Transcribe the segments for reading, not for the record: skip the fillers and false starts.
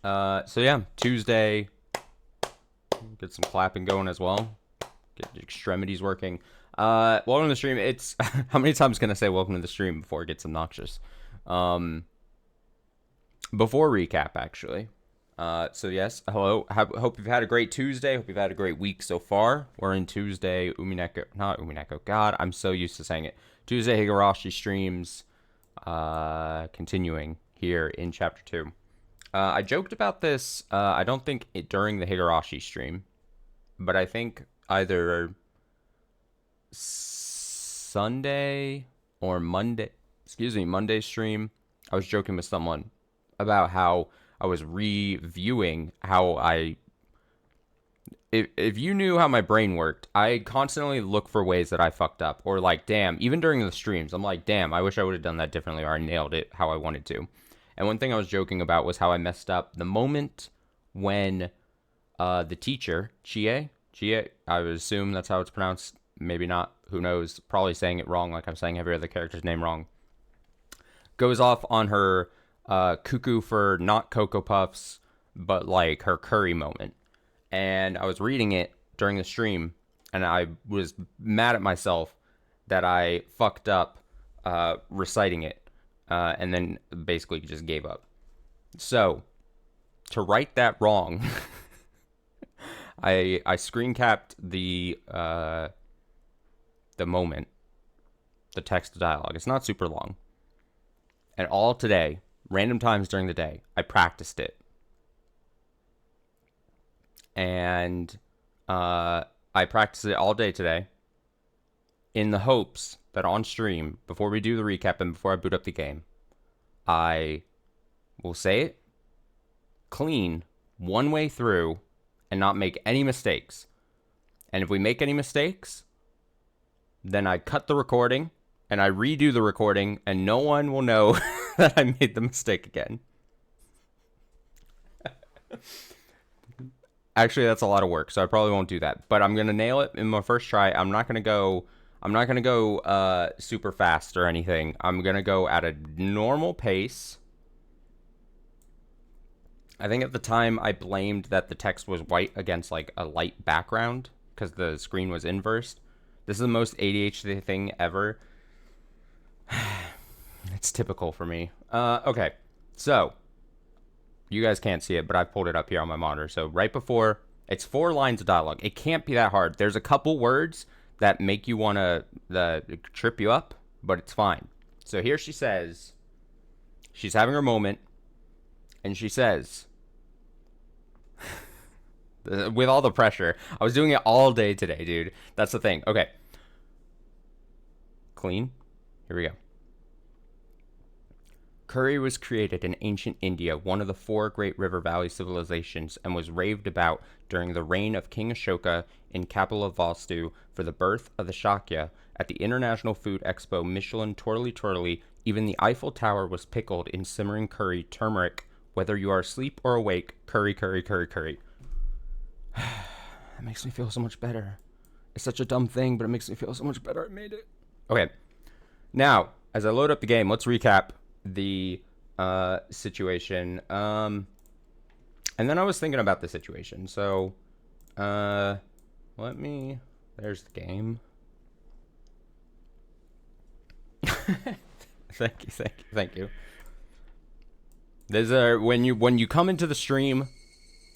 So yeah, Tuesday. Get some clapping going as well. Get the extremities working. Welcome to the stream. It's how many times can I say welcome to the stream before it gets obnoxious? Before recap, actually. So yes, hello. Hope you've had a great Tuesday. Hope you've had a great week so far. We're in Tuesday, not Umineko. God, I'm so used to saying it. Tuesday Higurashi streams. Continuing here in chapter 2. I joked about this. I don't think during the Higurashi stream, but I think either Sunday or Monday. Monday stream. I was joking with someone about how I was reviewing how if you knew how my brain worked, I constantly look for ways that I fucked up. Or like, damn, even during the streams, I'm like, damn, I wish I would have done that differently or I nailed it how I wanted to. And one thing I was joking about was how I messed up the moment when the teacher, Chie, I would assume that's how it's pronounced. Maybe not. Who knows? Probably saying it wrong, like I'm saying every other character's name wrong. Goes off on her cuckoo for not Cocoa Puffs, but like her curry moment. And I was reading it during the stream, and I was mad at myself that I fucked up reciting it, and then basically just gave up. So, to right that wrong, I screen capped the moment, the text dialogue. It's not super long. And all today, random times during the day, I practiced it. And I practiced it all day today in the hopes that on stream, before we do the recap and before I boot up the game, I will say it clean one way through and not make any mistakes. And if we make any mistakes, then I cut the recording and I redo the recording and no one will know that I made the mistake again. Actually, that's a lot of work, so I probably won't do that. But I'm gonna nail it in my first try. I'm not gonna go super fast or anything. I'm gonna go at a normal pace. I think at the time I blamed that the text was white against like a light background because the screen was inversed. This is the most ADHD thing ever. It's typical for me. Okay, so you guys can't see it, but I've pulled it up here on my monitor. So right before, it's 4 lines of dialogue. It can't be that hard. There's a couple words that make you want to trip you up, but it's fine. So here she says, she's having her moment, and she says, with all the pressure, I was doing it all day today, dude. That's the thing. Okay. Clean. Here we go. Curry was created in ancient India, one of the 4 great river valley civilizations, and was raved about during the reign of King Ashoka in Kapilavastu for the birth of the Shakya. At the International Food Expo Michelin Twirly Twirly, even the Eiffel Tower was pickled in simmering curry, turmeric. Whether you are asleep or awake, curry, curry, curry, curry. That makes me feel so much better. It's such a dumb thing, but it makes me feel so much better. I made it. Okay. Now, as I load up the game, let's recap the situation. And then I was thinking about the situation. So, there's the game. Thank you. There's when you come into the stream,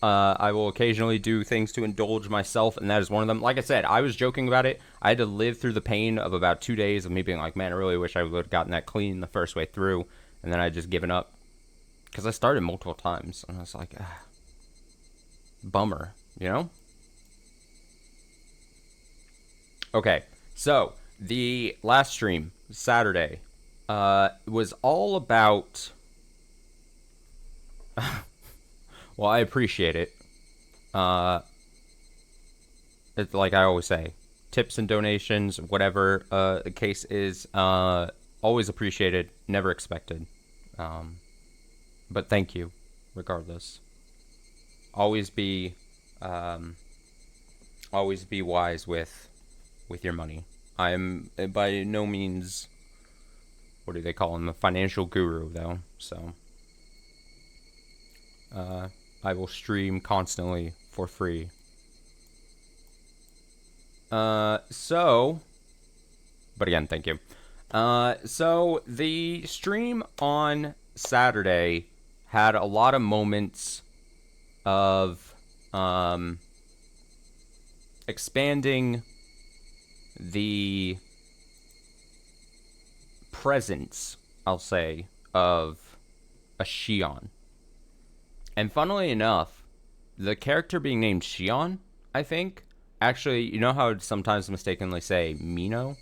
I will occasionally do things to indulge myself, and that is one of them. Like I said, I was joking about it. I had to live through the pain of about 2 days of me being like, man, I really wish I would have gotten that clean the first way through, and then I just given up. Because I started multiple times, and I was like, bummer, you know? Okay, so, the last stream, Saturday, was all about... Well, I appreciate it. It's like I always say, tips and donations, whatever the case is, always appreciated, never expected. But thank you, regardless. Always be wise with your money. I am by no means, what do they call him, a financial guru, though. So, I will stream constantly for free. So, but again, thank you. So the stream on Saturday had a lot of moments of expanding the presence, I'll say, of a Shion. And funnily enough, the character being named Shion, I think, actually, you know how I'd sometimes mistakenly say Mino?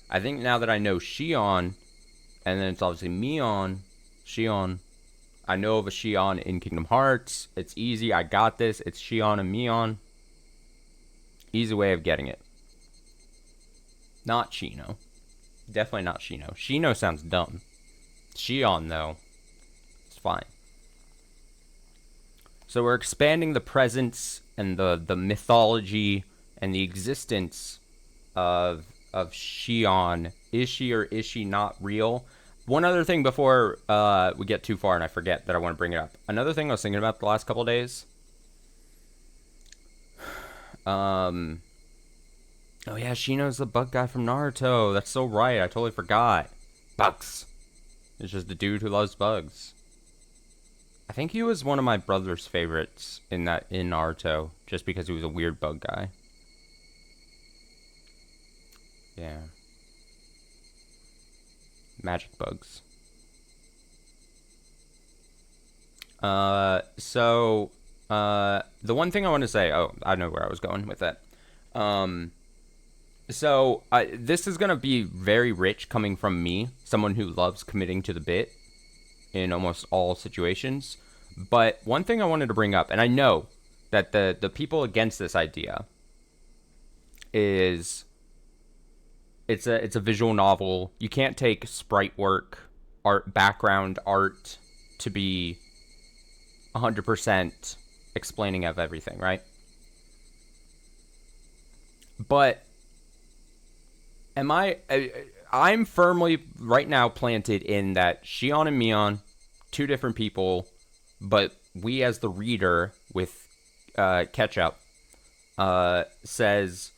I think now that I know Shion, and then it's obviously Mion, Shion, I know of a Shion in Kingdom Hearts. It's easy. I got this. It's Shion and Mion. Easy way of getting it. Not Shino. Definitely not Shino. Shino sounds dumb. Shion, though, it's fine. So we're expanding the presence and the mythology and the existence of Shion. Is she or is she not real? One other thing before we get too far and I forget that I want to bring it up. Another thing I was thinking about the last couple of days. Oh yeah, Shino's the bug guy from Naruto. That's so right. I totally forgot. Bugs. It's just a dude who loves bugs. I think he was one of my brother's favorites in Naruto, just because he was a weird bug guy. Yeah. Magic bugs. The one thing I want to say, oh, I know where I was going with that. This is going to be very rich coming from me, someone who loves committing to the bit in almost all situations. But one thing I wanted to bring up, and I know that the people against this idea is it's a visual novel. You can't take sprite work, background art to be 100% explaining of everything, right? But I'm firmly right now planted in that Shion and Mion, two different people, but we as the reader with Ketchup says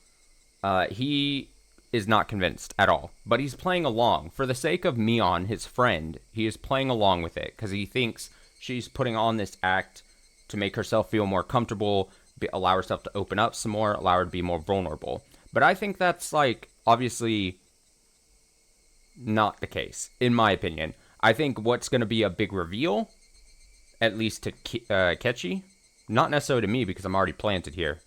he is not convinced at all, but he's playing along for the sake of Mion, his friend. He is playing along with it because he thinks she's putting on this act to make herself feel more comfortable, allow herself to open up some more, allow her to be more vulnerable. But I think that's, like, obviously not the case, in my opinion. I think what's going to be a big reveal, at least to Ketchy, not necessarily to me because I'm already planted here,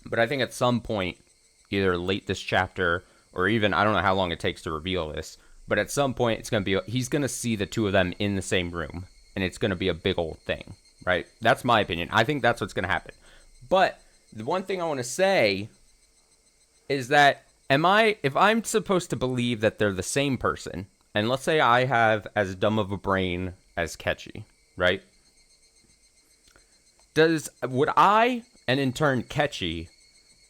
but I think at some point, either late this chapter or even, I don't know how long it takes to reveal this, but at some point it's going to be, he's going to see the two of them in the same room, and it's going to be a big old thing, right? That's my opinion. I think that's what's going to happen. But the one thing I want to say is that if I'm supposed to believe that they're the same person, and let's say I have as dumb of a brain as Ketchy, right? Would I, and in turn Ketchy,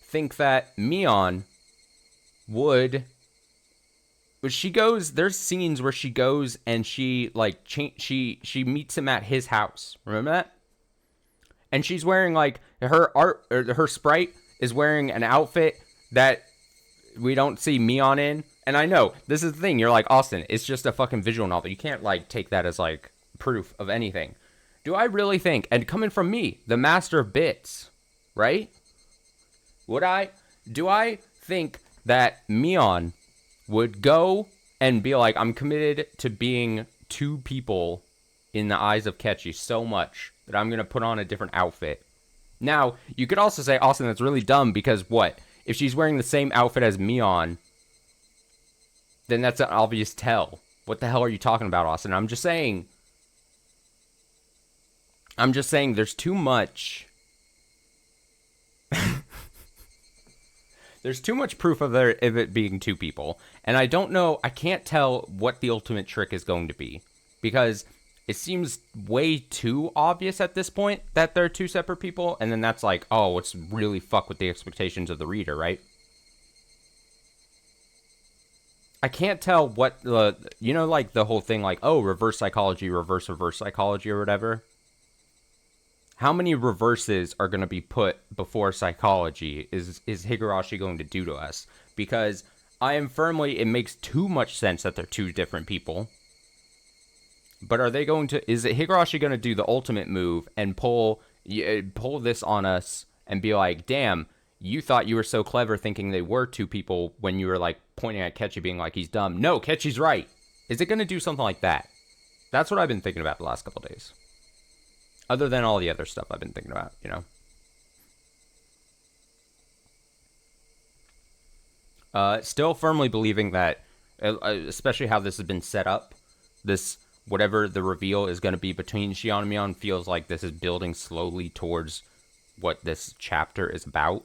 think that Mion would she goes, there's scenes where she goes and she like she meets him at his house. Remember that? And she's wearing like her sprite is wearing an outfit that we don't see Mion in. And I know this is the thing. You're like, Austin, it's just a fucking visual novel. You can't like take that as like proof of anything. Do I really think, and coming from me, the master of bits, right? Do I think that Mion would go and be like, I'm committed to being two people in the eyes of Ketchy so much that I'm going to put on a different outfit? Now, you could also say, Austin, that's really dumb because what? If she's wearing the same outfit as Mion, then that's an obvious tell. What the hell are you talking about, Austin? I'm just saying there's too much. There's too much proof of it being two people. And I don't know, I can't tell what the ultimate trick is going to be. Because it seems way too obvious at this point that they're two separate people. And then that's like, oh, it's really fuck with the expectations of the reader, right? I can't tell what like the whole thing like, oh, reverse psychology or whatever. How many reverses are going to be put before psychology is Higurashi going to do to us? Because I am firmly, it makes too much sense that they're two different people. But are they going to, is it Higurashi going to do the ultimate move and pull this on us and be like, damn, you thought you were so clever thinking they were two people when you were like pointing at Ketchy being like, he's dumb. No, Ketchy's right. Is it going to do something like that? That's what I've been thinking about the last couple of days. Other than all the other stuff I've been thinking about, you know? Still firmly believing that, especially how this has been set up, this, whatever the reveal is going to be between Shion and Mion feels like this is building slowly towards what this chapter is about.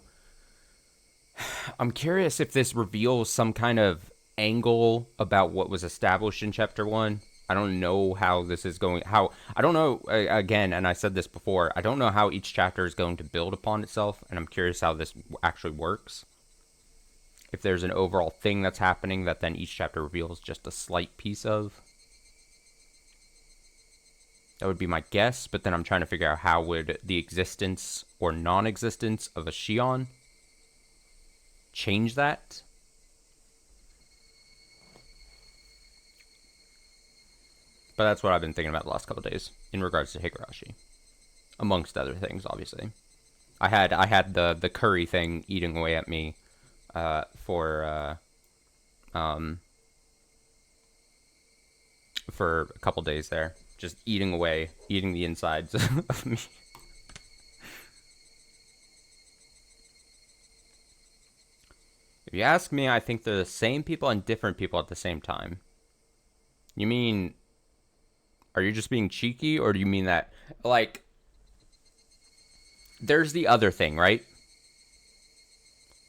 I'm curious if this reveals some kind of angle about what was established in chapter 1. I don't know how this is going, I don't know, again, and I said this before, I don't know how each chapter is going to build upon itself, and I'm curious how this actually works. If there's an overall thing that's happening that then each chapter reveals just a slight piece of. That would be my guess, but then I'm trying to figure out how would the existence or non-existence of a Shion change that. But that's what I've been thinking about the last couple of days in regards to Higurashi, amongst other things. Obviously, I had the curry thing eating away at me for a couple days there, just eating the insides of me. If you ask me, I think they're the same people and different people at the same time. You mean, are you just being cheeky, or do you mean that, like, there's the other thing, right?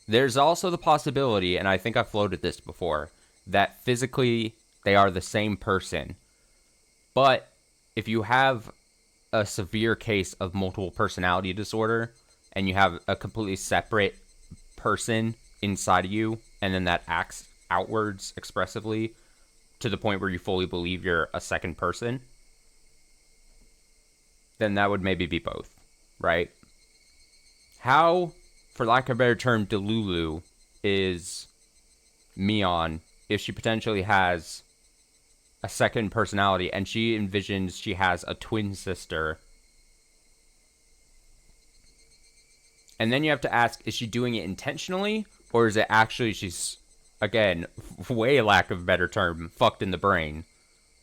There's also the possibility, and I think I've floated this before, that physically they are the same person. But if you have a severe case of multiple personality disorder, and you have a completely separate person inside of you, and then that acts outwards expressively to the point where you fully believe you're a second person, then that would maybe be both, right? How, for lack of a better term, Delulu is Mion if she potentially has a second personality and she envisions she has a twin sister. And then you have to ask, is she doing it intentionally, or is it actually she's, again, way lack of a better term, fucked in the brain,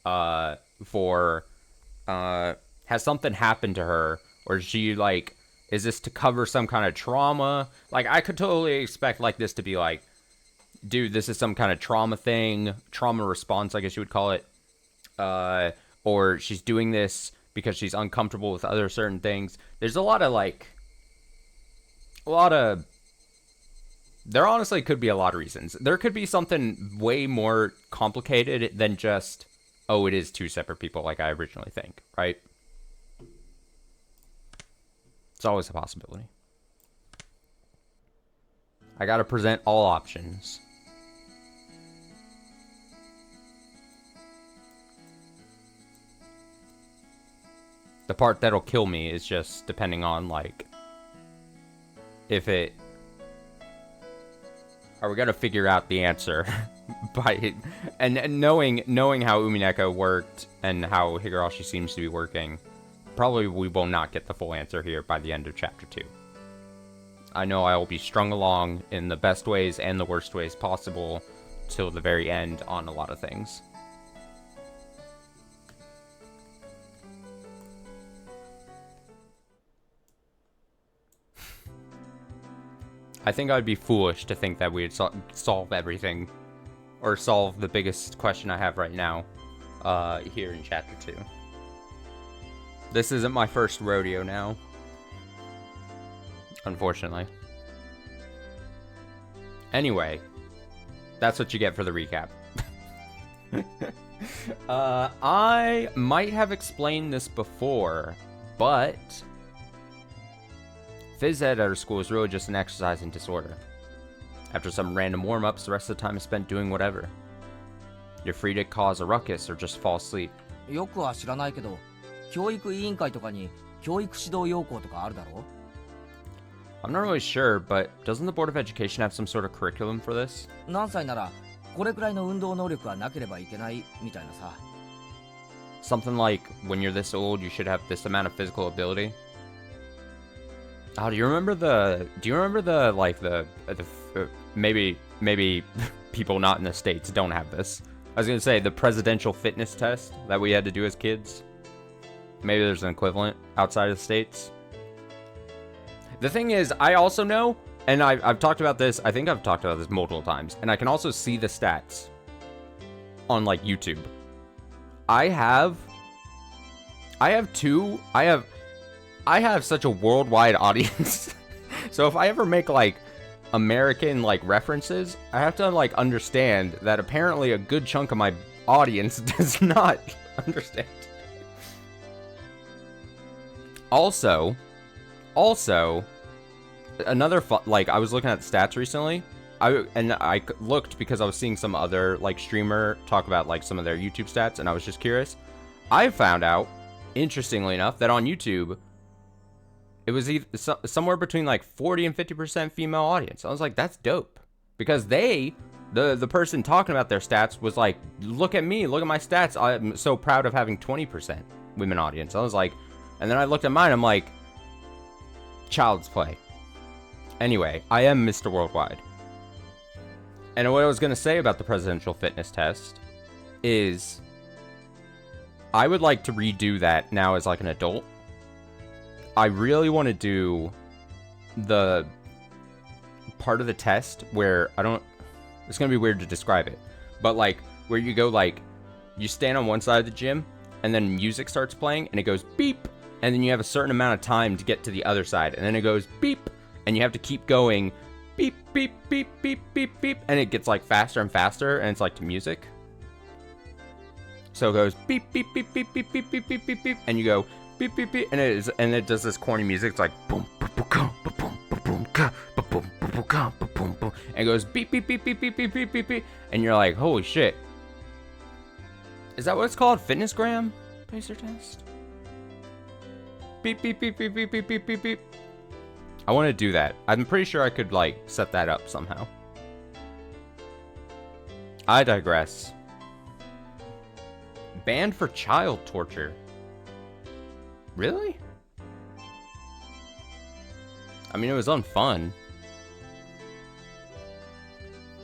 has something happened to her, or is she, like, is this to cover some kind of trauma? Like, I could totally expect, like, this to be like, dude, this is some kind of trauma thing, trauma response, I guess you would call it, or she's doing this because she's uncomfortable with other certain things. There's a lot of, there honestly could be a lot of reasons. There could be something way more complicated than just, oh, it is two separate people like I originally think, right? It's always a possibility. I gotta present all options. The part that'll kill me is just depending on, like, if it... Are we gonna figure out the answer by... And knowing how Umineko worked and how Higurashi seems to be working, probably we will not get the full answer here by the end of chapter 2. I know I will be strung along in the best ways and the worst ways possible till the very end on a lot of things. I think I'd be foolish to think that we'd solve everything, or solve the biggest question I have right now, here in chapter 2. This isn't my first rodeo now, unfortunately. Anyway, that's what you get for the recap. I might have explained this before, but phys ed at our school is really just an exercise in disorder. After some random warm-ups, the rest of the time is spent doing whatever. You're free to cause a ruckus or just fall asleep. よくは知らないけど、教育委員会とかに教育指導要項とかあるだろ？ I'm not really sure, but doesn't the Board of Education have some sort of curriculum for this? 何歳ならこれくらいの運動能力はなければいけないみたいなさ。 Something like, when you're this old, you should have this amount of physical ability. Oh, do you remember maybe people not in the States don't have this. I was gonna say, the presidential fitness test that we had to do as kids. Maybe there's an equivalent outside of the States. The thing is, I also know, and I've talked about this, I think I've talked about this multiple times, and I can also see the stats on, like, YouTube. I have such a worldwide audience. So if I ever make, like, American, like, references, I have to, like, understand that apparently a good chunk of my audience does not understand. Also, another like, I was looking at the stats recently. I looked because I was seeing some other, like, streamer talk about, like, some of their YouTube stats, and I was just curious. I found out, interestingly enough, that on YouTube, it was somewhere between, like, 40 and 50% female audience. I was like, that's dope. Because the person talking about their stats was like, look at me, look at my stats. I'm so proud of having 20% women audience. I was like, and then I looked at mine, I'm like, child's play. Anyway, I am Mr. Worldwide. And what I was going to say about the presidential fitness test is I would like to redo that now as, like, an adult. I really want to do the part of the test where it's going to be weird to describe it, but, like, where you go, like, you stand on one side of the gym and then music starts playing and it goes beep, and then you have a certain amount of time to get to the other side, and then it goes beep, and you have to keep going beep, beep, beep, beep, beep, beep, and it gets, like, faster and faster, and it's like to music. So it goes beep, beep, beep, beep, beep, beep, beep, beep, beep, beep, and you go beep, beep, beep, and it does this corny music. It's like boom, boom, boom, boom, boom, boom, boom, boom, boom, boom, boom, and it goes beep, beep, beep, beep, beep, beep, beep, beep, beep, and you're like, holy shit. Is that what it's called? Fitnessgram? Pacer test? Beep, beep, beep, beep, beep, beep, beep, beep, beep. I want to do that. I'm pretty sure I could, like, set that up somehow. I digress. Banned for child torture. Really? I mean, it was unfun.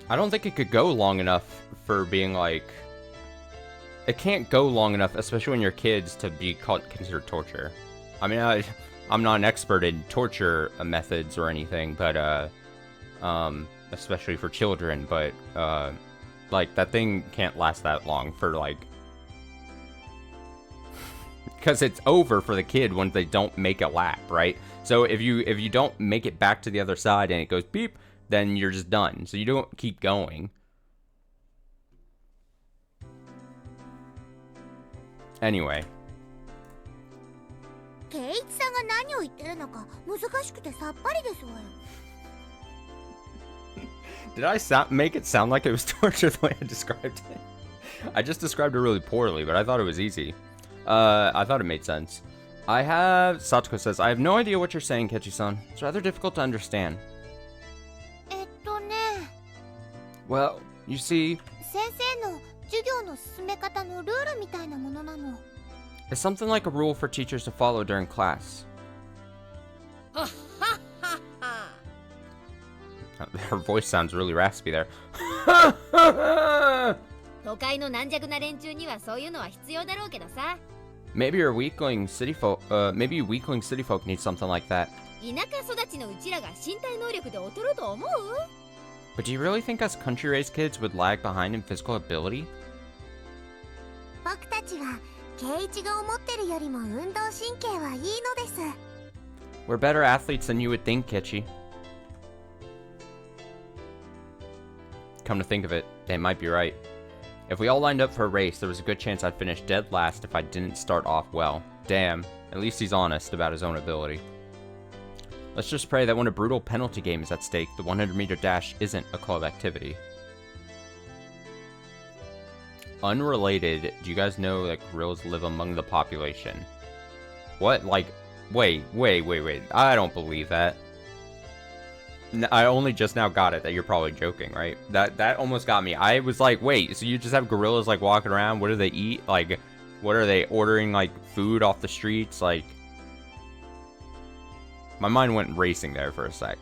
I don't think it could go long enough for being, like... It can't go long enough, especially when you're kids, to be considered torture. I mean, I'm not an expert in torture methods or anything, but, especially for children, but, like, that thing can't last that long for, like... Because it's over for the kid when they don't make a lap, right? So if you don't make it back to the other side and it goes beep, then you're just done. So you don't keep going. Anyway. Did I make it sound like it was torture the way I described it? I just described it really poorly, but I thought it was easy. I thought it made sense. Satoko says, I have no idea what you're saying, Kechi-san. It's rather difficult to understand. Well, you see... It's something like a rule for teachers to follow during class. Her voice sounds really raspy there. Maybe your weakling city folk, maybe weakling city folk need something like that. But do you really think us country-raised kids would lag behind in physical ability? We're better athletes than you would think, Kichi. Come to think of it, they might be right. If we all lined up for a race, there was a good chance I'd finish dead last if I didn't start off well. Damn, at least he's honest about his own ability. Let's just pray that when a brutal penalty game is at stake, the 100-meter dash isn't a club activity. Unrelated, do you guys know that gorillas live among the population? What? Like, wait. I don't believe that. I only just now got it that you're probably joking, right? That almost got me. I was like, wait, so you just have gorillas like walking around? What do they eat? Like, what are they ordering, like food off the streets? Like, my mind went racing there for a sec.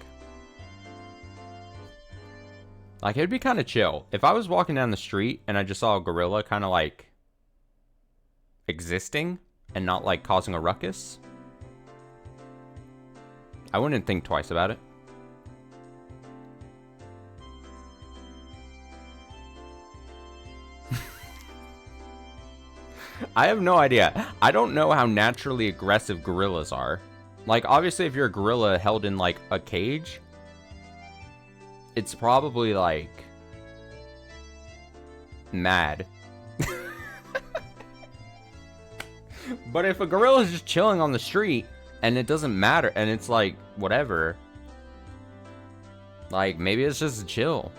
Like, it'd be kind of chill if I was walking down the street and I just saw a gorilla kind of like existing and not like causing a ruckus. I wouldn't think twice about it. I have no idea. I don't know how naturally aggressive gorillas are. Like, obviously, if you're a gorilla held in, like, a cage, it's probably, like, mad. But if a gorilla is just chilling on the street, and it doesn't matter, and it's, like, whatever, like, maybe it's just chill.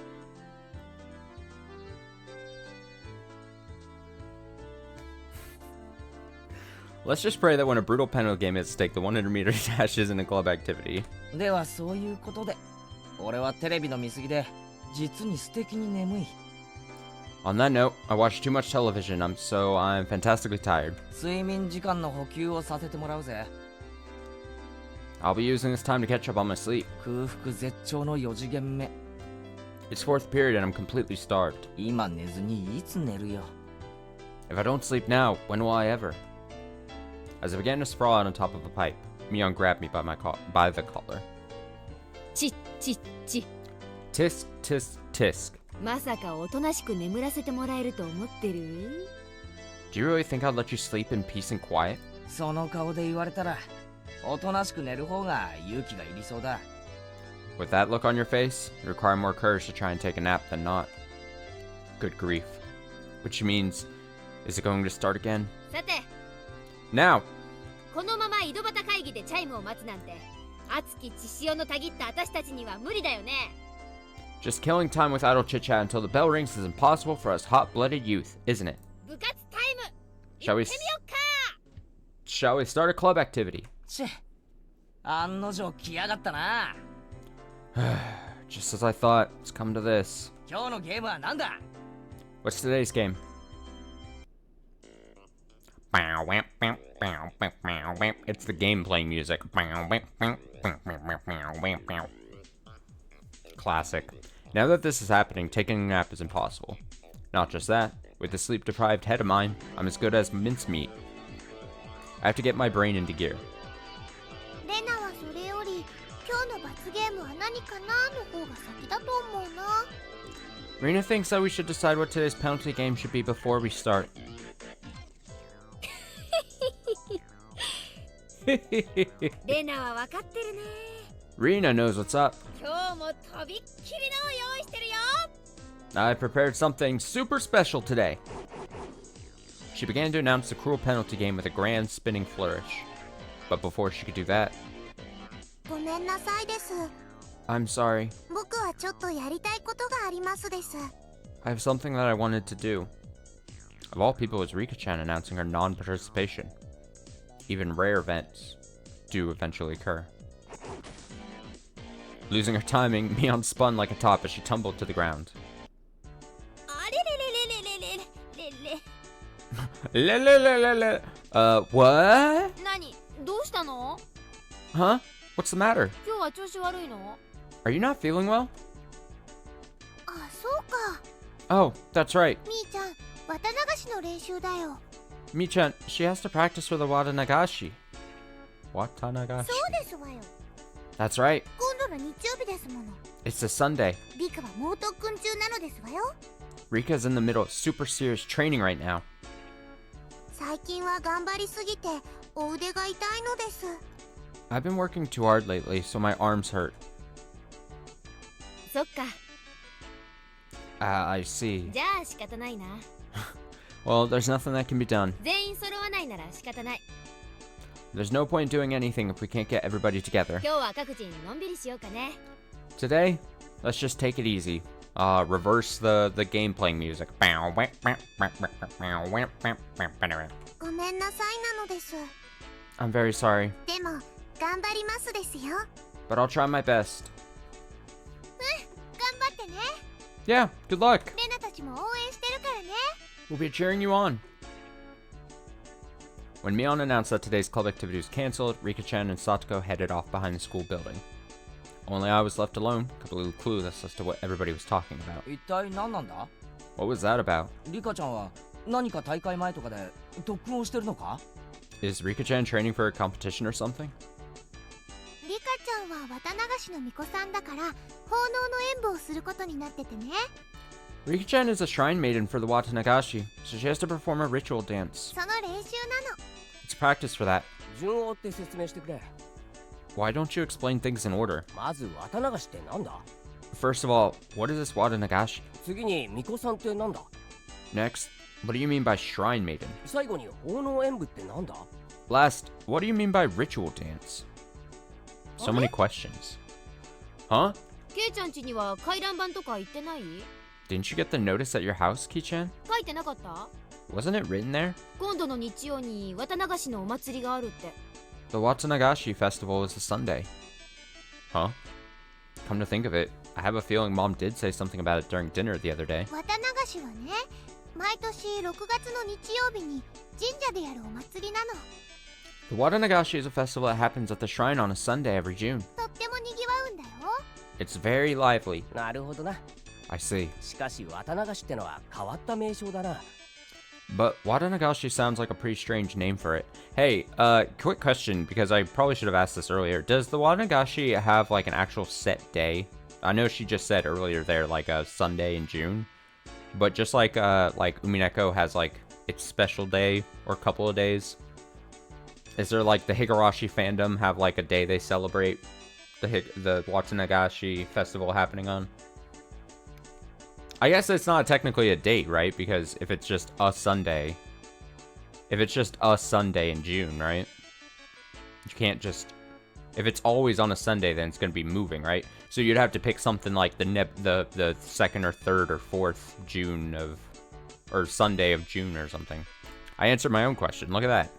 Let's just pray that when a brutal penalty game is at stake, the 100-meter dash isn't a club activity. ではそういうことで、俺はテレビの見過ぎで実に素敵に眠い。 On that note, I watched too much television, so I'm fantastically tired. 睡眠時間の補給をさせてもらうぜ。 I'll be using this time to catch up on my sleep. 空腹絶頂の4次元目。 It's fourth period and I'm completely starved. 今寝ずにいつ寝るよ。 If I don't sleep now, when will I ever? As I began to sprawl out on top of a pipe, Mion grabbed me by the collar. ちっちっち。 Tisk, tisk, tisk. まさかおとなしく眠らせてもらえると思ってる？ Do you really think I'd let you sleep in peace and quiet? その顔で言われたら、おとなしく寝る方が勇気がいりそうだ。 With that look on your face, you require more courage to try and take a nap than not. Good grief. Which means, is it going to start again? さて、 Now! このまま井戸端会議でチャイムを待つなんて、熱き血潮のたぎった私たちには無理だよね。 Just killing time with idle chit-chat until the bell rings is impossible for us hot-blooded youth, isn't it? 部活タイム。 Shall 行 we ってみよっか。 Shall we start a club activity? チェ、案の定来やがったな。 Just as I thought, it's come to this. 今日のゲームは何だ？ What's today's game? It's the game playing music. Classic. Now that this is happening, taking a nap is impossible. Not just that, with the sleep-deprived head of mine, I'm as good as mincemeat. I have to get my brain into gear. レナはそれより今日の罰ゲームは何かなの方が先だと思うな。 Rena thinks that we should decide what today's penalty game should be before we start. レナは分かってるね。 Rena knows what's up. 今日もとびっきりのを用意してるよ。 I prepared something super special today. She began to announce the cruel penalty game with a grand spinning flourish. But before she could do that, ごめんなさいです。 I'm sorry. 僕はちょっとやりたいことがありますです。 I have something that I wanted to do. Of all people, it was Rika-chan announcing her non-participation. Even rare events do eventually occur. Losing her timing, Mion spun like a top as she tumbled to the ground. あれれれれれれれれれ。 Le. What? 何？どうしたの？ Huh? What's the matter? 今日は調子悪いの？ Are you not feeling well? あ、そうか。 Oh, that's right. みーちゃん、綿流しの練習だよ。 Mi-chan, she has to practice for the Watanagashi. Watanagashi? そうですわよ。 That's right. 今度の日曜日ですもの。 It's a Sunday. リカは猛特訓中なのですわよ。 Rika's in the middle of super serious training right now. 最近は頑張りすぎてお腕が痛いのです。 I've been working too hard lately, so my arms hurt. そっか。 I see. じゃあ仕方ないな。 Well, there's nothing that can be done. 全員揃わないなら仕方ない。 There's no point in doing anything if we can't get everybody together. 今日は各自のんびりしようかね。 Today, let's just take it easy. Reverse the game playing music. ごめんなさいなのです。I'm very sorry, でも頑張りますですよ。 but I'll try my best. 頑張ってね。 Yeah, good luck. レナたちも応援してるからね。 We'll be cheering you on. When Mion announced that today's club activity was cancelled, Rika-chan and Satoko headed off behind the school building. Only I was left alone, completely clueless as to what everybody was talking about. 一体何なんだ？ What was that about? リカちゃんは何か大会前とかで特訓をしてるのか？ Is Rika-chan training for a competition or something? リカちゃんは綿流しの巫女さんだから奉納の演舞をすることになっててね。 Rika-chan is a shrine maiden for the Watanagashi, so she has to perform a ritual dance. その練習なの。 It's practice for that. 順を追って説明してくれ。 Why don't you explain things in order? まず綿流しってなんだ？ First of all, what is this Watanagashi? 次に巫女さんってなんだ？ Next, what do you mean by shrine maiden? 最後に奉納演舞ってなんだ？ Last, what do you mean by ritual dance? So many questions. Huh? ケイちゃん家には回覧板とか言ってない？ Didn't you get the notice at your house, Ki-chan? 書いてなかった？ Wasn't it written there? 今度の日曜に綿流しのお祭りがあるって。 The Watanagashi festival is a Sunday. Huh? Come to think of it, I have a feeling Mom did say something about it during dinner the other day. 綿流しはね、毎年6月の日曜日に神社でやるお祭りなの。 The Watanagashi is a festival that happens at the shrine on a Sunday every June. とっても賑わうんだよ。 It's very lively. なるほどな。 I see. しかし綿流しってのは変わった名称だな。 But Watanagashi sounds like a pretty strange name for it. Hey, quick question, because I probably should have asked this earlier. Does the Watanagashi have like an actual set day? I know she just said earlier there, like a Sunday in June. But just like Umineko has like its special day or couple of days. Is there like the Higurashi fandom have like a day they celebrate the Watanagashi festival happening on? I guess it's not technically a date, right? Because if it's just a Sunday in June, right? You can't just, if it's always on a Sunday, then it's going to be moving, right? So you'd have to pick something like the 2nd or 3rd or 4th June of, or Sunday of June or something. I answered my own question. Look at that.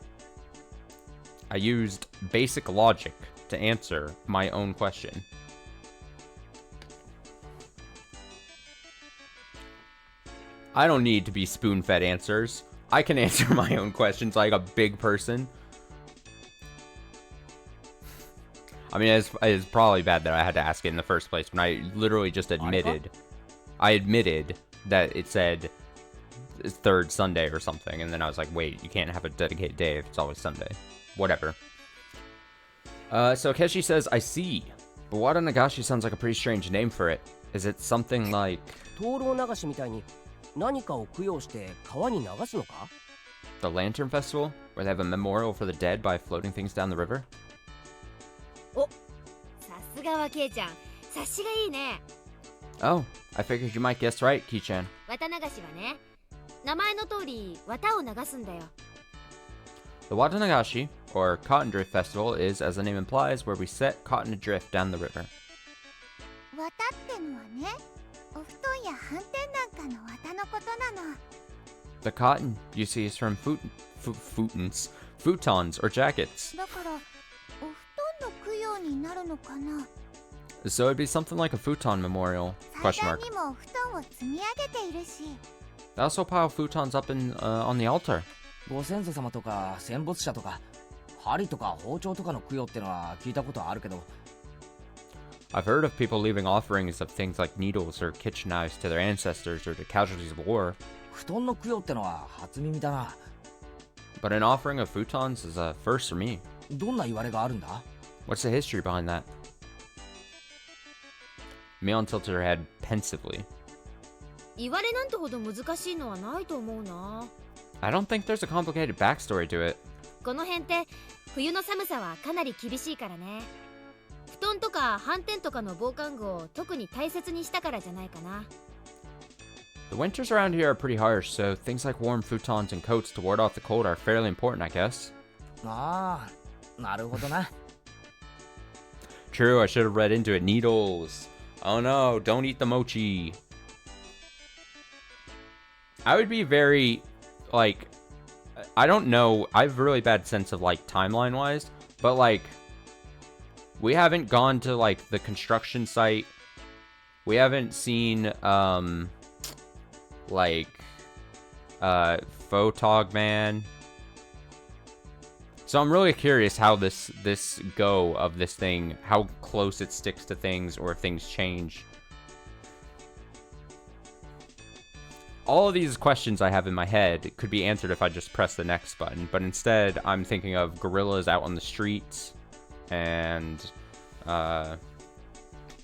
I used basic logic to answer my own question. I don't need to be spoon-fed answers. I can answer my own questions like a big person. I mean, it's probably bad that I had to ask it in the first place when I literally just admitted. I admitted that it said 3rd Sunday or something, and then I was like, wait, you can't have a dedicated day if it's always Sunday. Whatever. So Keshi says, I see. But Watanagashi sounds like a pretty strange name for it. Is it something like... 灯籠流しみたいに何かを供養して川に流すのか？ the Lantern Festival, where they have a memorial for the dead by floating things down the river? さすがはケイちゃん。察しがいいね。 Oh, I figured you might guess right, Ki-chan. 綿流しはね、名前の通り綿を流すんだよ。 The Watanagashi, or Cotton Drift Festival, is, as the name implies, where we set cotton adrift down the river. 綿ってのはね、お布団や斑点なんかの綿のことなの。 The cotton, you see, is from futons or jackets. だからお布団の供養になるのかな。 So it'd be something like a futon memorial? 祭 Question 壇 mark. にもお布団を積み上げているし。 They also pile futons up on the altar. ご先祖様とか戦没者とか針とか包丁とかの供養ってのは聞いたことあるけど。 I've heard of people leaving offerings of things like needles or kitchen knives to their ancestors or to casualties of war. 布団の供養ってのは初耳だな。 But an offering of futons is a first for me. どんな言われがあるんだ？ What's the history behind that? Mion tilted her head pensively. 言われなんてほど難しいのはないと思うな。 I don't think there's a complicated backstory to it. この辺って冬の寒さはかなり厳しいからね。布団とか斑点とかの防寒具を特に大切にしたからじゃないかな。 The winters around here are pretty harsh, so things like warm futons and coats to ward off the cold are fairly important, I guess. ああ、なるほどな。 True, I should have read into it. Needles. Oh no, don't eat the mochi. I would be very, like, I don't know. I have a really bad sense of like timeline wise, but like we haven't gone to like the construction site. We haven't seen like Photog Man. So I'm really curious how this go of this thing, how close it sticks to things or if things change. All of these questions I have in my head could be answered if I just press the next button, but instead I'm thinking of gorillas out on the streets and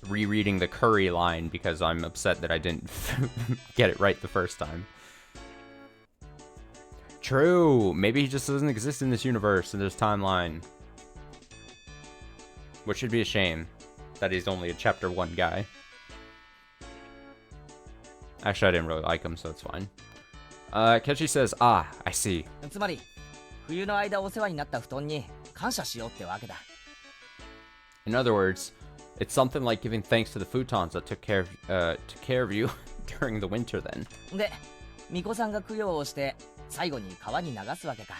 rereading the curry line because I'm upset that I didn't get it right the first time. True, maybe he just doesn't exist in this universe, in this timeline. Which should be a shame that he's only a chapter 1 guy. Actually, I didn't really like him, so it's fine. Kechi says, ah, I see. つまり冬の間お世話になった布団に感謝しようってわけだ。 In other words, it's something like giving thanks to the futons that took care of you during the winter then. で、巫女さんが供養をして最後に川に流すわけか。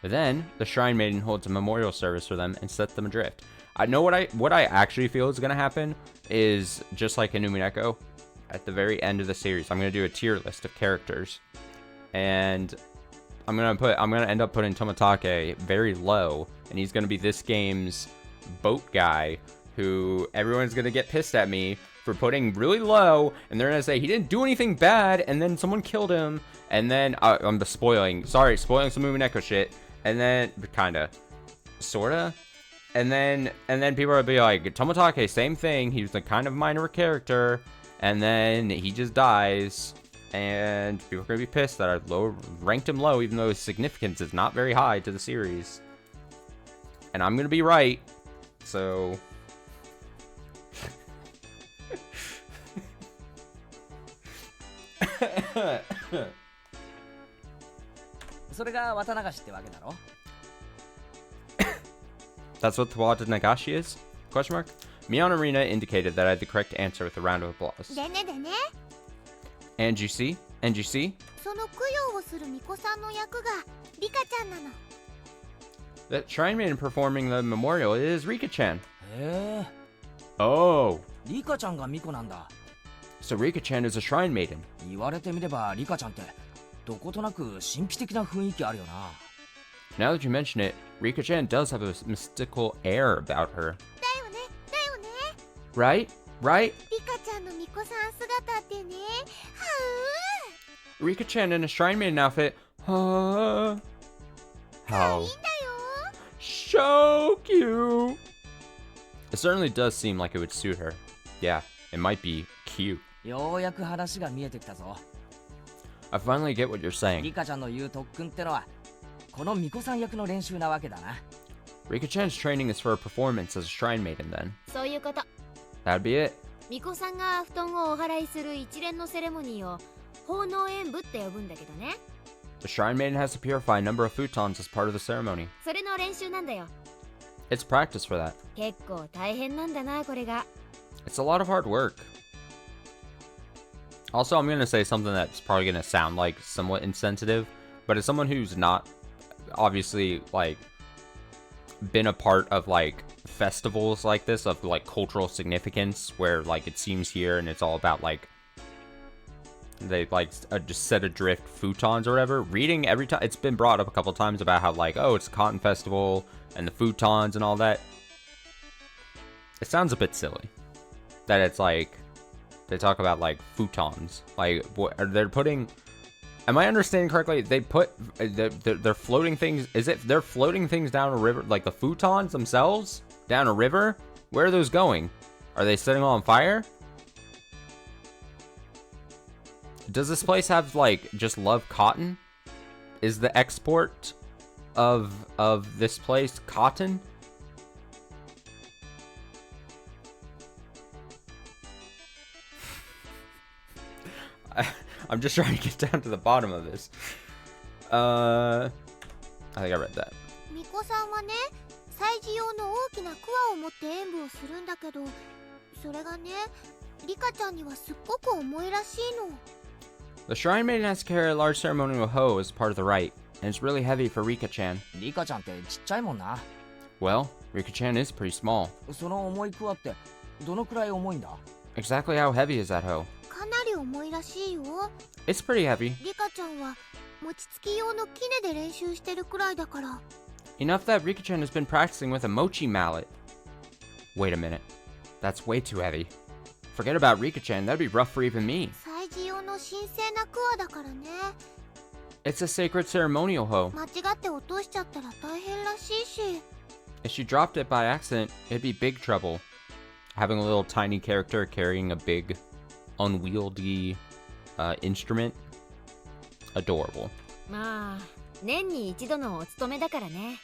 Then, the Shrine Maiden holds a memorial service for them and sets them adrift. I know what I actually feel is going to happen is, just like in Umineko, at the very end of the series, I'm going to do a tier list of characters. And I'm going to end up putting Tomatake very low, and he's going to be this game's boat guy, who everyone's going to get pissed at me for putting really low, and they're going to say he didn't do anything bad, and then someone killed him, and then, I'm spoiling some Umineko shit, and then, kinda, sorta, and then people will be like, Tomatake, same thing, he was a kind of minor character, and then he just dies, and people are going to be pissed that I ranked him low, even though his significance is not very high to the series, and I'm going to be right, so... それが綿流しってわけだろ。 That's what Wata Nagashi is? Question mark? Mion Arena indicated that I had the correct answer with a round of applause. でねでね。 And you see? And you see? その供養をする巫女さんの役がリカちゃんなの。 That Shrine Maiden performing the memorial is Rika-chan. へえ。 Oh, リカちゃんが巫女なんだ。 so Rika-chan is a Shrine Maiden. 言われてみればリカちゃんってどことなく神秘的な雰囲気あるよな。 Now that you mention it, Rika-chan does have a mystical air about her. だよねだよね。 Right? Right? リカちゃんの巫女さん姿ってね。は Rika-chan in a Shrine Maiden outfit. Huh? う。いい How んだよ。 so cute. It certainly does seem like it would suit her. Yeah, it might be cute. ようやく話が見えてきたぞ。 I finally get what you're リ saying. カちゃんの言う特訓ってのはこの巫女さん役の練習なわけだな。 Rika-chan's training is for a performance as a Shrine Maiden then. そういうこと。 That'd be it. 巫女さんが布団をお祓いする一連のセレモニーを奉納演舞って呼ぶんだけどね。 The Shrine Maiden has to purify a number of futons as part of the ceremony. それの練習なんだよ。 It's practice for that. 結構大変なんだな、これが。 It's a lot of hard work. Also, I'm going to say something that's probably going to sound like somewhat insensitive, but as someone who's not obviously like been a part of like festivals like this of like cultural significance where like it seems here and it's all about like they like just set adrift futons or whatever, reading every time it's been brought up a couple times about how like, oh, it's a cotton festival and the futons and all that. It sounds a bit silly that it's like they talk about like futons, like what they're putting. Am I understanding correctly? They put they're floating things. Is it they're floating things down a river, like the futons themselves down a river? Where are those going? Are they setting on fire? Does this place have like just love cotton? Is the export of this place cotton? I'm just trying to get down to the bottom of this. I think I read that. 巫女さんはね、祭事用の大きなクワを持って演舞をするんだけど、それがね、リカちゃんにはすっごく重いらしいの。 The Shrine Maiden has to carry a large ceremonial hoe as part of the rite. and it's really heavy for Rika-chan. リカちゃんってちっちゃいもんな。 Well, Rika-chan is pretty small. その重いクワってどのくらい重いんだ？ Exactly how heavy is that hoe? かなり重いらしいよ。 It's pretty heavy. リカちゃんは餅つき用のキネで練習してるくらいだから。 Enough that Rika-chan has been practicing with a mochi mallet. Wait a minute. That's way too heavy. Forget about Rika-chan, that'd be rough for even me. 祭事用の神聖なクワだからね。 It's a sacred ceremonial hoe. 間違って落としちゃったら大変らしいし。 If she dropped it by accident, it'd be big trouble. Having a little tiny character carrying a big, unwieldy instrument. Adorable. まあ年に一度のお勤めだからね。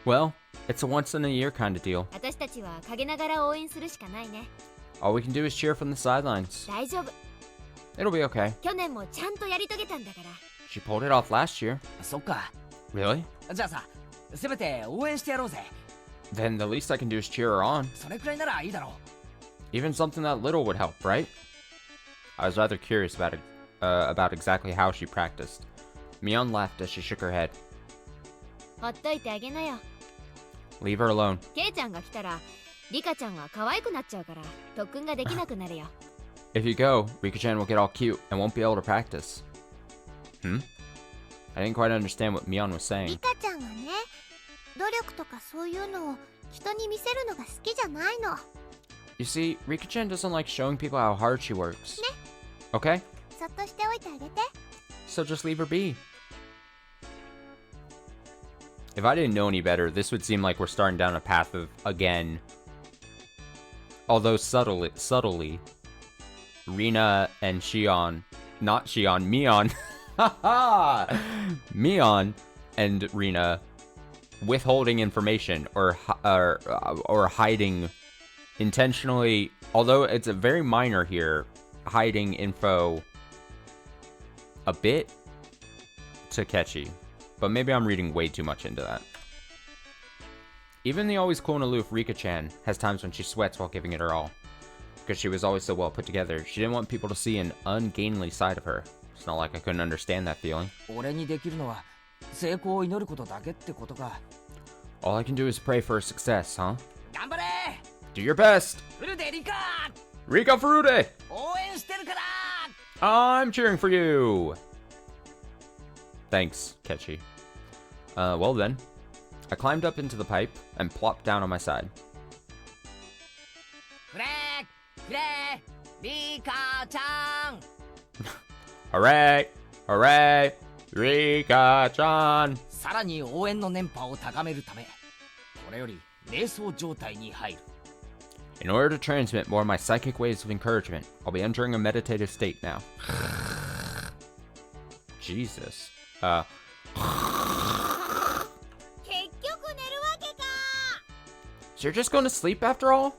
Well, it's a once in a year kind of deal. 私たちは陰ながら応援するしかないね。 All we can do is cheer from the sidelines. 大丈夫。 It'll be okay. 去年もちゃんとやり遂げたんだから。 She pulled it off last year. そっか。 Really? じゃあさ、せめて応援してやろうぜ。 Then the least I can do is cheer her on. それくらいならいいだろう。 Even something that little would help, right? I was rather curious about exactly how she practiced. Mion laughed as she shook her head. ほっといてあげなよ。 Leave her alone. ケイちゃんが来たらリカちゃんは可愛くなっちゃうから特訓ができなくなるよ。 If you go, Rika-chan will get all cute and won't be able to practice. Hmm? I didn't quite understand what Mion was リ saying. カちゃんはね、努力とかそういうのを人に見せるのが好きじゃないの。 You see, Rika-chan doesn't like showing people how hard she works. Okay? そっとしておいてあげて。 So just leave her be. If I didn't know any better, this would seem like we're starting down a path of, again, although subtly, Rina and Shion, not Shion, Mion, Mion and Rina withholding information or hiding intentionally, although it's a very minor here, hiding info a bit to Kechi. But maybe I'm reading way too much into that. Even the always cool and aloof Rika-chan has times when she sweats while giving it her all. Because she was always so well put together, she didn't want people to see an ungainly side of her. It's not like I couldn't understand that feeling. 俺にできるのは成功を祈ることだけってことか。 All I can do is pray for her success, huh? 頑張れ Do your best! フルでリカ Rika Furude! 応援してるから I'm cheering for you! Thanks, Kechi. Well then. I climbed up into the pipe and plopped down on my side. フレーフレーリカちゃん Hooray! Hooray! Rika-chan! さらに応援の電波を高めるためこれより瞑想状態に入る In order to transmit more of my psychic waves of encouragement, I'll be entering a meditative state now. Jesus. 結局寝るわけか。 So you're just going to sleep after all?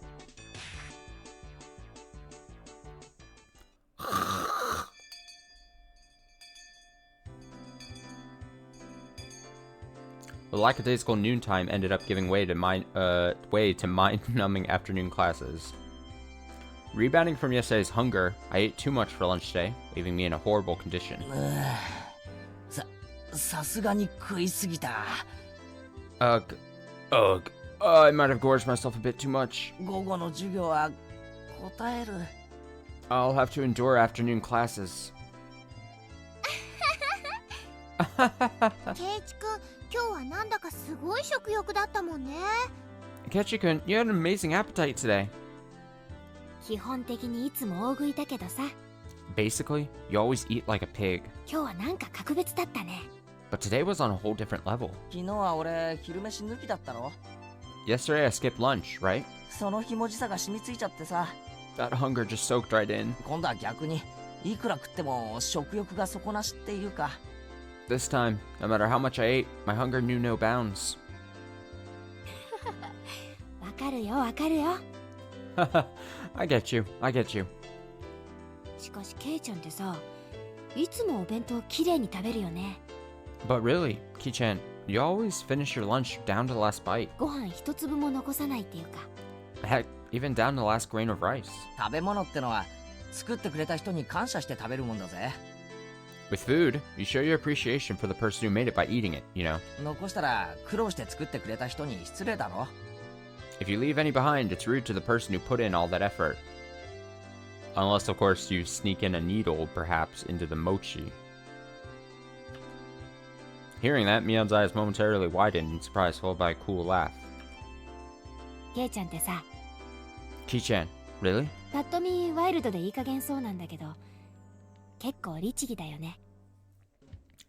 The lackadaisical noontime ended up giving way to mind-numbing afternoon classes. Rebounding from yesterday's hunger, I ate too much for lunch today, leaving me in a horrible condition. さすがに食いすぎた Ugh. I might have gorged myself a bit too much. 午後の授業は答える I'll have to endure afternoon classes. ケイチくん、今日はなんだかすごい食欲だったもんね。 Kechi-kun, you had an amazing appetite today. 基本的にいつも大食いだけどさ、 Basically, you always eat like a pig. 今日はなんか格別だったね。 But today was on a whole different level. 昨日は俺昼飯抜きだったろ Yesterday I skipped lunch, right? そのひもじさが染みついちゃってさ That hunger just soaked right in. 今度は逆にいくら食っても食欲が底なしっていうか This time, no matter how much I ate, my hunger knew no bounds. わかるよわかるよ。 I get you. しかしケイちゃんってさ、いつもお弁当きれいに食べるよね。 But really, Ki-chan, you always finish your lunch down to the last bite. ご飯一粒も残さないっていうか。 Heck, even down to the last grain of rice. 食べ物ってのは作ってくれた人に感謝して食べるもんだぜ Exactly. Even down to the last grain of rice. 食べ物ってのは作ってくれた人に感謝して食べるもんだぜ Even down to the last grain of rice. 食べ物ってのは作ってくれた人に感謝して食べるもんだぜ。 Exactly. With food, you show your appreciation for the person who made it by eating it, you know. 残したら苦労して作ってくれた人に失礼だろ。 If you leave any behind, it's rude to the person who put in all that effort. Unless, of course, you sneak in a needle, perhaps, into the mochi. Hearing that, Mion's eyes momentarily widened in surprise, followed by a cool laugh. ケイちゃんってさ、 Ki-chan, really? ぱっと見ワイルドでいい加減そうなんだけど、結構律儀だよね。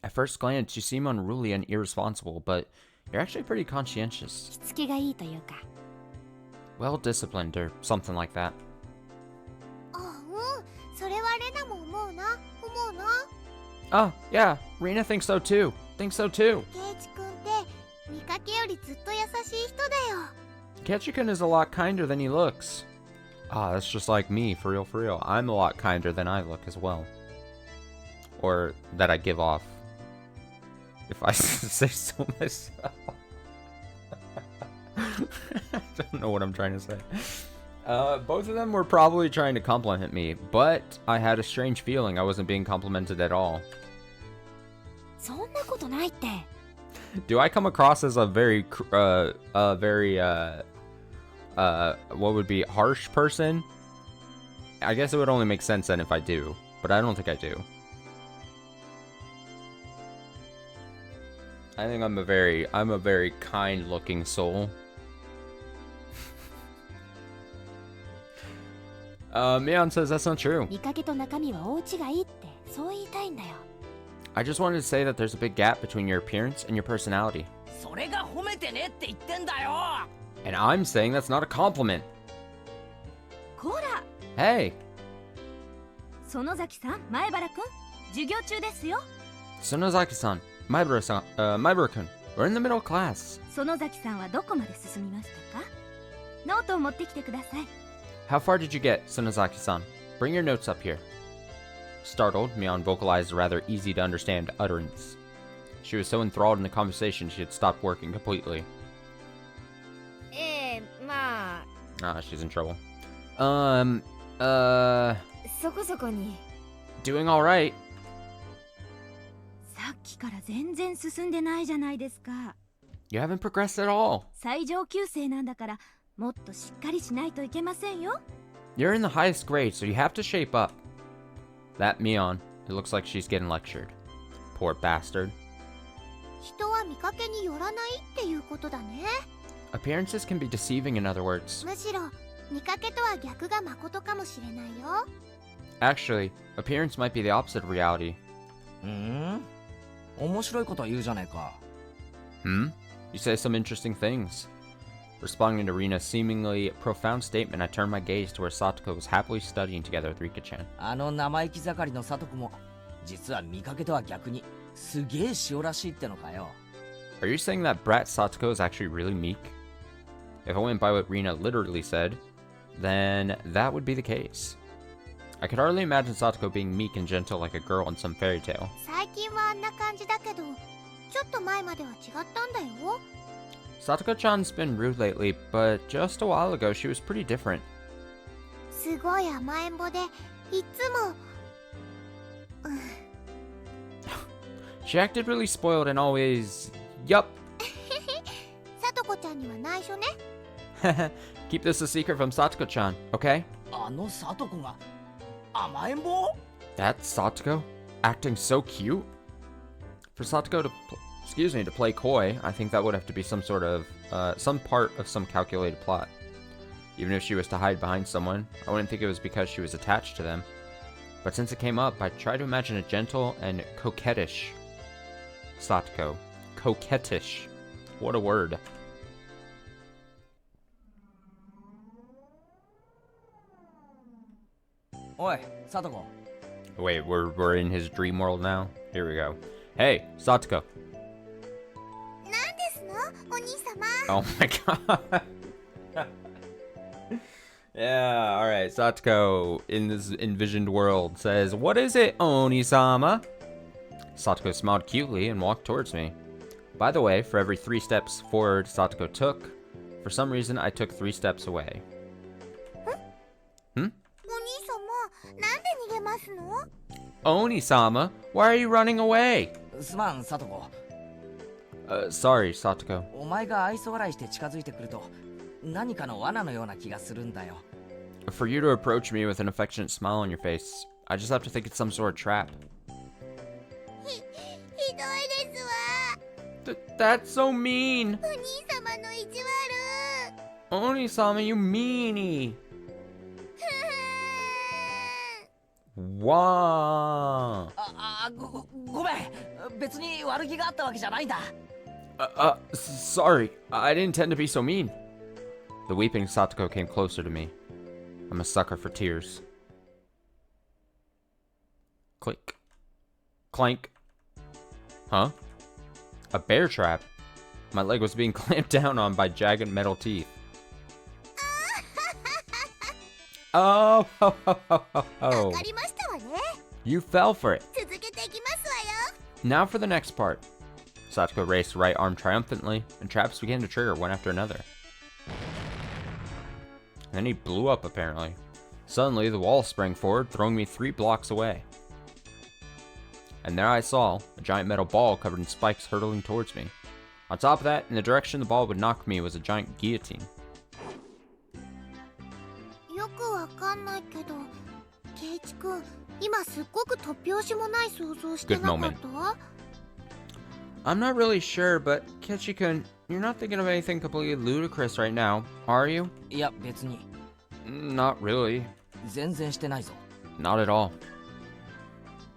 At first glance, you seem unruly and irresponsible, but you're actually pretty conscientious. しつけがいいというか。 Well-disciplined, or something like that. あ、うん、それはレナも思うな。Oh, yeah, Rina thinks so too. Thinks so too. ケイチ君って見かけよりずっと優しい人だよ。 Ketchikun is a lot kinder than he looks. Ah, that's just like me, for real, for real. I'm a lot kinder than I look as well. Or that I give off. If I say so myself. I don't know what I'm trying to say. Both of them were probably trying to compliment me, but I had a strange feeling I wasn't being complimented at all. そんなことないって。 Do I come across as a very, what would be harsh person? I guess it would only make sense then if I do, but I don't think I do. I think I'm a very kind-looking soul. Mion says that's not true. 見かけと中身は大違いって、そう言いたいんだよ。 I just wanted to say that there's a big gap between your appearance and your personality. それが褒めてねって言ってんだよ。 And I'm saying that's not a compliment. こら、 Hey, 園崎さん、前原くん、授業中ですよ。 Sonozaki-san, Maibara-san, Maibara-kun, we're in the middle class. 園崎さんはどこまで進みましたか？ノートを持ってきてください。 How far did you get, Sonozaki-san? Bring your notes up here. Startled, Mion vocalized a rather easy-to-understand utterance. She was so enthralled in the conversation she had stopped working completely. まあ、 Ah, she's in trouble. そこそこに。 Doing alright. さっきから全然進んでないじゃないですか。 You haven't progressed at all. 最上級生なんだから、もっとしっかりしないといけませんよ。 You're in the highest grade, so you have to shape up. That Mion, it looks like she's getting lectured. Poor bastard. 人は見かけによらないっていうことだね。 Appearances can be deceiving, in other words. むしろ見かけとは逆が誠かもしれないよ。 Actually, appearance might be the opposite of reality. 面白いこと言うじゃねえか。 Hmm? You say some interesting things. Responding to Rina's seemingly profound statement, I turned my gaze to where Satoko was happily studying together with Rika-chan. あの生意気盛りのサトコも実は見かけとは逆にすげえ塩らしいってのかよ。 Are you saying that brat Satoko is actually really meek? If I went by what Rina literally said, then that would be the case. I could hardly imagine Satoko being meek and gentle like a girl in some fairy tale. 最近はあんな感じだけど、ちょっと前までは違ったんだよ。 Satoko-chan's been rude lately, but just a while ago she was pretty different. すごい甘えん坊で、いつも。She acted really spoiled and always... Yup. さとこちゃんには内緒ね。Keep this a secret from Satoko-chan, okay? あのサトコが甘えん坊？ That's Satoko? Acting so cute? For Satoko to... to play coy, I think that would have to be some sort of... some part of some calculated plot. Even if she was to hide behind someone, I wouldn't think it was because she was attached to them. But since it came up, I tried to imagine a gentle and coquettish Satoko. Coquettish. What a word.おい、サトコ。 Wait, we're in his dream world now? Here we go. Hey, Satoko. なんですの、お兄様。 Oh my god. Yeah, alright. Satoko, in this envisioned world, says, "What is it, Oni-sama?" Satoko smiled cutely and walked towards me. By the way, for every 3 steps forward Satoko took, for some reason I took 3 steps away. Hmm? お兄様、なんで逃げますの？ Oni-sama, why are you running away? すまん、サトコ。 Sorry, Satoko. お前が愛想笑いして近づいてくると、何かの罠のような気がするんだよ。For you to approach me with an affectionate smile on your face, I just have to think it's some sort of trap. ひどいですわ。 That's so mean! お兄様の意地悪。 Oni-sama, you meanie! Wow! ごめん。別に悪気があったわけじゃないんだ。Sorry. I didn't intend to be so mean. The weeping Satoko came closer to me. I'm a sucker for tears. Click. Clank. Huh? A bear trap? My leg was being clamped down on by jagged metal teeth. Oh, ho, ho, ho, ho, わ ho. かりましたわね。 You fell for it. 続けていきますわよ。 Now for the next part. Satoko raised her right arm triumphantly, and traps began to trigger one after another. And then he blew up, apparently. Suddenly, the wall sprang forward, throwing me 3 blocks away. And there I saw a giant metal ball covered in spikes hurtling towards me. On top of that, in the direction the ball would knock me was a giant guillotine. よくわかんないけど、ケイチくん、今すっごく突拍子もない想像してなかった？ I'm not really sure, but Kechi-kun, you're not thinking of anything completely ludicrous right now, are you? いや、別に。 Not really. 全然してないぞ。 Not at all.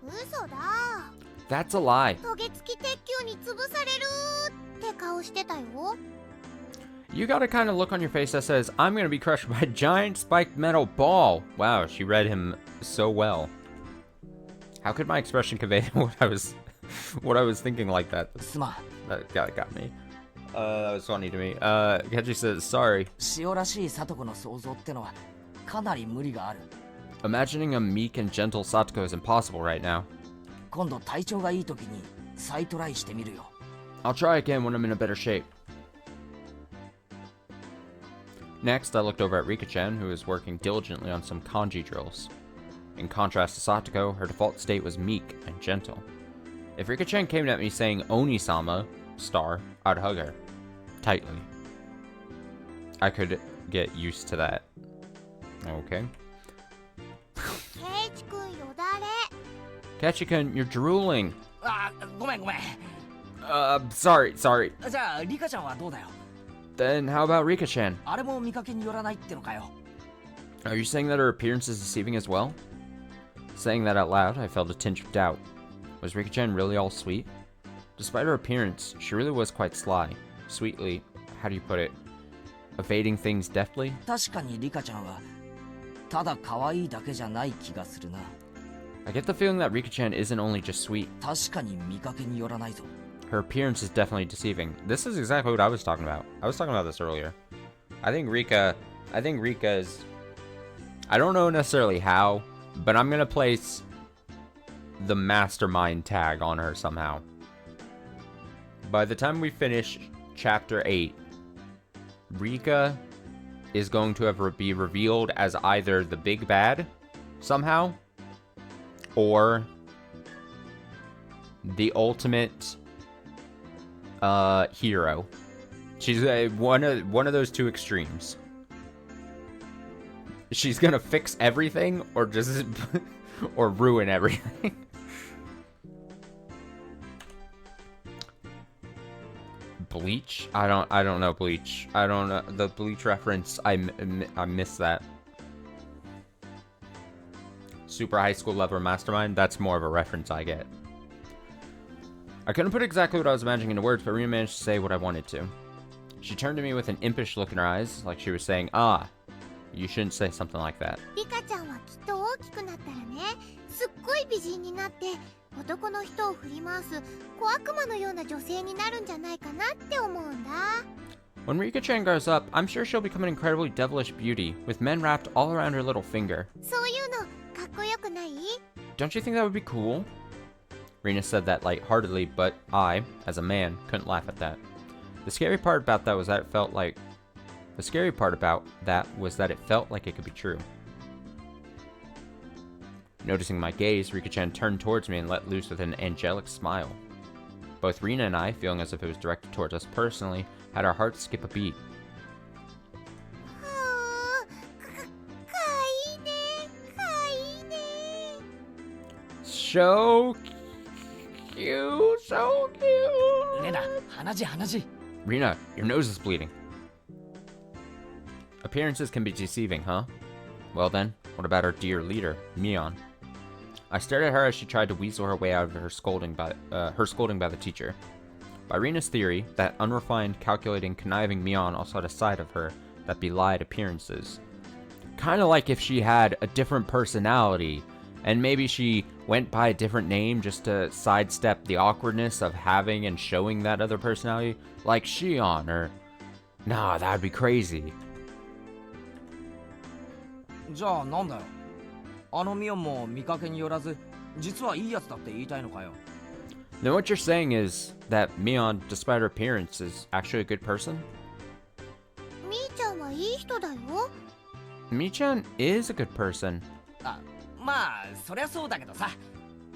嘘だ。 That's a lie. トゲ付き鉄球に潰されるって顔してたよ。 You got a kind of look on your face that says, I'm gonna be crushed by a giant spiked metal ball. Wow, she read him so well. How could my expression convey what I was thinking like that? すまん。 That got me. That was funny to me. Kechi says, sorry. 塩らしいサトコの想像ってのはかなり無理がある。 Imagining a meek and gentle Satoko is impossible right now. 今度体調がいい時に再トライしてみるよ。 I'll try again when I'm in a better shape. Next, I looked over at Rika-chan, who was working diligently on some kanji drills. In contrast to Satoko, her default state was meek and gentle. If Rika-chan came at me saying Oni-sama, star, I'd hug her. Tightly. I could get used to that. Okay. ケイチくんよだれ。 Kechi-kun, you're drooling. あ、ごめん。 Sorry. じゃあリカちゃんはどうだよ。 Then how about Rika-chan? あれも見かけによらないってのかよ。 Are you saying that her appearance is deceiving as well? Saying that out loud, I felt a tinge of doubt. Was Rika-chan really all sweet? Despite her appearance, she really was quite sly. Sweetly, how do you put it? Evading things deftly? 確かにリカちゃんはただ可愛いだけじゃない気がするな。 I get the feeling that Rika-chan isn't only just sweet. 確かに見かけによらないぞ。 Her appearance is definitely deceiving. This is exactly what I was talking about. I was talking about this earlier. I think Rika is... I don't know necessarily how, but I'm gonna place the mastermind tag on her somehow. By the time we finish chapter 8, Rika is going to be revealed as either the big bad somehow, or the ultimate hero. She's one of those two extremes. She's gonna fix everything, or just or ruin everything. Bleach? I don't know Bleach. I don't know the Bleach reference. I missed that. Super high school level mastermind. That's more of a reference I get. I couldn't put exactly what I was imagining into words, but Rina managed to say what I wanted to. She turned to me with an impish look in her eyes, like she was saying, "Ah, you shouldn't say something like that." リカちゃんはきっと大きくなったらね、すっごい美人になって男の人を振り回す小悪魔のような女性になるんじゃないかなって思うんだ。 When Rika-chan grows up, I'm sure she'll become an incredibly devilish beauty, with men wrapped all around her little finger. そういうのかっこよくない？ Don't you think that would be cool? Rina said that lightheartedly, but I, as a man, couldn't laugh at that. The scary part about that was that it felt like it could be true. Noticing my gaze, Rika-chan turned towards me and let loose with an angelic smile. Both Rina and I, feeling as if it was directed towards us personally, had our hearts skip a beat. はあ、かいいね、かいいね。 So cute, so cute. レナ、鼻血鼻血。 Rina, your nose is bleeding. Appearances can be deceiving, huh? Well then, what about our dear leader, Mion? I stared at her as she tried to weasel her way out of her scolding by the teacher. By Rina's theory, that unrefined, calculating, conniving Mion also had a side of her that belied appearances. Kinda like if she had a different personality, and maybe she went by a different name just to sidestep the awkwardness of having and showing that other personality, like Shion, or... Nah, that'd be crazy. じゃあなんだよ。あのミオンも見かけによらず、実はいいやつだって言いたいのかよ。Then what you're saying is that Mion, despite her appearance, is actually a good person? みーちゃんはいい人だよ。 Mi-chan is a good person. あ、まあそりゃそうだけどさ。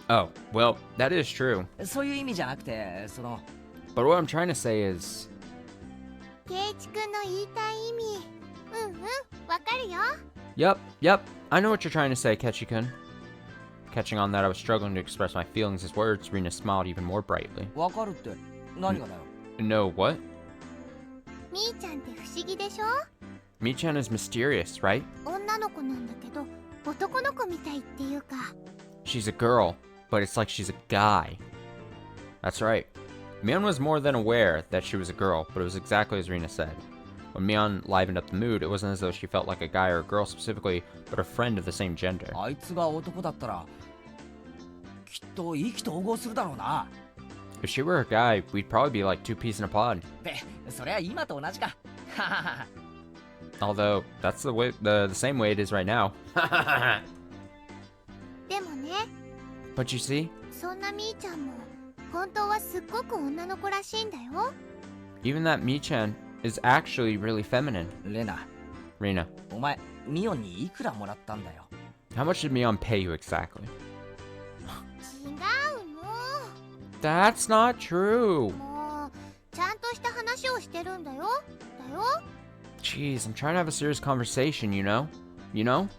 Oh, well, that is true. そういう意味じゃなくて、その。 But what I'm trying to say is... ケイチくんの言いたい意味。わかるよ。 Yep, I know what you're trying to say, Kechi-kun. Catching on that I was struggling to express my feelings as words, Rina smiled even more brightly. わかるって何がだよ。 No, what? みーちゃんって不思議でしょ。 Mi-chan is mysterious, right? 女の子なんだけど、男の子みたいっていうか。 She's a girl, but it's like she's a guy. That's right. Mion was more than aware that she was a girl, but it was exactly as Rina said. When Mion livened up the mood, it wasn't as though she felt like a guy or a girl specifically, but a friend of the same gender. あいつが男だったら、きっと意気投合するだろうな。 If she were a guy, we'd probably be like two peas in a pod. で、そりゃ今と同じか。ははは。 Although, that's the same way it is right now. でもね、 But you see, そんなみーちゃんも本当はすっごく女の子らしいんだよ。 even that Mi-chan is actually really feminine. レナ、 Rina, お前ミオンにいくらもらったんだよ。 how much did Mion pay you exactly? 違うの。 That's not true. もうちゃんとした話をしてるんだよ。だよ。 Jeez, I'm trying to have a serious conversation, you know? You know?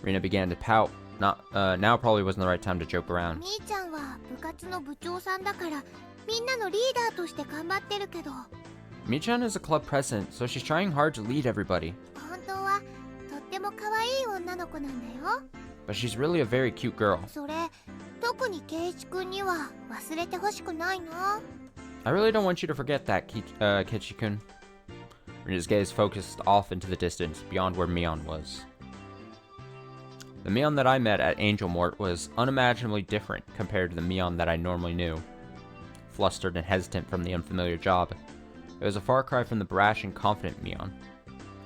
Rina began to pout. Now probably wasn't the right time to joke around. みーちゃんは部活の部長さんだからみんなのリーダーとして頑張ってるけど、 Mi-chan is a club president, so she's trying hard to lead everybody. 本当はとっても可愛い女の子なんだよ。 But she's really a very cute girl. それ特にケイチくんには忘れてほしくないな。 I really don't want you to forget that, Kichi-kun. Rina's gaze focused off into the distance, beyond where Mion was. The Mion that I met at Angel Mort was unimaginably different compared to the Mion that I normally knew. Flustered and hesitant from the unfamiliar job, it was a far cry from the brash and confident Mion.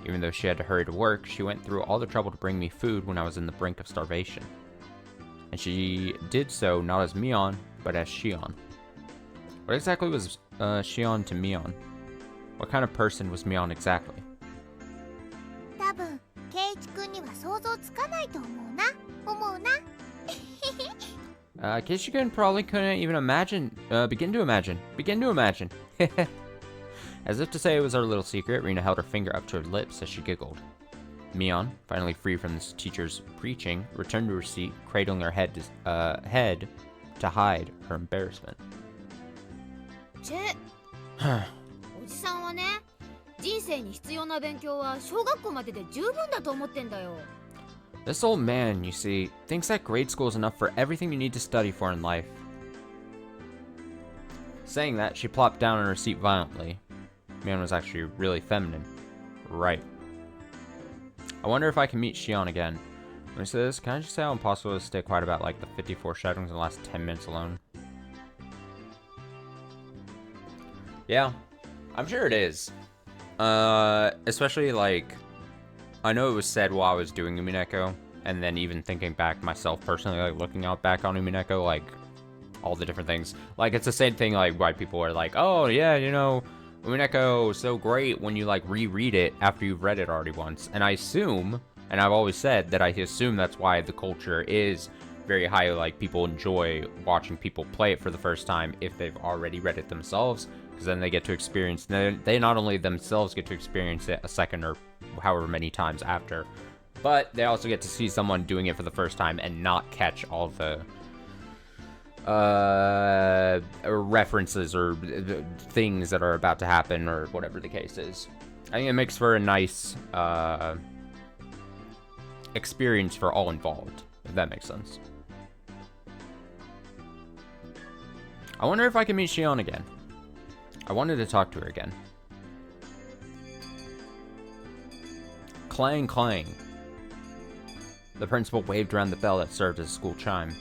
Even though she had to hurry to work, she went through all the trouble to bring me food when I was in the brink of starvation. And she did so not as Mion, but as Shion. What exactly was Shion to Mion? What kind of person was Mion exactly? 多分ケイチくんには想像つかないと思うな。思うな。 Kishi-kun probably couldn't even begin to imagine. As if to say it was our little secret, Rina held her finger up to her lips as she giggled. Mion, finally free from this teacher's preaching, returned to her seat, cradling her head to hide her embarrassment. チェおじさんはね、人生に必要な勉強は小学校までで十分だと思ってんだよ。 This old man, you see, thinks that grade school is enough for everything you need to study for in life. Saying that, she plopped down in her seat violently. Mion was actually really feminine. Right. I wonder if I can meet Shion again. When I say this, can I just say how impossible it is to stay quiet about like the 54 shadows in the last 10 minutes alone? Yeah, I'm sure it is. Especially like, I know it was said while I was doing Umineko, and then even thinking back myself personally, like looking out back on Umineko, like all the different things. Like it's the same thing like why people are like, oh yeah, you know, Umineko is so great when you like reread it after you've read it already once. And I assume And I've always said that I assume that's why the culture is very high, like people enjoy watching people play it for the first time if they've already read it themselves, because then they get to experience, they not only themselves get to experience it a second or however many times after, but they also get to see someone doing it for the first time and not catch all the references or things that are about to happen or whatever the case is. I think it makes for a nice experience for all involved, if that makes sense. I wonder if I can meet Shion again. I wanted to talk to her again. Clang, clang. The principal waved around the bell that served as a school chime.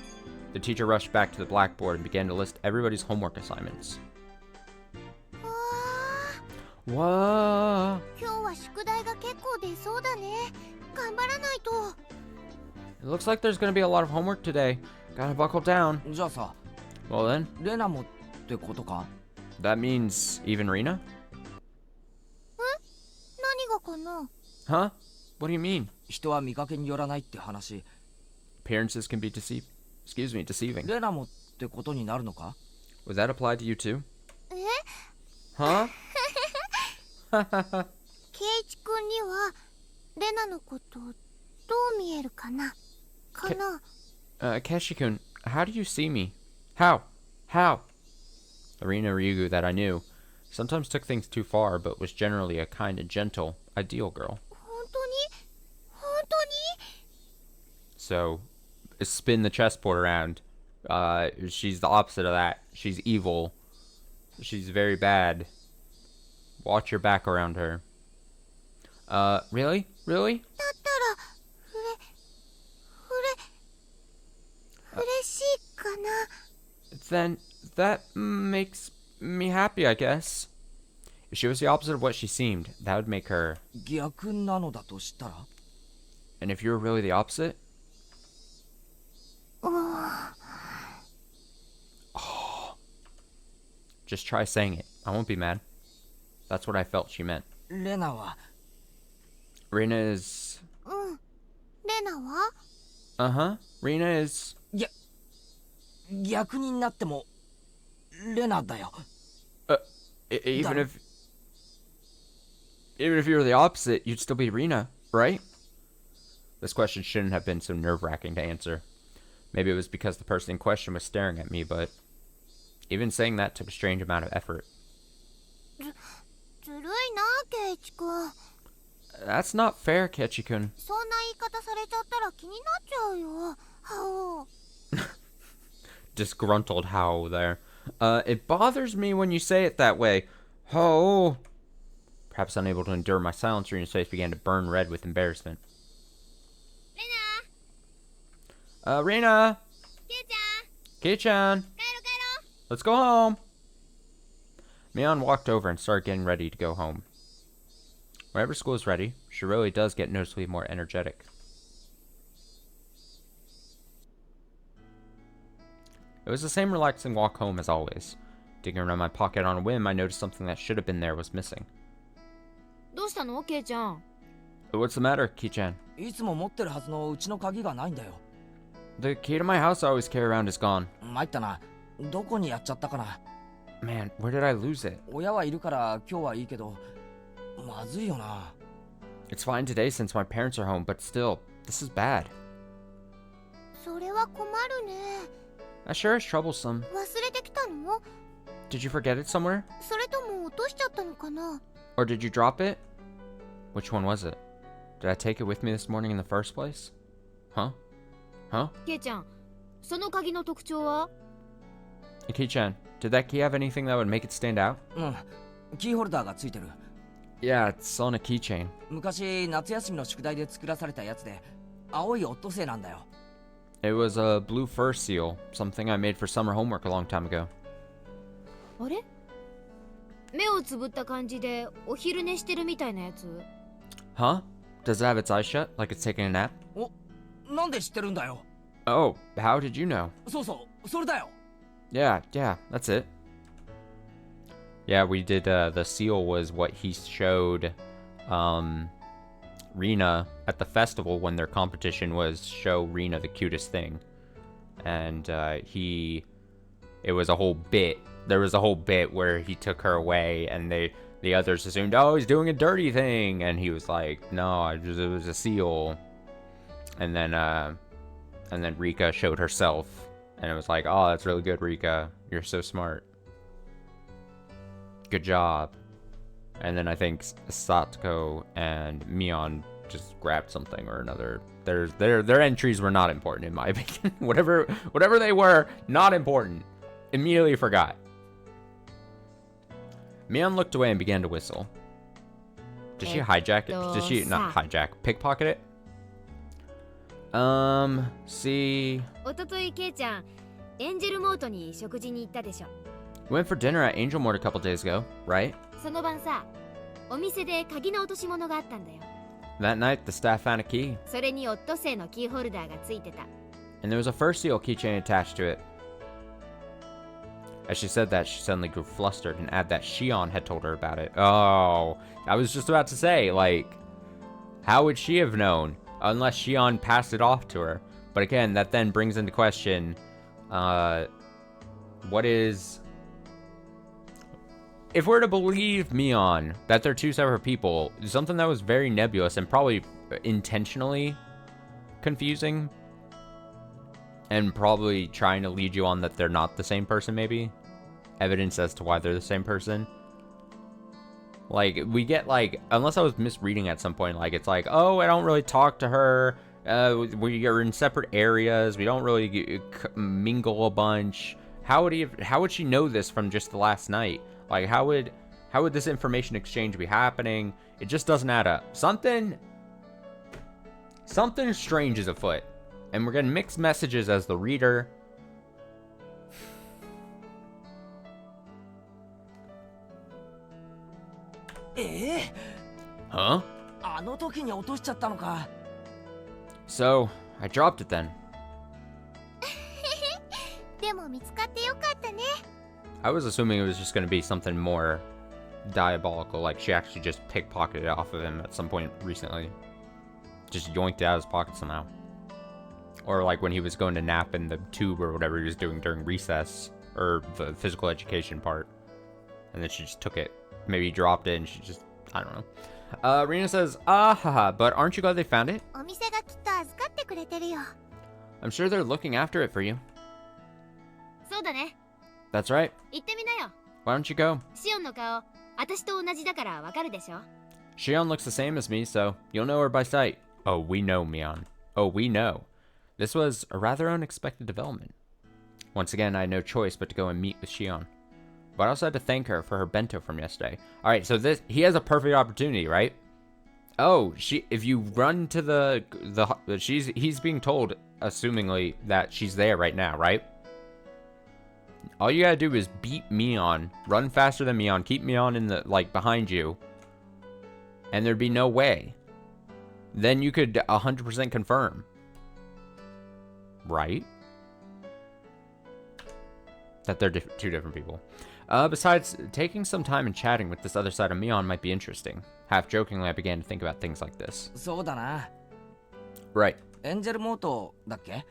The teacher rushed back to the blackboard and began to list everybody's homework assignments. わー Whoa! 今日は宿題が結構出そうだね。頑張らないと。 It looks like there's gonna be a lot of homework today. Gotta buckle down. じゃあさ、 Well then, レナもってことか？ that means even Rina? 何がかな？ Huh? What do you mean? 人は見かけによらないって話。 Appearances can be deceiving. レナもってことになるのか？ Would that apply to you too? え？ Huh? ケイチ君にはレナのことどう見えるかな？かな？ Keshi-kun, how do you see me? How? Arena Ryugu that I knew sometimes took things too far, but was generally a kind and gentle, ideal girl. 本当に？本当に？ So, spin the chessboard around. She's the opposite of that. She's evil. She's very bad. Watch your back around her. Really? だったら嬉しいかな？ Then that makes me happy, I guess. If she was the opposite of what she seemed, that would make her. 逆なのだとしたら？ And if you were really the opposite? うん。 Just try saying it. I won't be mad. That's what I felt she meant. レナは Rina is... うん。レナは？ Uh-huh. Rina is... 逆になってもレナだよ。 Even if you were the opposite, you'd still be Rina, right? This question shouldn't have been so nerve-wracking to answer. Maybe it was because the person in question was staring at me, but even saying that took a strange amount of effort. ずるいな、ケイチ君。 That's not fair, Kechi-kun. そんな言い方されちゃったら気になっちゃうよ。はお。 Disgruntled howl there. It bothers me when you say it that way. Oh. Perhaps unable to endure my silence, Rina's face began to burn red with embarrassment. Rina! Kei-chan! Let's go home! Mion walked over and started getting ready to go home. Whenever school is ready, she really does get noticeably more energetic. It was the same relaxing walk home as always. Digging around my pocket on a whim, I noticed something that should have been there was missing. どうしたのケイちゃん？ What's the matter, Ki-chan? いつも持ってるはずのうちの鍵がないんだよ。 The key to my house I always carry around is gone. 参ったな。どこにやっちゃったかな。 Man, where did I lose it? 親はいるから今日はいいけど、まずいよな。 It's fine today since my parents are home, but still, this is bad. それは困るね。 That sure is troublesome. 忘れてきたの？ Did you forget it somewhere? それとも落としちゃったのかな？ Or did you drop it? Which one was it? Did I take it with me this morning in the first place? Huh? ケイちゃん、その鍵の特徴は？ Ki-chan, did that key have anything that would make it stand out? うん。キーホルダーがついてる。 Yeah, it's on a keychain. 昔夏休みの宿題で作らされたやつで、青いオットセイなんだよ。 It was a blue fur seal, something I made for summer homework a long time ago. あれ？目をつぶった感じでお昼寝してるみたいなやつ？ Huh? Does it have its eyes shut, like it's taking a nap? お、なんで知ってるんだよ。 Oh, how did you know? そうそう、それだよ。 Yeah, that's it. Yeah, we did, the seal was what he showed, Rina at the festival when their competition was show Rina the cutest thing. And it was a whole bit. There was a whole bit where he took her away and the others assumed, oh, he's doing a dirty thing. And he was like, no, it was a seal. And then Rika showed herself. And it was like, oh, that's really good, Rika. You're so smart. Good job. And then I think Satoko and Mion just grabbed something or another. Their entries were not important in my opinion. whatever they were, not important. Immediately forgot. Mion looked away and began to whistle. Did she hijack it? Did she not hijack? Pickpocket it? See. おとといケイちゃんエンジェルモートに食事に行ったでしょ。 We went for dinner at Angel Mort a couple days ago, right? その晩さ、お店で鍵の落とし物があったんだよ。 That night, the staff found a key. それにオットセイのキーホルダーがついてた。 And there was a fur seal keychain attached to it. As she said that, she suddenly grew flustered and added that Shion had told her about it. Oh, I was just about to say, like, how would she have known unless Shion passed it off to her? But again, that then brings into question, what is... If we're to believe Mion, that they're two separate people, something that was very nebulous and probably intentionally confusing, and probably trying to lead you on that they're not the same person, maybe? Evidence as to why they're the same person? Like, we get, like, unless I was misreading at some point, like, it's like, oh, I don't really talk to her, we are in separate areas, we don't really mingle a bunch. How would she know this from just the last night? Like, how would this information exchange be happening? It just doesn't add up. Something strange is afoot. And we're getting mixed messages as the reader. Huh? あの時に落としちゃったのか。 So, I dropped it then. でも見つかってよかったね。 I was assuming it was just going to be something more diabolical, like she actually just pickpocketed it off of him at some point recently. Just yoinked it out of his pocket somehow. Or like when he was going to nap in the tube or whatever he was doing during recess, or the physical education part. And then she just took it. Maybe he dropped it and she just, I don't know. Rina says, haha, but aren't you glad they found it? お店がきっと預かってくれてるよ。 I'm sure they're looking after it for you. そうだね。 That's right. 行ってみなよ。 Why don't you go? シオンの顔、私と同じだからわかるでしょ。 Shion looks the same as me, so you'll know her by sight. Oh, we know, Mion. Oh, we know. This was a rather unexpected development. Once again, I had no choice but to go and meet with Shion. But I also had to thank her for her bento from yesterday. Alright, so he has a perfect opportunity, right? Oh, if you run to he's being told, assumingly, that she's there right now, right? All you gotta do is beat Mion, run faster than Mion, keep Mion in the, like, behind you, and there'd be no way. Then you could 100% confirm. Right? That they're two different people. Besides, taking some time and chatting with this other side of Mion might be interesting. Half jokingly, I began to think about things like this. そうだな。 Right. エンジェルモートだっけ？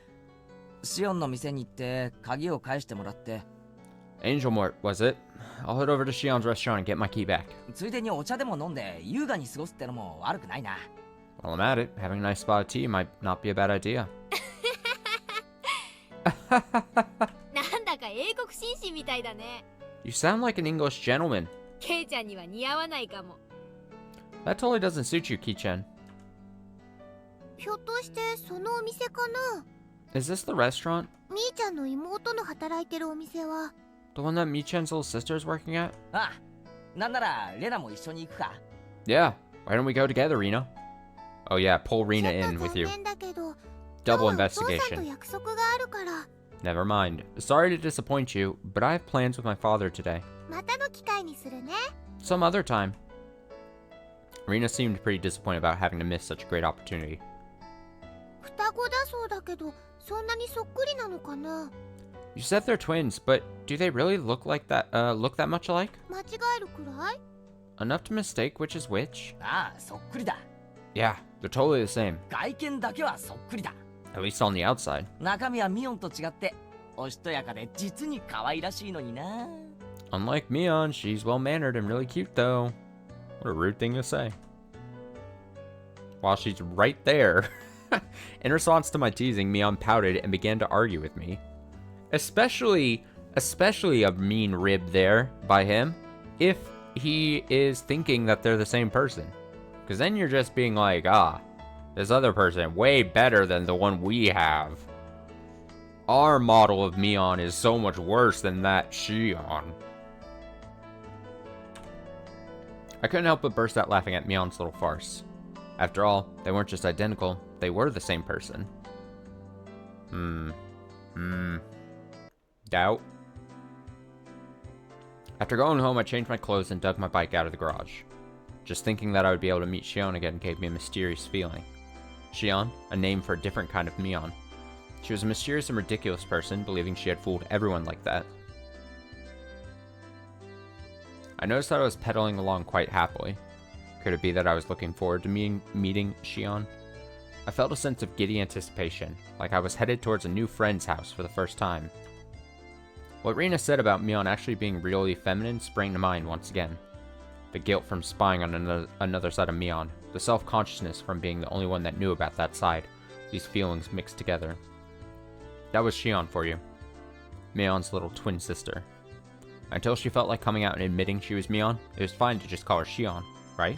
シオンの店に行って鍵を返してもらって。 Angel Mort, was it? I'll head over to Shion's restaurant and get my key back. ついでにお茶でも飲んで優雅に過ごすってのも悪くないな。 While I'm at it, having a nice spot of tea might not be a bad idea. なんだか英国紳士みたいだね。 You sound like an English gentleman. ケイちゃんには似合わないかも。 That totally doesn't suit you, Ki-chan. ひょっとしてそのお店かな？ Is this the restaurant? みーちゃんの妹の働いてるお店は。 The one that Mi-chan's little sister is working at? あ、なんならレナも一緒に行くか。 Yeah. Why don't we go together, Rina? Oh yeah, pull Rina in with you. ちょっと残念だけど、 Double 今日はお父さんと investigation. 約束があるから。 Never mind. Sorry to disappoint you, but I have plans with my father today. またの機会にするね。 Some other time. Rina seemed pretty disappointed about having to miss such a great opportunity. 双子だそうだけど、そんなにそっくりなのかな？ You said they're twins, but do they really look that much alike? 間違えるくらい？ Enough to mistake which is which? ああ、そっくりだ。 Yeah, They're totally the same, 外見だけはそっくりだ。 at least on the outside. 中身はミオンと違っておしとやかで実に可愛らしいのにな。 Unlike Mion, she's well-mannered and really cute, though. What a rude thing to say. While she's right there. In response to my teasing, Mion pouted and began to argue with me. Especially a mean rib there by him, if he is thinking that they're the same person. Because then you're just being like, this other person, way better than the one we have. Our model of Mion is so much worse than that Shion. I couldn't help but burst out laughing at Mion's little farce. After all, they weren't just identical, they were the same person. Doubt. After going home, I changed my clothes and dug my bike out of the garage. Just thinking that I would be able to meet Shion again gave me a mysterious feeling. Shion, a name for a different kind of Mion. She was a mysterious and ridiculous person, believing she had fooled everyone like that. I noticed that I was pedaling along quite happily. Could it be that I was looking forward to meeting Shion? I felt a sense of giddy anticipation, like I was headed towards a new friend's house for the first time. What Rina said about Mion actually being really feminine sprang to mind once again. The guilt from spying on another side of Mion, the self-consciousness from being the only one that knew about that side, these feelings mixed together. That was Shion for you. Mion's little twin sister. Until she felt like coming out and admitting she was Mion, it was fine to just call her Shion, right?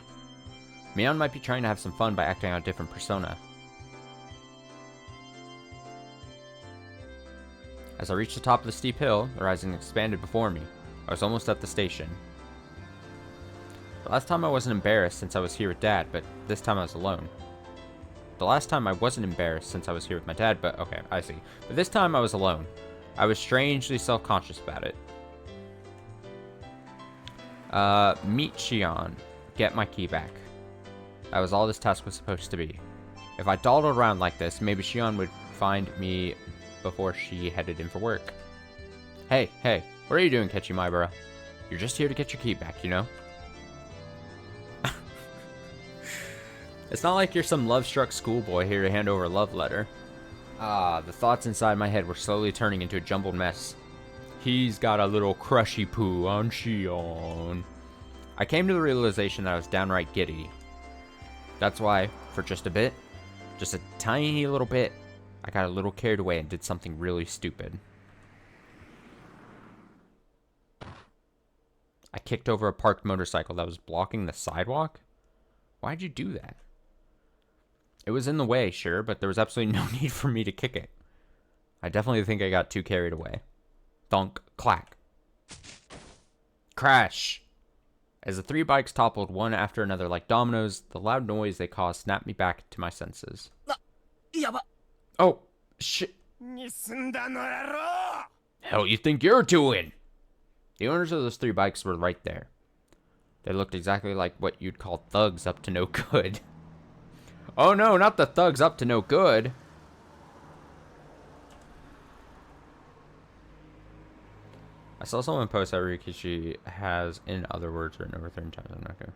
Mion might be trying to have some fun by acting out a different persona. As I reached the top of the steep hill, the horizon expanded before me. I was almost at the station. The last time I wasn't embarrassed since I was here with Dad, but this time I was alone. The last time I wasn't embarrassed since I was here with my dad, but okay, I see. But this time I was alone. I was strangely self-conscious about it. Meet Shion. Get my key back. That was all this task was supposed to be. If I dawdled around like this, maybe Shion would find me before she headed in for work. Hey, what are you doing, Ketchimaibara? You're just here to get your key back, you know? It's not like you're some love-struck schoolboy here to hand over a love letter. The thoughts inside my head were slowly turning into a jumbled mess. He's got a little crushy poo on Shion. I came to the realization that I was downright giddy. That's why, for just a bit, just a tiny little bit, I got a little carried away and did something really stupid. I kicked over a parked motorcycle that was blocking the sidewalk? Why'd you do that? It was in the way, sure, but there was absolutely no need for me to kick it. I definitely think I got too carried away. Thunk, clack. Crash! As the three bikes toppled one after another like dominoes, the loud noise they caused snapped me back to my senses. Oh, shit. Hell you think you're doing? The owners of those three bikes were right there. They looked exactly like what you'd call thugs up to no good. Oh no, not the thugs up to no good. I saw someone post that Rikishi has, in other words, written over 30 times. I'm not gonna.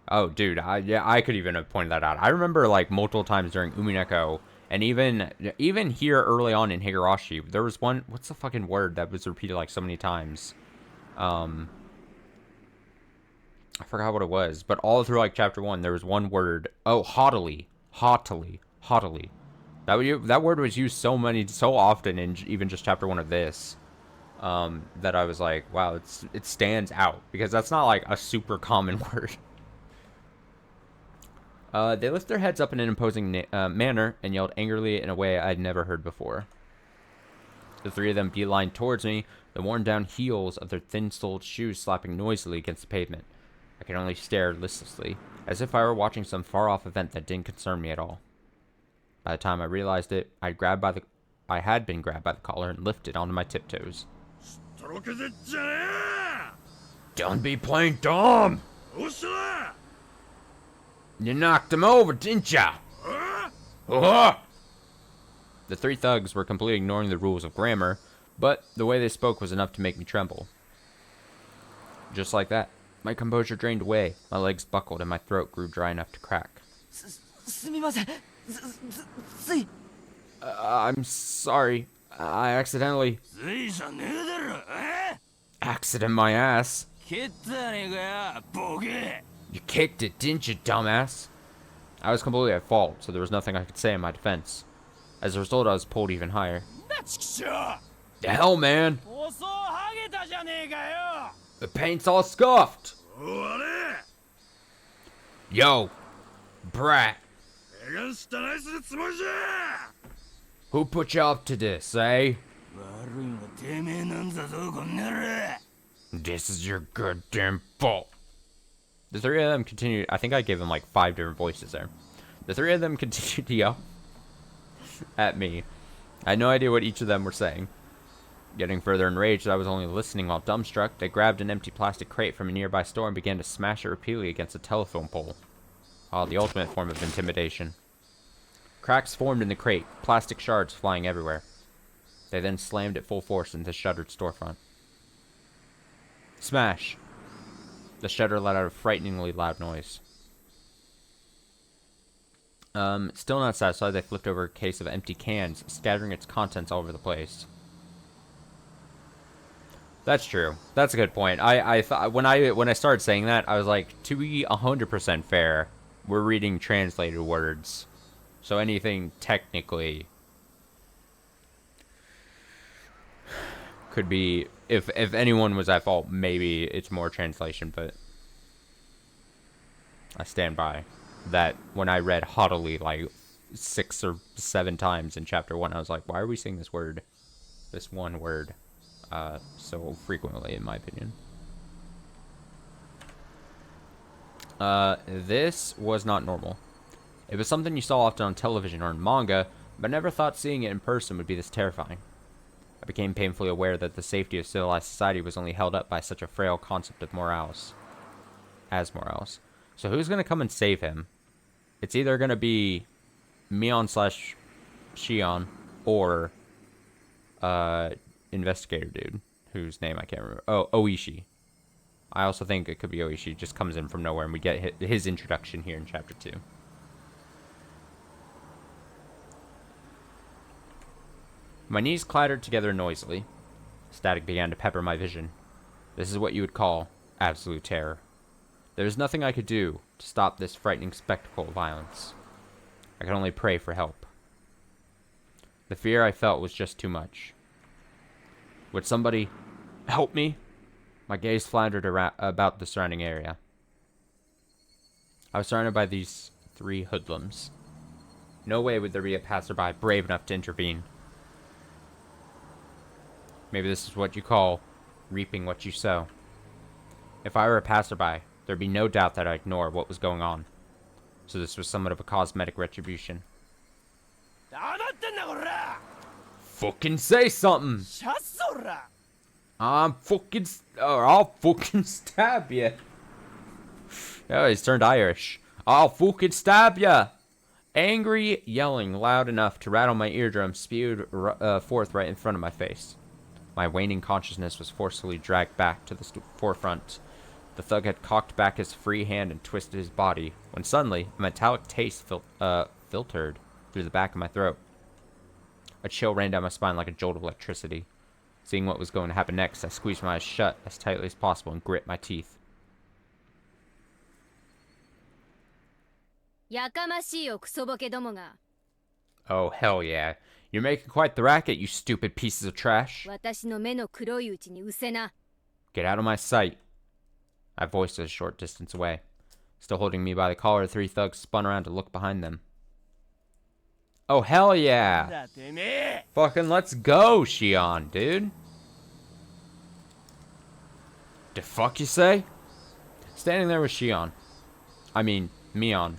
Oh, dude, I could even have pointed that out. I remember like multiple times during Umineko, and even here early on in Higurashi, there was one. What's the fucking word that was repeated like so many times? I forgot what it was, but all through like chapter 1, there was one word. Oh, haughtily. That word was used so often in even just chapter 1 of this, that I was like, wow, it stands out because that's not like a super common word. They lift their heads up in an imposing manner and yelled angrily in a way I'd never heard before. The three of them beelined towards me, the worn-down heels of their thin-soled shoes slapping noisily against the pavement. I could only stare listlessly, as if I were watching some far-off event that didn't concern me at all. By the time I realized it, I had been grabbed by the collar and lifted onto my tiptoes. Don't be playing dumb! You knocked him over, didn't ya? The three thugs were completely ignoring the rules of grammar, but the way they spoke was enough to make me tremble. Just like that, my composure drained away, my legs buckled, and my throat grew dry enough to crack. すみません。つい。I'm sorry. I accidentally ついじゃねえだろ、accident my ass. 蹴ったやねえかよ、ボケ。 You kicked it, didn't you, dumbass? I was completely at fault, so there was nothing I could say in my defense. As a result, I was pulled even higher. なちくしょう。 The hell, man? 塗装はげたじゃねえかよ。 The paint's all scuffed. おれ。 Yo, brat. 手がしたないするつもりじゃ。 Who put you up to this, eh? 悪いのはてめえなんだぞ、こんなら。 This is your goddamn fault. The three of them continued. I think I gave them like 5 different voices there. The three of them continued to yell at me. I had no idea what each of them were saying. Getting further enraged, I was only listening while dumbstruck. They grabbed an empty plastic crate from a nearby store and began to smash it repeatedly against a telephone pole. Oh, the ultimate form of intimidation. Cracks formed in the crate, plastic shards flying everywhere. They then slammed it full force into the shuttered storefront. Smash! The shutter let out a frighteningly loud noise. Still not satisfied, they flipped over a case of empty cans, scattering its contents all over the place. That's true. That's a good point. I thought when I started saying that, I was like, to be 100% fair, we're reading translated words, so anything technically could be, if anyone was at fault, maybe it's more translation, but I stand by that. When I read haughtily like 6 or 7 times in chapter 1, I was like, why are we saying this one word so frequently, in my opinion? This was not normal. It was something you saw often on television or in manga, but I never thought seeing it in person would be this terrifying. I became painfully aware that the safety of civilized society was only held up by such a frail concept of morals. As morals. So who's gonna come and save him? It's either gonna be Mion / Shion or investigator dude, whose name I can't remember. Oh, Oishi. I also think it could be Oishi. Just comes in from nowhere and we get his introduction here in chapter 2. My knees clattered together noisily. Static began to pepper my vision. This is what you would call absolute terror. There was nothing I could do to stop this frightening spectacle of violence. I could only pray for help. The fear I felt was just too much. Would somebody help me? My gaze floundered about the surrounding area. I was surrounded by these 3 hoodlums. No way would there be a passerby brave enough to intervene. Maybe this is what you call reaping what you sow. If I were a passerby, there'd be no doubt that I'd ignore what was going on. So this was somewhat of a cosmetic retribution. Fucking say something! I'll fucking stab you. Oh, he's turned Irish. I'll fucking stab ya! Angry yelling loud enough to rattle my eardrums spewed forth right in front of my face. My waning consciousness was forcefully dragged back to the forefront. The thug had cocked back his free hand and twisted his body, when suddenly a metallic taste filtered through the back of my throat. A chill ran down my spine like a jolt of electricity. Seeing what was going to happen next, I squeezed my eyes shut as tightly as possible and grit my teeth. やかましいよクソボケどもが。 Oh, hell yeah. You're making quite the racket, you stupid pieces of trash. 私の目の黒いうちにうせな。 Get out of my sight. I voiced it a short distance away. Still holding me by the collar, the 3 thugs spun around to look behind them. Oh, hell yeah. Fucking let's go, Shion, dude. The fuck you say? Standing there was Shion. I mean, Mion.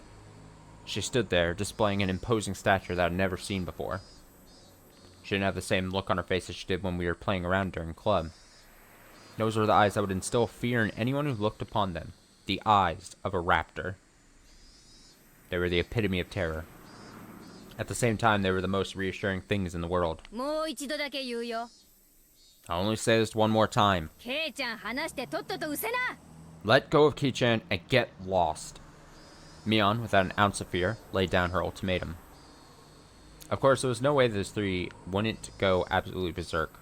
She stood there, displaying an imposing stature that I'd never seen before. She didn't have the same look on her face as she did when we were playing around during club. Those were the eyes that would instill fear in anyone who looked upon them. The eyes of a raptor. They were the epitome of terror. At the same time, they were the most reassuring things in the world. もう一度だけ言うよ。 I'll only say this one more time. ケイちゃん話してとっととうせな。 Let go of Ki-chan and get lost. Mion, without an ounce of fear, laid down her ultimatum. Of course, there was no way those three wouldn't go absolutely berserk.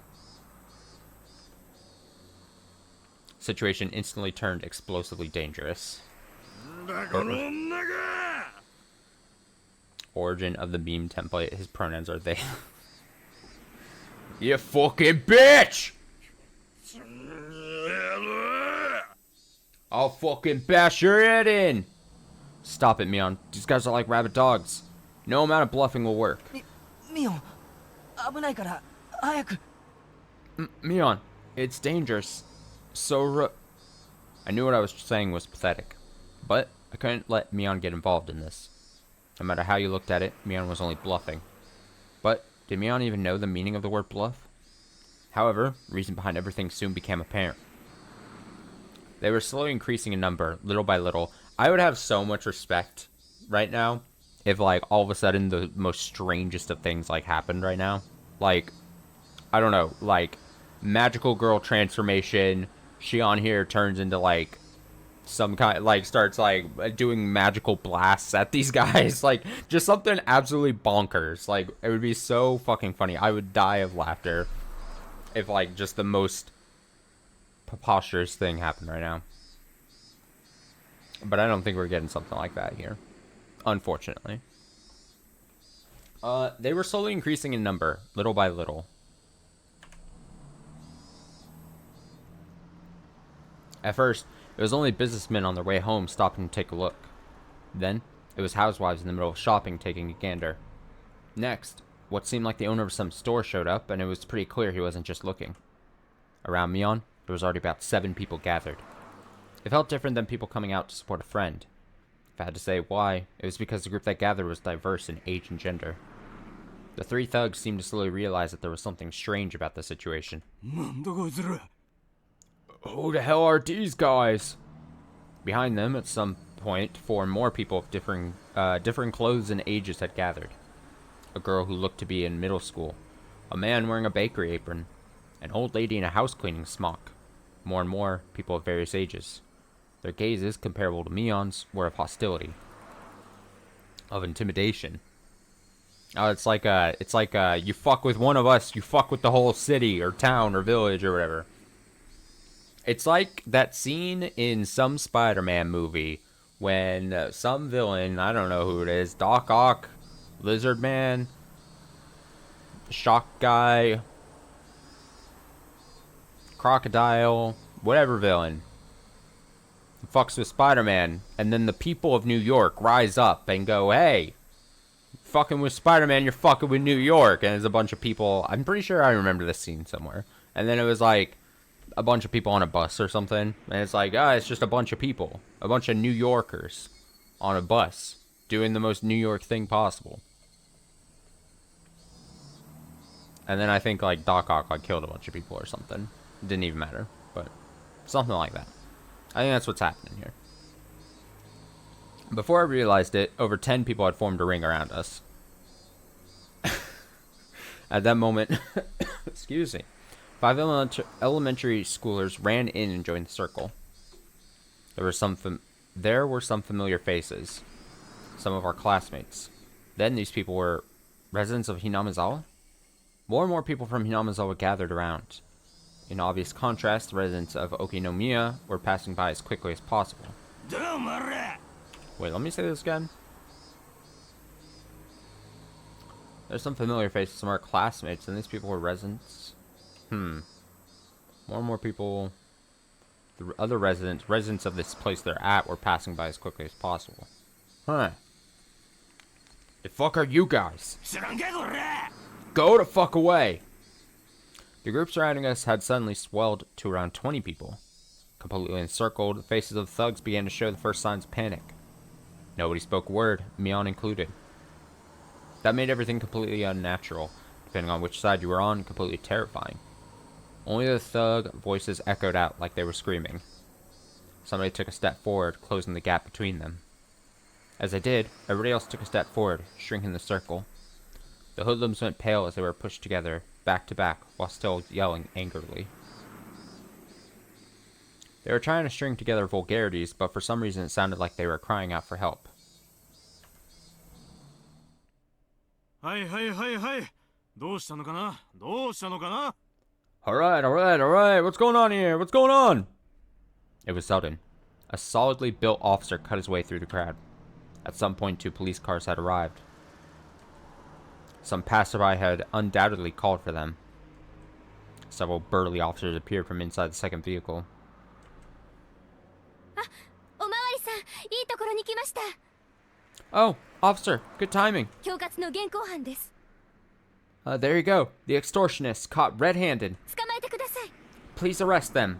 Situation instantly turned explosively dangerous. Origin of the meme template. His pronouns are they. You fucking bitch! I'll fucking bash your head in! Stop it, Mion. These guys are like rabid dogs. No amount of bluffing will work. ミオン危ないから早く Mion, it's dangerous. I knew what I was saying was pathetic. But I couldn't let Mion get involved in this. No matter how you looked at it, Mion was only bluffing. But did Mion even know the meaning of the word bluff? However, the reason behind everything soon became apparent. They were slowly increasing in number, little by little. I would have so much respect right now if, like, all of a sudden the most strangest of things, like, happened right now. Like, I don't know, like, magical girl transformation, Shion here turns into, like, some kind, like, starts, like, doing magical blasts at these guys. Like, just something absolutely bonkers. Like, it would be so fucking funny. I would die of laughter if, like, just the most preposterous thing happened right now. But I don't think we're getting something like that here, unfortunately. They were slowly increasing in number, little by little. At first, it was only businessmen on their way home stopping to take a look. Then, it was housewives in the middle of shopping taking a gander. Next, what seemed like the owner of some store showed up, and it was pretty clear he wasn't just looking. Around Mion, there was already about 7 people gathered. It felt different than people coming out to support a friend. If I had to say why, it was because the group that gathered was diverse in age and gender. The 3 thugs seemed to slowly realize that there was something strange about the situation. Who the hell are these guys? Behind them, at some point, 4 more people of differing clothes and ages had gathered. A girl who looked to be in middle school, a man wearing a bakery apron, an old lady in a house cleaning smock. More and more people of various ages. Their gazes, comparable to Mion's, were of hostility, of intimidation. Oh, it's like you fuck with one of us, you fuck with the whole city or town or village or whatever. It's like that scene in some Spider-Man movie when some villain, I don't know who it is, Doc Ock, Lizard Man, Shock Guy, Crocodile, whatever villain, fucks with Spider-Man, and then the people of New York rise up and go, hey, fucking with Spider-Man, you're fucking with New York. And there's a bunch of people, I'm pretty sure I remember this scene somewhere. And then it was like a bunch of people on a bus or something, and it's like, it's just a bunch of people, a bunch of New Yorkers on a bus doing the most New York thing possible. And then I think like Doc Ock like killed a bunch of people or something. It didn't even matter, but something like that. I think that's what's happening here. Before I realized it, over 10 people had formed a ring around us. At that moment, excuse me, 5 elementary schoolers ran in and joined the circle. There were some familiar faces, some of our classmates. Then these people were residents of Hinamizawa. More and more people from Hinamizawa gathered around. In obvious contrast, the residents of Okinomiya were passing by as quickly as possible. Wait, let me say this again. There's some familiar faces, some of our classmates, and these people were residents. More and more people, the other residents of this place they're at, were passing by as quickly as possible. Huh. The fuck are you guys? Go the fuck away! The group surrounding us had suddenly swelled to around 20 people. Completely encircled, the faces of the thugs began to show the first signs of panic. Nobody spoke a word, Mion included. That made everything completely unnatural, depending on which side you were on, completely terrifying. Only the thug voices echoed out like they were screaming. Somebody took a step forward, closing the gap between them. As they did, everybody else took a step forward, shrinking the circle. The hoodlums went pale as they were pushed together, back to back, while still yelling angrily. They were trying to string together vulgarities, but for some reason it sounded like they were crying out for help. はいはいはいはい。どうしたのかなどうしたのかな Alright, alright, alright. What's going on here? What's going on? It was sudden. A solidly built officer cut his way through the crowd. At some point, 2 police cars had arrived. Some passerby had undoubtedly called for them. Several burly officers appeared from inside the second vehicle. おまわりさん、いいところに来ました。 Oh, officer, good timing. 恐喝の現行犯です。 There you go. The extortionists caught red-handed. 捕まえてください。 Please arrest them.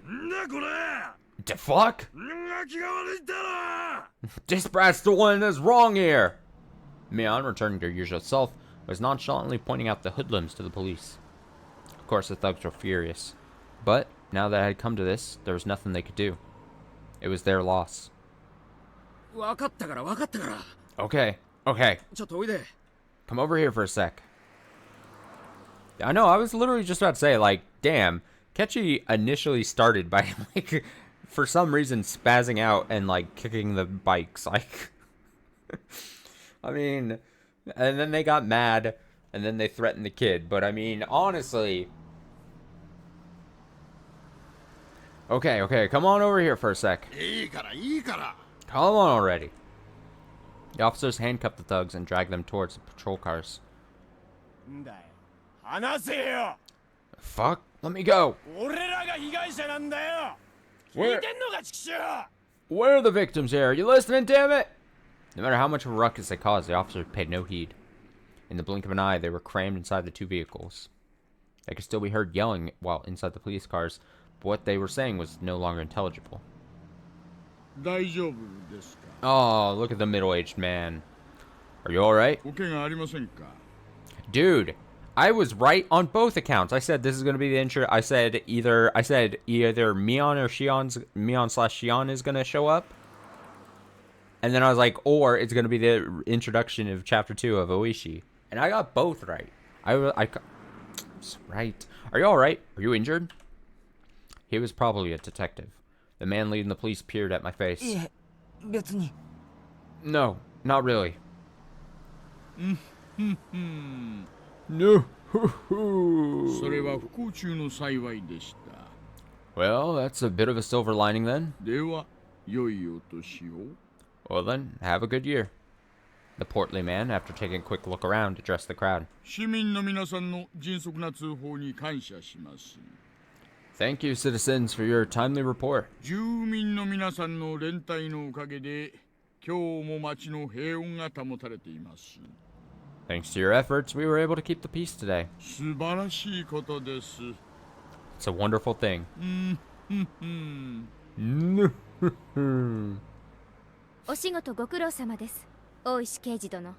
んだこれ The fuck? 気が悪いったら This brat's the one that's wrong here. Mion, returning to her usual self, was nonchalantly pointing out the hoodlums to the police. Of course, the thugs were furious. But, now that it had come to this, there was nothing they could do. It was their loss. 分かったから分かったから。 Okay, okay. ちょっとおいで。 Come over here for a sec. I know, I was literally just about to say, like, damn, Ketchy initially started by, like, for some reason spazzing out and, like, kicking the bikes. Like, I mean, and then they got mad, and then they threatened the kid. But, I mean, honestly... Okay, okay, come on over here for a sec. いいからいいから Come on already. The officers handcuffed the thugs and dragged them towards the patrol cars. んだよ話せよ Fuck, let me go. 俺らが被害者なんだよ聞い Where, てんのかチキショ where are the victims here? Are you listening, damn it? No matter how much of a ruckus they caused, the officers paid no heed. In the blink of an eye, they were crammed inside the 2 vehicles. They could still be heard yelling while inside the police cars, but what they were saying was no longer intelligible. 大丈夫ですか Oh, look at the middle-aged man. Are you alright? お怪我ありませんか Dude, I was right on both accounts. I said this is going to be the intro. I said either Mion or Mion/Shion is going to show up. And then I was like, or it's going to be the introduction of chapter 2 of Oishi. And I got both right. Right. Are you alright? Are you injured? He was probably a detective. The man leading the police peered at my face. いえ、別に。 No, not really. うん No. それは不幸中の幸いでした Well, that's a bit of a silver lining then. では良いお年を Well then, have a good year. The portly man, after taking a quick look around, addressed the crowd. 市民の皆さんの迅速な通報に感謝します Thank you, citizens, for your timely report. 住民の皆さんの連帯のおかげで今日も町の平穏が保たれています Thanks to your efforts, we were able to keep the peace today. 素晴らしいことです It's a wonderful thing. お仕事ご苦労様です。大石刑事殿。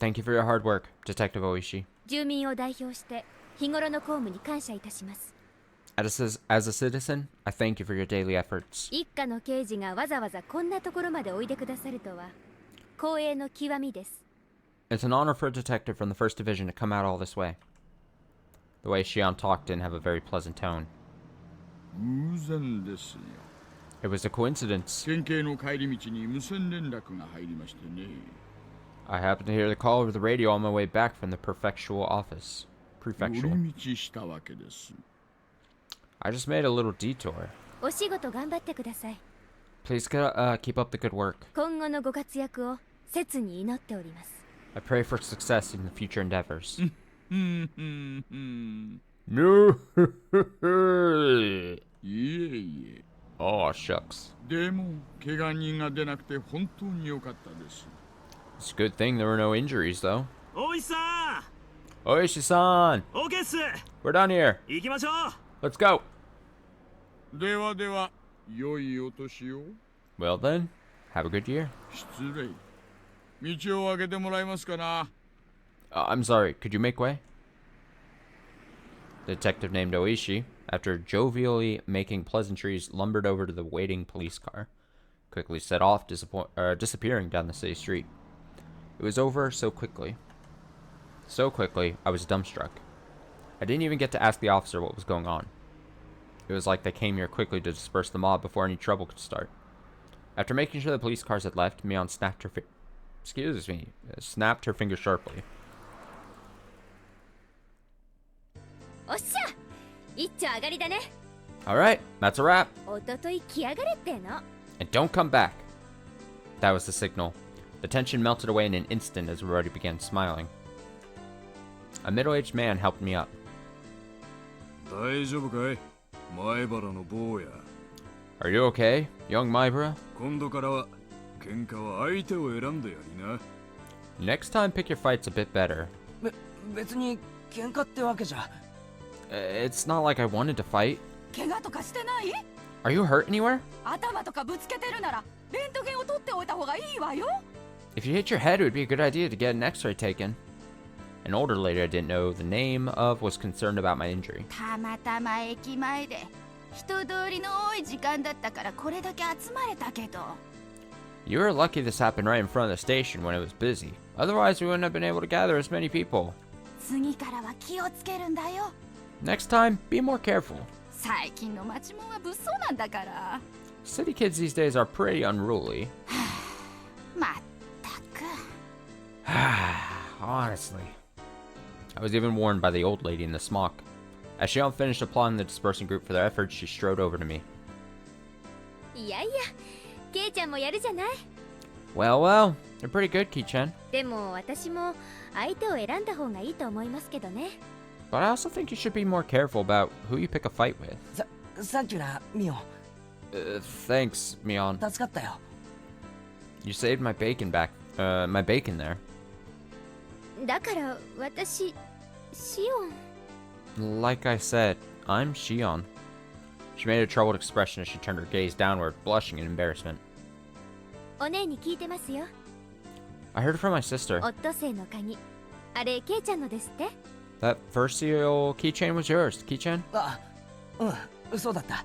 Thank you for your hard work, Detective Oishi. 住民を代表して日頃の公務に感謝いたします。 As a citizen, I thank you for your daily efforts. 一課の刑事がわざわざこんなところまでおいでくださるとは光栄の極みです。 It's an honor for a detective from the 1st Division to come out all this way. The way Shion talked didn't have a very pleasant tone. 偶然ですよ It was a coincidence. 県警の帰り道に無線連絡が入りましてね I happened to hear the call over the radio on my way back from the prefectural office. 寄 Prefectural. り道したわけです I just made a little detour. お仕事頑張ってください。 Please keep up the good work. 今後のご活躍を切に祈っております。 I pray for success in the future endeavors. うん No. いえいえ Oh, shucks. でも怪我人が出なくて本当に良かったです It's a good thing there were no injuries, though. おいさ Oishi-san! んオーケーっす We're done here. 行きましょう Let's go. ではでは良いお年を Well then, have a good year. 失礼道を開けてもらえますかな I'm sorry, could you make way? The detective named Oishi, after jovially making pleasantries, lumbered over to the waiting police car, quickly set off, disappearing down the city street. It was over so quickly. So quickly, I was dumbstruck. I didn't even get to ask the officer what was going on. It was like they came here quickly to disperse the mob before any trouble could start. After making sure the police cars had left, Mion snapped her finger sharply. 一丁上がりだね。 Alright, that's a wrap. おととい来やがれっての。 And don't come back. That was the signal. The tension melted away in an instant as everybody began smiling. A middle-aged man helped me up. 大丈夫かい前原の坊や Are you okay, young Maibara? 今度からは喧嘩は相手を選んでやりな Next time, pick your fights a bit better. 別に喧嘩ってわけじゃ。 It's not like I wanted to fight. 怪我とかしてない？ Are you hurt anywhere? 頭とかぶつけてるならレントゲンを取っておいた方がいいわよ。 If you hit your head, it would be a good idea to get an x-ray taken. An older lady I didn't know the name of was concerned about my injury. たまたま駅前で人通りの多い時間だったからこれだけ集まれたけど。 You were lucky this happened right in front of the station when it was busy. Otherwise, we wouldn't have been able to gather as many people. 次からは気をつけるんだよ。 Next time, be more careful. 最近の町もんは物騒なんだから。 City kids these days are pretty unruly. まったく。 Honestly. I was even warned by the old lady in the smock. As Shion finished applauding the dispersing group for their efforts, she strode over to me. いやいや、ケイちゃんもやるじゃない。 Well, well, you're pretty good, Ki-chan. でも私も相手を選んだ方がいいと思いますけどね。 But I also think you should be more careful about who you pick a fight with. サンキューな、ミオン。Thanks, Mion. 助かったよ。 You saved my bacon my bacon there. だから私、シオン。 Like I said, I'm Shion. She made a troubled expression as she turned her gaze downward, blushing in embarrassment. お姉に聞いてますよ。 I heard from my sister. オットセイの鍵。あれ、ケイちゃんのですって？ That first seal keychain was yours, Keychain? あ、うん、そうだった。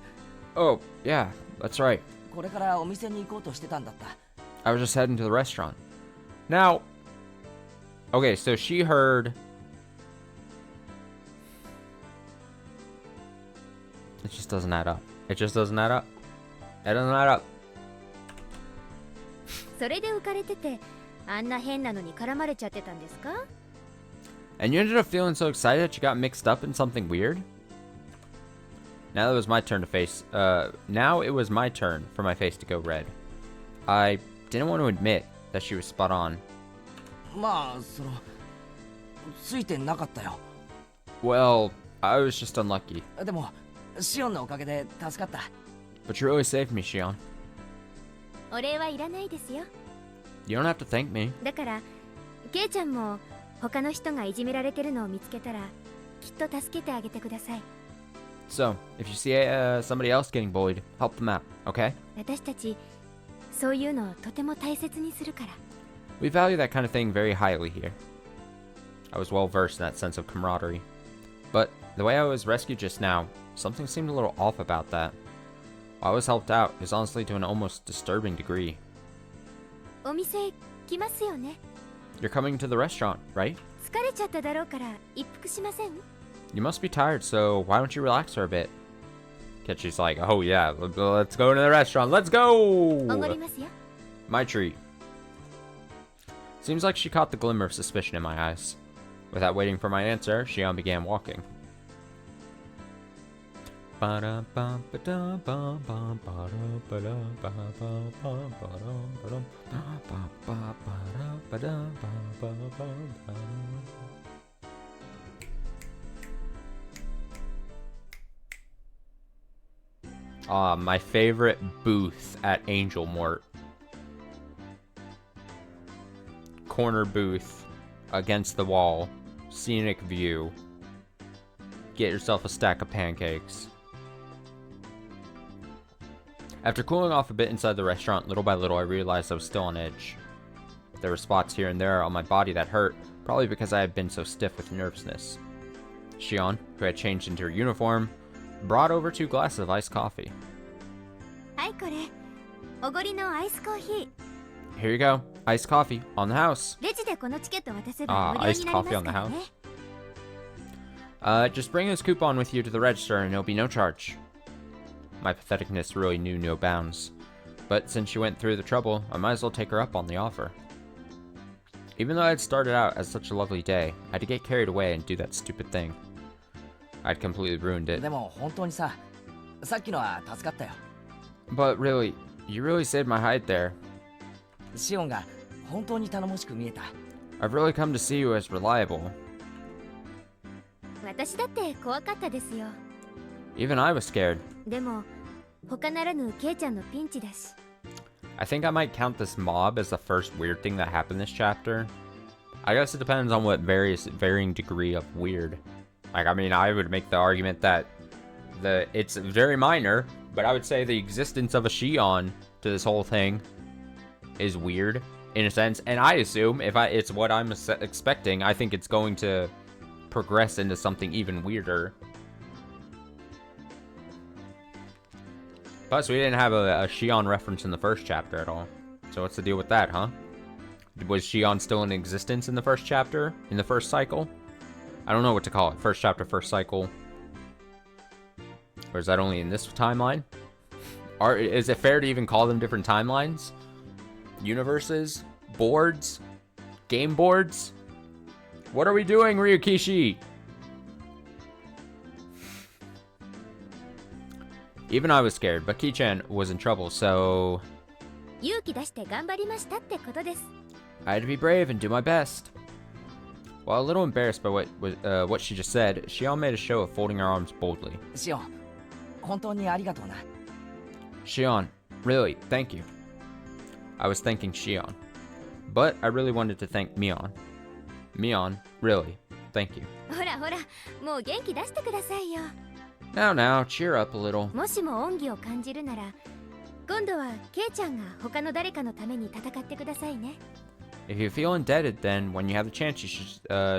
Oh, yeah, that's right. これからお店に行こうとしてたんだった。 I was just heading to the restaurant. Now, okay, so she heard... It just doesn't add up. It just doesn't add up. It doesn't add up. それで浮かれてて、あんな変なのに絡まれちゃってたんですか？ And you ended up feeling so excited that you got mixed up in something weird? Now it was my turn for my face to go red. I didn't want to admit that she was spot on. まあ、ついてなかったよ。 Well, I was just unlucky. でも、シオンのおかげで助かった。 But you really saved me, Shion. お礼はいらないですよ。 You don't have to thank me. だから、ケイちゃんも他の人がいじめられてるのを見つけたら、きっと助けてあげてください。 So, if you see somebody else getting bullied, help them out, okay? 私たち、そういうのをとても大切にするから。 We value that kind of thing very highly here. I was well versed in that sense of camaraderie. But the way I was rescued just now, something seemed a little off about that. While I was helped out, it was honestly to an almost disturbing degree. お店来ますよね。 You're coming to the restaurant, right? 疲れちゃっただろうから一服しません？ You must be tired, so why don't you relax for a bit? Ketchi's like, oh yeah, let's go to the restaurant, let's おご go! りますよ。 My treat. Seems like she caught the glimmer of suspicion in my eyes. Without waiting for my answer, Shion began walking. My favorite booth at Angel Mort. Corner booth against the wall, scenic view. Get yourself a stack of pancakes. After cooling off a bit inside the restaurant, little by little I realized I was still on edge. There were spots here and there on my body that hurt, probably because I had been so stiff with nervousness. Shion, who had changed into her uniform, brought over 2 glasses of iced coffee. はい、これ。おごりのアイスコーヒー。 Here you go. Iced coffee on the house. レジでこのチケット渡せば無料になりますからね。Just bring this coupon with you to the register and it'll be no charge. My patheticness really knew no bounds. But since she went through the trouble, I might as well take her up on the offer. Even though I had started out as such a lovely day, I had to get carried away and do that stupid thing. I'd completely ruined it. でも本当にさ、さっきのは助かったよ。 But really, you really saved my hide there. シオンが本当に頼もしく見えた。 I've really come to see you as reliable. 私だって怖かったですよ。 Even I was scared. でも他ならぬケイちゃんのピンチだし。 I think I might count this mob as the first weird thing that happened this chapter. I guess it depends on what varying degree of weird. Like, I mean, I would make the argument that it's very minor, but I would say the existence of a Shion to this whole thing is weird in a sense. And I assume if it's what I'm expecting, I think it's going to progress into something even weirder. Plus, we didn't have a Shion reference in the first chapter at all. So what's the deal with that, huh? Was Shion still in existence in the first chapter? In the first cycle? I don't know what to call it. First chapter, first cycle. Or is that only in this timeline? Is it fair to even call them different timelines? Universes? Boards? Game boards? What are we doing, Ryukishi? Even I was scared, but Ki-chan was in trouble, so 勇気出して頑張りましたってことです。 I had to be brave and do my best. While a little embarrassed by what she just said, Shion made a show of folding her arms boldly. シオン、本当にありがとうな。 Shion, really, thank you. I was thanking Shion. But I really wanted to thank Mion. Mion, really, thank you. ほらほら、もう元気出してくださいよ。 Now, cheer up a little. もしも恩義を感じるなら、今度はケイちゃんが他の誰かのために戦ってくださいね。 If you feel indebted, then when you have the chance, you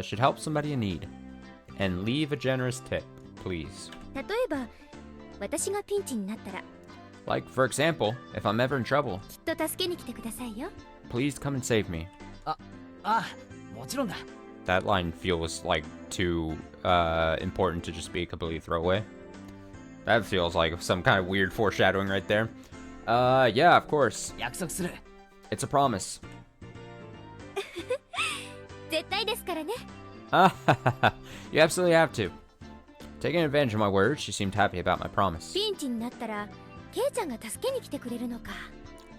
should help somebody in need. And leave a generous tip, please. 例えば、私がピンチになったら、 Like, for example, if I'm ever in trouble, きっと助けに来てくださいよ。 please come and save me. ああ、もちろんだ。 That line feels like too important to just be a complete throwaway. That feels like some kind of weird foreshadowing right there. Yeah, of course. 約束する。 It's a promise. 絶対ですからね。 You absolutely have to. Taking advantage of my words, she seemed happy about my promise. ピンチになったら、ケイちゃんが助けに来てくれるのか。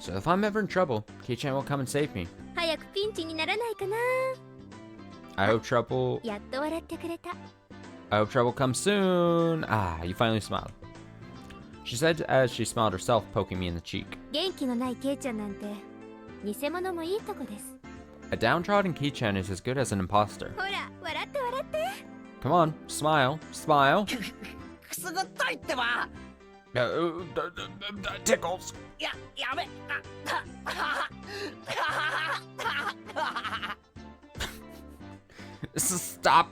So if I'm ever in trouble, Ki-chan will come and save me. 早くピンチにならないかな。 I hope trouble やっと笑ってくれた。 I hope trouble comes soon. Ah, you finally smiled. She said as she smiled herself, poking me in the cheek. 元気のないケイちゃんなんて、偽物もいいとこです。 A downtrodden Ki-chan is as good as an imposter. ほら、笑って笑って。 Come on, smile, smile. くすぐったいってば。 Tickles. やめ。Stop.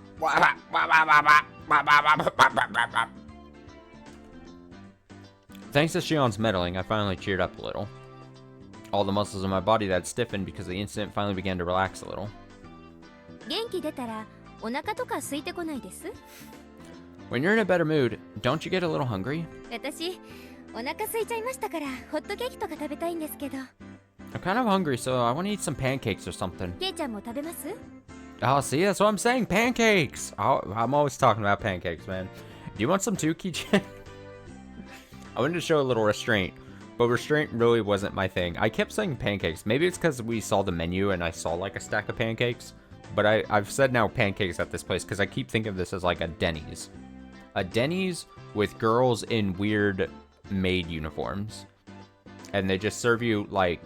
Thanks to Shion's meddling, I finally cheered up a little. All the muscles in my body that had stiffened because the incident finally began to relax a little. 元気出たら、お腹とか空いてこないです。 When you're in a better mood, don't you get a little hungry? 私、お腹空いちゃいましたから、ホットケーキとか食べたいんですけど。 I'm kind of hungry, so I want to eat some pancakes or something. ケイちゃんも食べます？ Oh, see, that's what I'm saying. Pancakes. Oh, I'm always talking about pancakes, man. Do you want some too, Ki-chan? I wanted to show a little restraint, but restraint really wasn't my thing. I kept saying pancakes. Maybe it's because we saw the menu and I saw like a stack of pancakes. But I've said now pancakes at this place because I keep thinking of this as like a Denny's. A Denny's with girls in weird maid uniforms. And they just serve you like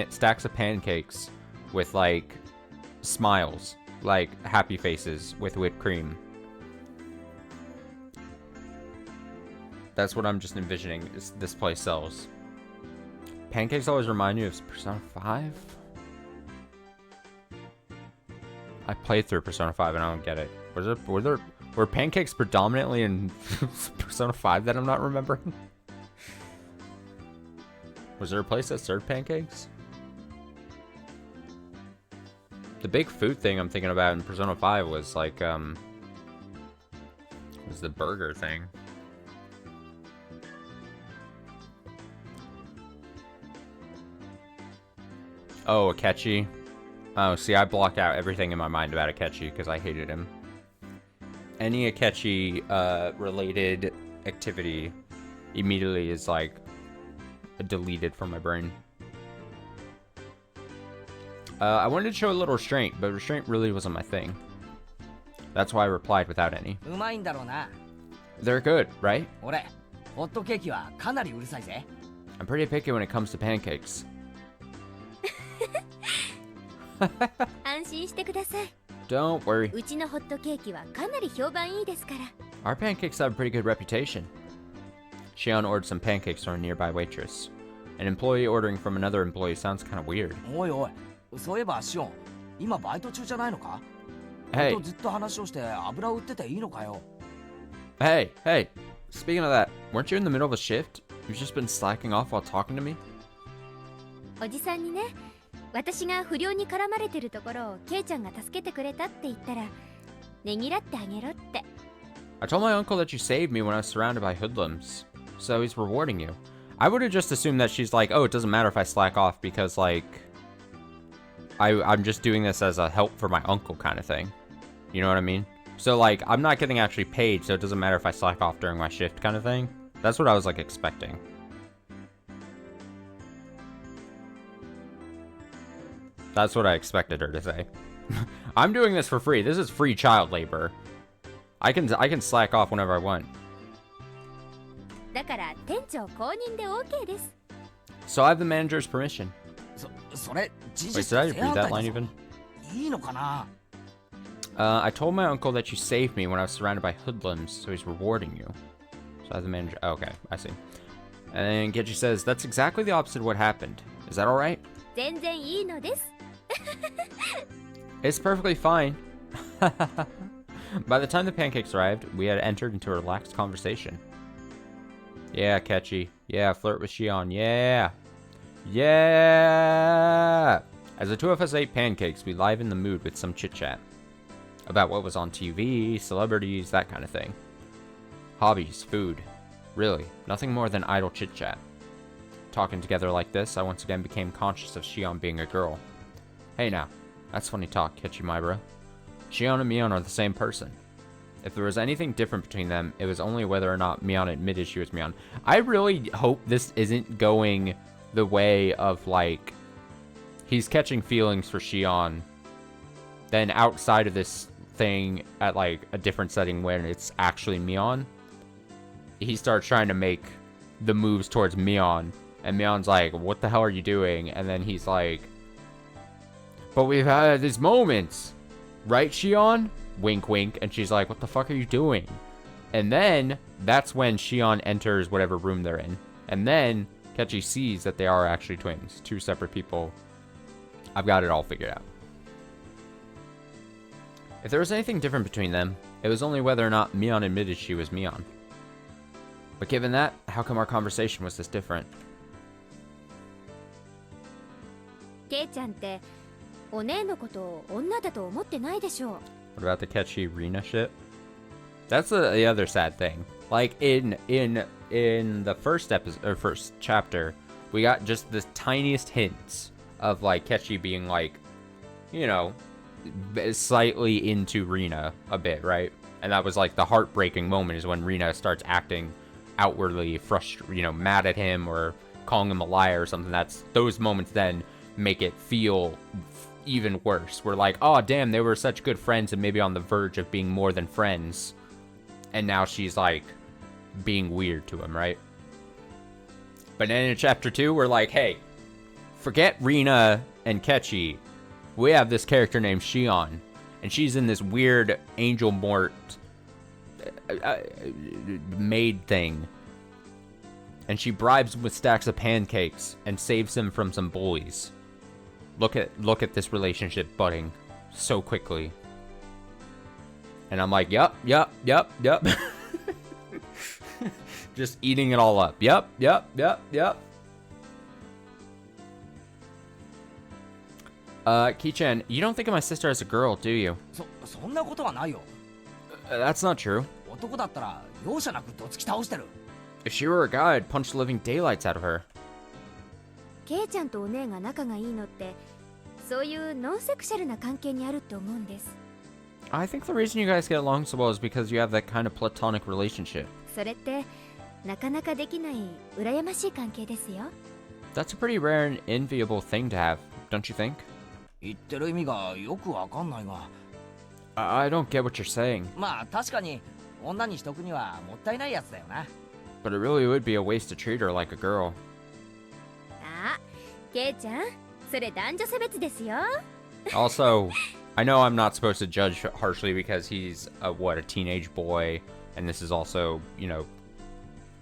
stacks of pancakes with like smiles. Like happy faces with whipped cream. That's what I'm just envisioning this place sells. Pancakes always remind me of Persona 5. I played through Persona 5 and I don't get it. Were pancakes predominantly in Persona 5 that I'm not remembering? Was there a place that served pancakes? The big food thing I'm thinking about in Persona 5 was like, was the burger thing. Oh, Akechi. Oh, see, I blocked out everything in my mind about Akechi because I hated him. any Akechi related activity immediately is like deleted from my brain. I wanted to show a little restraint, but restraint really wasn't my thing. That's why I replied without any. うまいんだろうな。 They're good, right? 俺ホットケーキはかなりうるさいぜ。 I'm pretty picky when it comes to pancakes. 安心してください。 Don't worry. うちのホットケーキはかなり評判いいですから。 Our pancakes have a pretty good reputation. Shion ordered some pancakes from a nearby waitress. An employee ordering from another employee sounds kind of weird. おいおい、そういえばシオン、今バイト中じゃないのか？ Hey. 俺とずっと話をして油売ってていいのかよ。 Hey, speaking of that, weren't you in the middle of a shift? You've just been slacking off while talking to me? おじさんにね、私が不良に絡まれてるところをケイちゃんが助けてくれたって言ったら、ねぎらってあげろって。 I told my uncle that you saved me when I was surrounded by hoodlums, so he's rewarding you. I would have just assumed that she's like, oh, it doesn't matter if I slack off because, like, I'm just doing this as a help for my uncle kind of thing. You know what I mean? So, like, I'm not getting actually paid, so it doesn't matter if I slack off during my shift kind of thing. That's what I was, like, expecting. That's what I expected her to say. I'm doing this for free. This is free child labor. I can slack off whenever I want. だから店長公認で OK です。 So I have the manager's permission. それ事 Wait, 実 did I 正 read 反 that 対 line だぞ。 even? いいのかな？ I told my uncle that you saved me when I was surrounded by hoodlums, so he's rewarding you. So I have the manager. Oh, okay, I see. And Geji says, that's exactly the opposite of what happened. Is that alright? 全然いいのです。 It's perfectly fine. By the time the pancakes arrived, we had entered into a relaxed conversation. Yeah, Kechi. Yeah, flirt with Shion. Yeah. Yeah. As the two of us ate pancakes, we livened the mood with some chit-chat. About what was on TV, celebrities, that kind of thing. Hobbies, food. Really, nothing more than idle chit-chat. Talking together like this, I once again became conscious of Shion being a girl. Hey now, that's funny talk, Kechi my bro. Shion and Mion are the same person. If there was anything different between them, it was only whether or not Mion admitted she was Mion. I really hope this isn't going the way of, like, he's catching feelings for Shion, then outside of this thing at, like, a different setting when it's actually Mion, he starts trying to make the moves towards Mion, and Mion's like, what the hell are you doing? And then he's like, but we've had these moments, right, Shion? Wink, wink. And she's like, what the fuck are you doing? And then that's when Shion enters whatever room they're in. And then Kechi sees that they are actually twins, two separate people. I've got it all figured out. If there was anything different between them, it was only whether or not Mion admitted she was Mion. But given that, how come our conversation was this different? ケイちゃんってお姉のことを女だと思ってないでしょう。 What about the Kechi Rina shit? That's the other sad thing. Like in the first episode or first chapter, we got just the tiniest hints of like Kechi being like, you know, slightly into Rina a bit, right? And that was like the heartbreaking moment is when Rina starts acting outwardly frustrated, you know, mad at him or calling him a liar or something. That's those moments then make it feel even worse. We're like, oh damn, they were such good friends and maybe on the verge of being more than friends, and now she's like being weird to him, right? But then in chapter 2 we're like, hey, forget Rina and Kechi, we have this character named Shion, and she's in this weird angel mort maid thing, and she bribes him with stacks of pancakes and saves him from some bullies. Look at this relationship budding so quickly. And I'm like, yup. Just eating it all up. Yup. Ki-chan, you don't think of my sister as a girl, do you? そんなことはないよ。 That's not true. 男だったら容赦なくどつき倒してる。 If she were a guy, I'd punch the living daylights out of her. ケイちゃんとお姉が仲がいいのってそういうノンセクシャルな関係にあるって思うんです。I think the reason you guys get along so well is because you have that kind of platonic relationship. それってなかなかできない羨ましい関係ですよ。 That's a pretty rare and enviable thing to have, don't you think? 言ってる意味がよくわかんないが。I don't get what you're saying. まあ確かに女にしとくにはもったいないやつだよな。 But it really would be a waste to treat her like a girl. あ、ケイちゃん、それ男女差別ですよ。 Also, I know I'm not supposed to judge harshly because he's a teenage boy, and this is also, you know,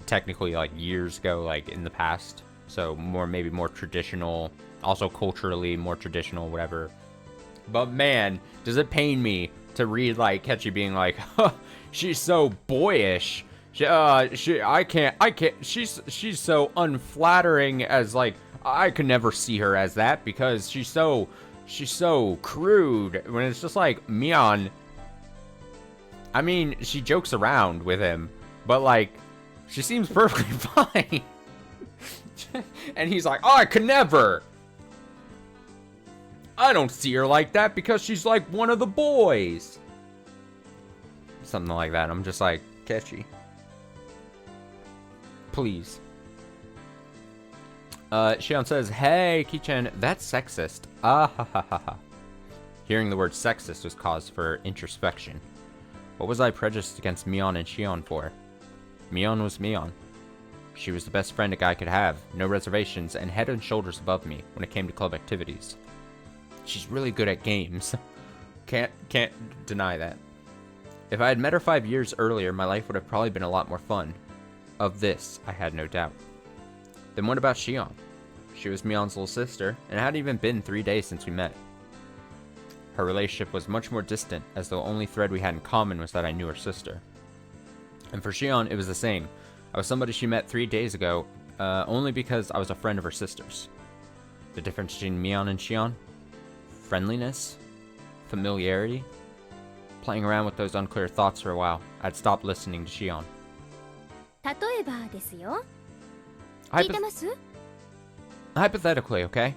technically like years ago, like in the past. So maybe more traditional, also culturally more traditional, whatever. But man, does it pain me to read like Ketchy being like, huh, she's so boyish. I can't, she's so unflattering as like, I could never see her as that because she's so crude. When it's just like, Mion, I mean, she jokes around with him, but like, she seems perfectly fine. And he's like, oh, I could never. I don't see her like that because she's like one of the boys. Something like that. I'm just like, Ketchy. Please. Shion says, hey, Kichan, that's sexist. Ah ha ha ha ha. Hearing the word sexist was cause for introspection. What was I prejudiced against Mion and Shion for? Mion was Mion. She was the best friend a guy could have, no reservations, and head and shoulders above me when it came to club activities. She's really good at games. Can't deny that. If I had met her 5 years earlier, my life would have probably been a lot more fun. Of this, I had no doubt. Then what about Shion? She was Mion's little sister, and it hadn't even been 3 days since we met. Her relationship was much more distant, as the only thread we had in common was that I knew her sister. And for Shion, it was the same. I was somebody she met 3 days ago, only because I was a friend of her sister's. The difference between Mion and Shion? Friendliness? Familiarity? Playing around with those unclear thoughts for a while, I'd stopped listening to Shion. 例えばですよ。聞いてます？ Hypothetically, okay?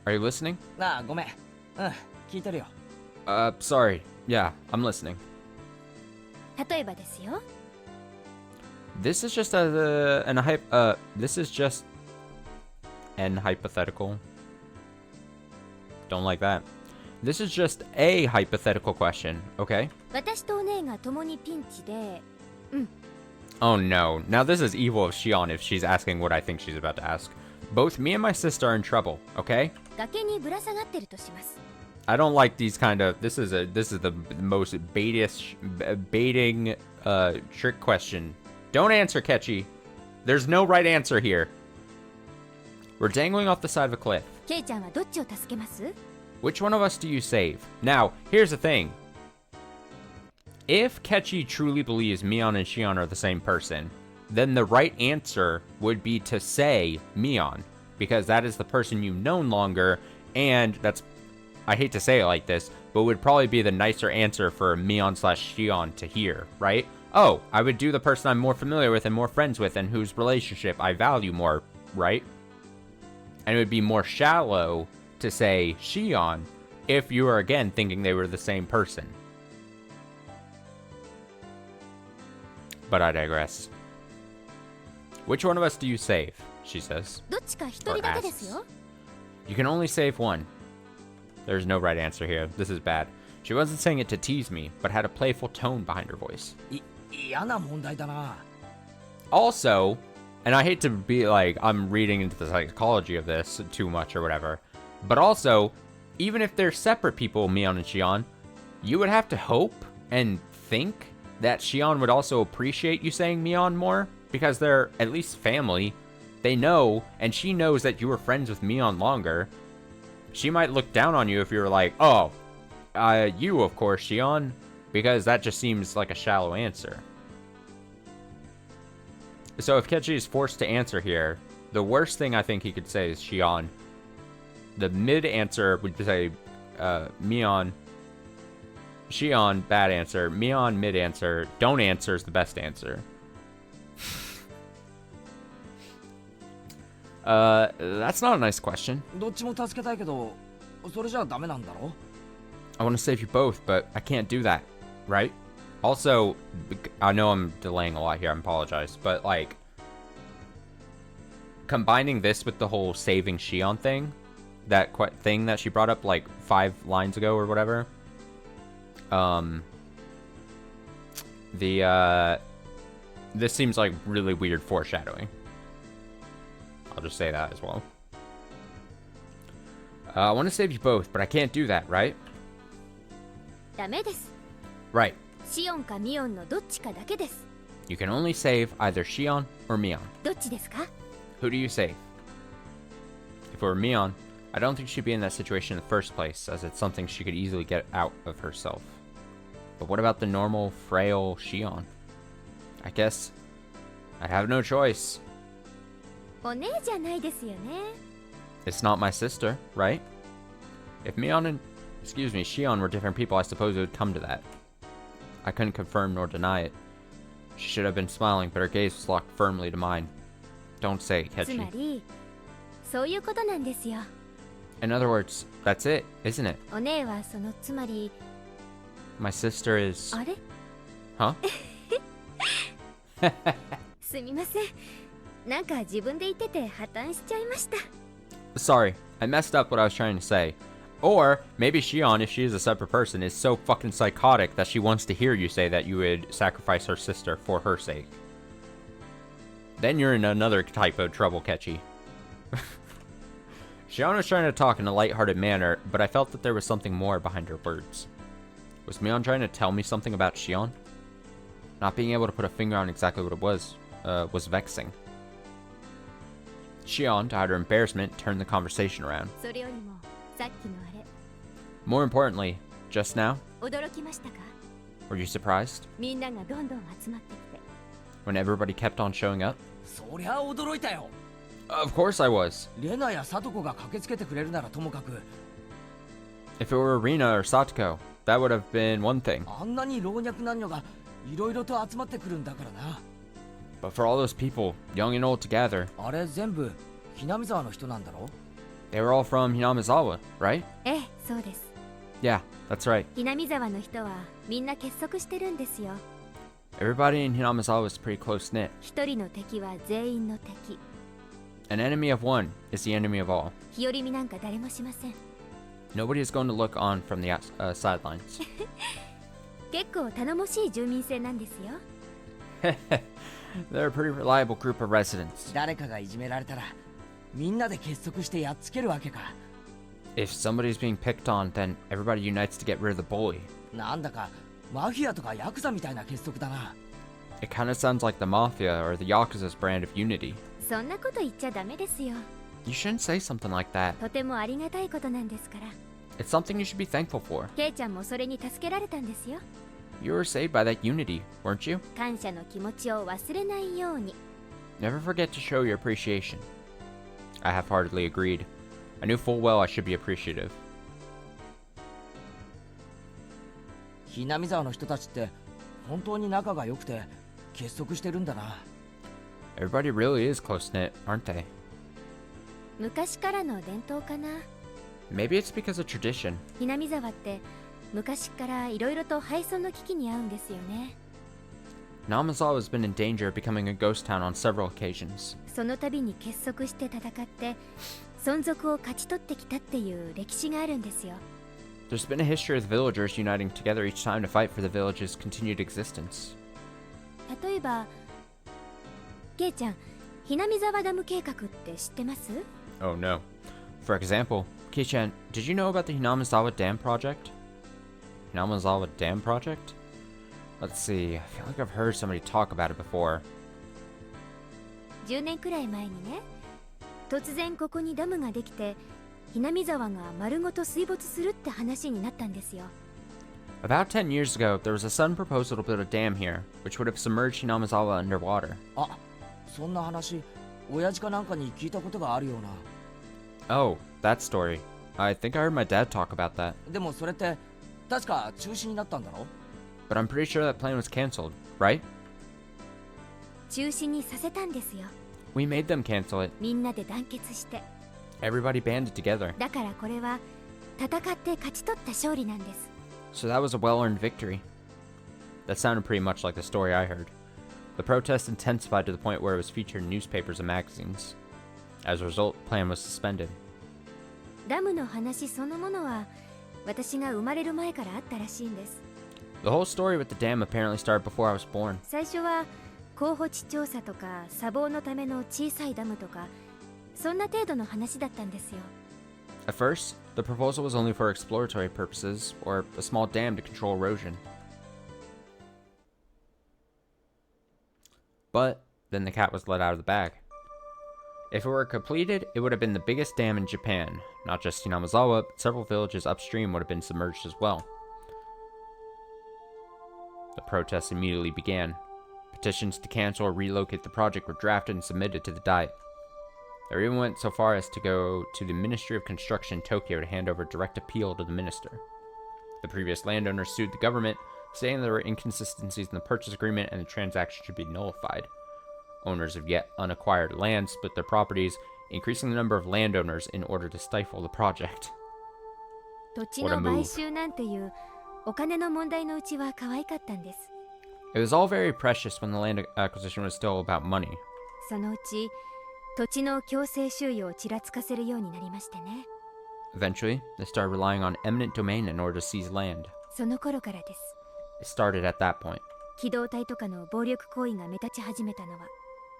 Are you listening? なあ、ごめん。うん、聞いてるよ。Sorry. Yeah, I'm listening. 例えばですよ。 This is just this is just an hypothetical. Don't like that. This is just a hypothetical question, okay? 私とお姉が共にピンチで、Oh no. Now this is evil of Shion if she's asking what I think she's about to ask. Both me and my sister are in trouble, okay? 崖にぶら下がってるとします。 I don't like these kind of this is the most baiting trick question. Don't answer, Ketchy. There's no right answer here. We're dangling off the side of a cliff. ケイちゃんはどっちを助けます？ Which one of us do you save? Now, here's the thing. If Ketchy truly believes Mion and Shion are the same person, then the right answer would be to say Mion, because that is the person you know longer, and that's, I hate to say it like this, but would probably be the nicer answer for Mion/Shion to hear, right? Oh, I would do the person I'm more familiar with and more friends with and whose relationship I value more, right? And it would be more shallow to say Shion if you were again thinking they were the same person. But I digress. Which one of us do you save? She says. どっちか一人だけですよ。 You can only save one. There's no right answer here. This is bad. She wasn't saying it to tease me, but had a playful tone behind her voice. 嫌な問題だな。 Also, and I hate to be like, I'm reading into the psychology of this too much or whatever, but also, even if they're separate people, Mion and Shion, you would have to hope and think that Shion would also appreciate you saying Mion more, because they're at least family. They know, and she knows that you were friends with Mion longer. She might look down on you if you were like, oh, you of course, Shion, because that just seems like a shallow answer. So if Ketchy is forced to answer here, the worst thing I think he could say is Shion. The mid answer would say Mion. Shion, bad answer. Mion, mid answer. Don't answer is the best answer. That's not a nice question. どっちも助けたいけど、それじゃダメなんだろ？ I want to save you both, but I can't do that. right? Also, I know I'm delaying a lot here, I apologize, but like, combining this with the whole saving Shion thing, that thing that she brought up like 5 lines ago or whatever, this seems like really weird foreshadowing. I'll just say that as well. I want to save you both, but I can't do that, right? ダメです。 Right. シオンかミオンのどっちかだけです。 You can only save either Shion or Mion. どっちですか？ Who do you save? If it were Mion, I don't think she'd be in that situation in the first place, as it's something she could easily get out of herself. But what about the normal, frail Shion? I guess I'd have no choice. お姉じゃないですよね。 It's not my sister, right? If Shion were different people, I suppose it would come to that. I couldn't confirm nor deny it. She should have been smiling, but her gaze was locked firmly to mine. Don't say it, つま Kechi. り、そういうことなんですよ。 In other words, that's it, isn't it? お姉はそのつまり、 My sister is... あれ？ Huh? すみません。なんか自分で言ってて破綻しちゃいました。 Sorry, I messed up what I was trying to say. Or, maybe Shion, if she is a separate person, is so fucking psychotic that she wants to hear you say that you would sacrifice her sister for her sake. Then you're in another type of trouble, Kechi. Shion was trying to talk in a lighthearted manner, but I felt that there was something more behind her words. Was Mion trying to tell me something about Shion? Not being able to put a finger on exactly what it was vexing. Shion, to hide her embarrassment, turned the conversation around. それよりもさっきのあれ、 More importantly, just now, 驚きましたか？ were you surprised? みんながどんどん集まってきて。 When everybody kept on showing up? そりゃ驚いたよ。 Of course I was. レナやサトコが駆けつけてくれるならともかく、 If it were Rina or Satoko, that would have been one thing. あんなに老若男女がいろいろと集まってくるんだからな。 But for all those people, young and old together, あれ全部ひなみ沢の人なんだろ？ they were all from Hinamizawa, right? ええ、そうです。 Yeah, that's right. ひなみ沢の人はみんな結束してるんですよ。 Everybody in Hinamizawa is pretty close-knit. 一人の敵は全員の敵。 An enemy of one is the enemy of all. 日和見なんか誰もしません。 Nobody is going to look on from the sidelines. 結構頼もしい住民性なんですよ。 They're a pretty reliable group of residents. 誰かがいじめられたらみんなで結束してやっつけるわけか。 If somebody's being picked on, then everybody unites to get rid of the bully. なんだかマフィアとかヤクザみたいな結束だな。 It kind of sounds like the Mafia or the Yakuza's brand of unity. そんなこと言っちゃダメですよ。 You shouldn't say something like that. とてもありがたいことなんですから。 It's something you should be thankful for. ケイちゃんもそれに助けられたんですよ。 You were saved by that unity, weren't you? 感謝の気持ちを忘れないように。 Never forget to show your appreciation. I half-heartedly agreed. I knew full well I should be appreciative. ひなみ沢の人たちって本当に仲が良くて結束してるんだな。 Everybody really is close-knit, aren't they? 昔からの伝統かな。 Maybe it's because of tradition. ひなみ沢って昔からいろいろと廃村の危機に遭うんですよね。 Namazawa has been in danger of becoming a ghost town on several occasions. その度に結束して戦って存続を勝ち取ってきたっていう歴史があるんですよ。 There's been a history of the villagers uniting together each time to fight for the village's continued existence. 例えば、ケイちゃん、ひなみ沢ダム計画って知ってます？ Oh no. For example, Kei-chan, did you know about the Hinamizawa Dam project? Hinamizawa Dam project? Let's see, I feel like I've heard somebody talk about it before. 10年くらい前にね、突然ここにダムができて、ひなみ沢が丸ごと水没するって話になったんですよ。 About 10 years ago, there was a sudden proposal to build a dam here, which would have submerged Hinamizawa underwater. あ、そんな話、親父かなんかに聞いたことがあるような。 Oh, that story. I think I heard my dad talk about that. でもそれって確か中止になったんだろ？ But I'm pretty sure that plan was cancelled, right? 中止にさせたんですよ。 We made them cancel it. みんなで団結して。 Everybody banded together. だからこれは戦って勝ち取った勝利なんです。 So that was a well-earned victory. That sounded pretty much like the story I heard. The protest intensified to the point where it was featured in newspapers and magazines. As a result, the plan was suspended. ダムの話そのものは私が生まれる前からあったらしいんです。 The whole story with the dam apparently started before I was born. 最初は候補地調査とか砂防のための小さいダムとかそんな程度の話だったんですよ。 At first, the proposal was only for exploratory purposes, or a small dam to control erosion. But then the cat was let out of the bag. If it were completed, it would have been the biggest dam in Japan. Not just Hinamizawa, but several villages upstream would have been submerged as well. The protests immediately began. Petitions to cancel or relocate the project were drafted and submitted to the Diet. They even went so far as to go to the Ministry of Construction in Tokyo to hand over direct appeal to the minister. The previous landowners sued the government, saying there were inconsistencies in the purchase agreement and the transaction should be nullified. Owners of yet unacquired land split their properties, increasing the number of landowners in order to stifle the project. 土地の買収なんていうお金の問題のうちは可愛かったんです。 It was all very precious when the land acquisition was still about money. そのうち土地の強制収用をちらつかせるようになりましてね。 Eventually, they started relying on eminent domain in order to seize land. その頃からです。 It started at that point. 機動隊とかの暴力行為が目立ち始めたのは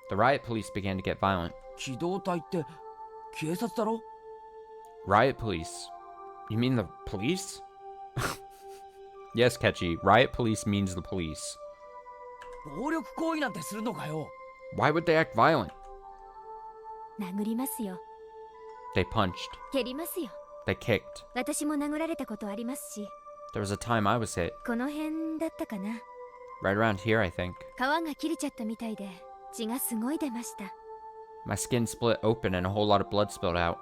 The riot police began to get violent. 機動隊って警察だろ？ Riot police? You mean the police? Yes, Kechi. Riot police means the police. 暴力行為なんてするのかよ。 Why would they act violent? 殴りますよ。 They punched. 蹴りますよ。 They kicked. 私も殴られたことありますし、 There was a time I was hit. この辺だったかな。 Right around here, I think. 皮が切れちゃったみたいで血がすごい出ました。 My skin split open and a whole lot of blood spilled out.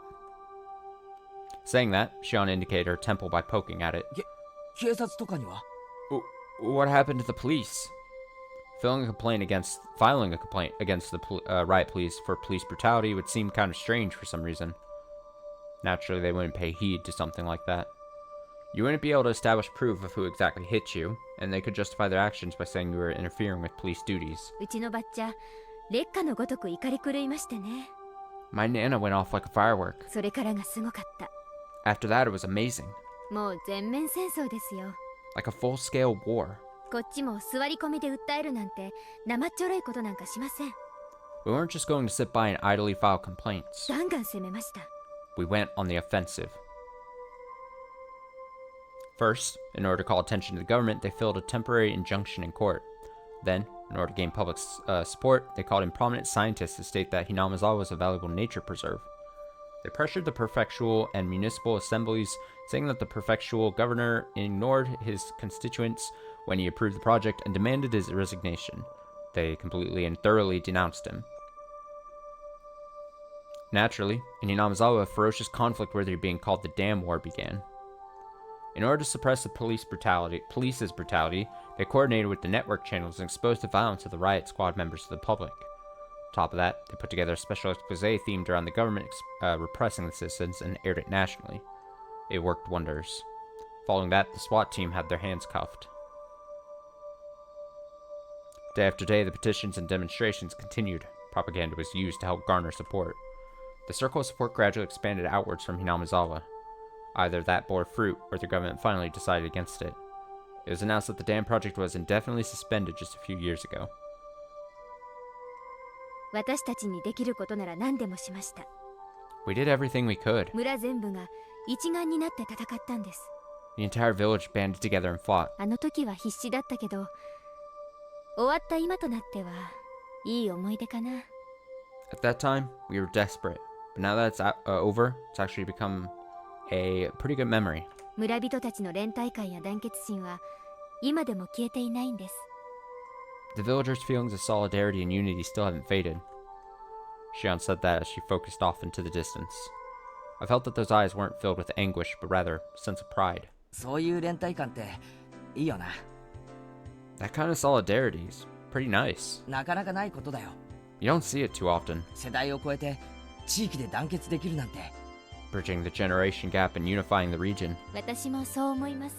Saying that, Shion indicated her temple by poking at it. 警察とかには？ What happened to the police? Filing a complaint against the riot police for police brutality would seem kind of strange for some reason. Naturally, they wouldn't pay heed to something like that. You wouldn't be able to establish proof of who exactly hit you, and they could justify their actions by saying you were interfering with police duties. うちのばっちゃ烈火のごとく怒り狂いましてね。 My Nana went off like a firework. それからがすごかった。 After that, it was amazing. もう全面戦争ですよ。 Like a full-scale war. こっちも座り込みで訴えるなんて生っちょろいことなんかしません。 We weren't just going to sit by and idly file complaints. ガンガン攻めました。 We went on the offensive. First, in order to call attention to the government, they filed a temporary injunction in court. Then, in order to gain public support, they called in prominent scientists to state that Hinamizawa was a valuable nature preserve. They pressured the prefectural and municipal assemblies, saying that the prefectural governor ignored his constituents when he approved the project and demanded his resignation. They completely and thoroughly denounced him. Naturally, in Hinamizawa, a ferocious conflict worthy of being called the Dam War began. In order to suppress the police's brutality, they coordinated with the network channels and exposed the violence of the riot squad members to the public. On top of that, they put together a special expose themed around the government repressing the citizens and aired it nationally. It worked wonders. Following that, the SWAT team had their hands cuffed. Day after day, the petitions and demonstrations continued. Propaganda was used to help garner support. The circle of support gradually expanded outwards from Hinamizawa. Either that bore fruit, or the government finally decided against it. It was announced that the dam project was indefinitely suspended just a few years ago. 私たちにできることなら何でもしました。 We did everything we could. 村全部が一丸になって戦ったんです。 The entire village banded together and fought. あの時は必死だったけど、終わった今となってはいい思い出かな。 At that time, we were desperate. But now that it's over, it's actually become a pretty good memory. 村人たちの連帯感や団結心は今でも消えていないんです。 The villagers' feelings of solidarity and unity still haven't faded. Shion said that as she focused off into the distance. I felt that those eyes weren't filled with anguish, but rather a sense of pride. そういう連帯感っていいよな。 That kind of solidarity is pretty nice. なかなかないことだよ。 You don't see it too often. 世代を超えて地域で団結できるなんて。 Bridging the generation gap and unifying the region. 私もそう思います。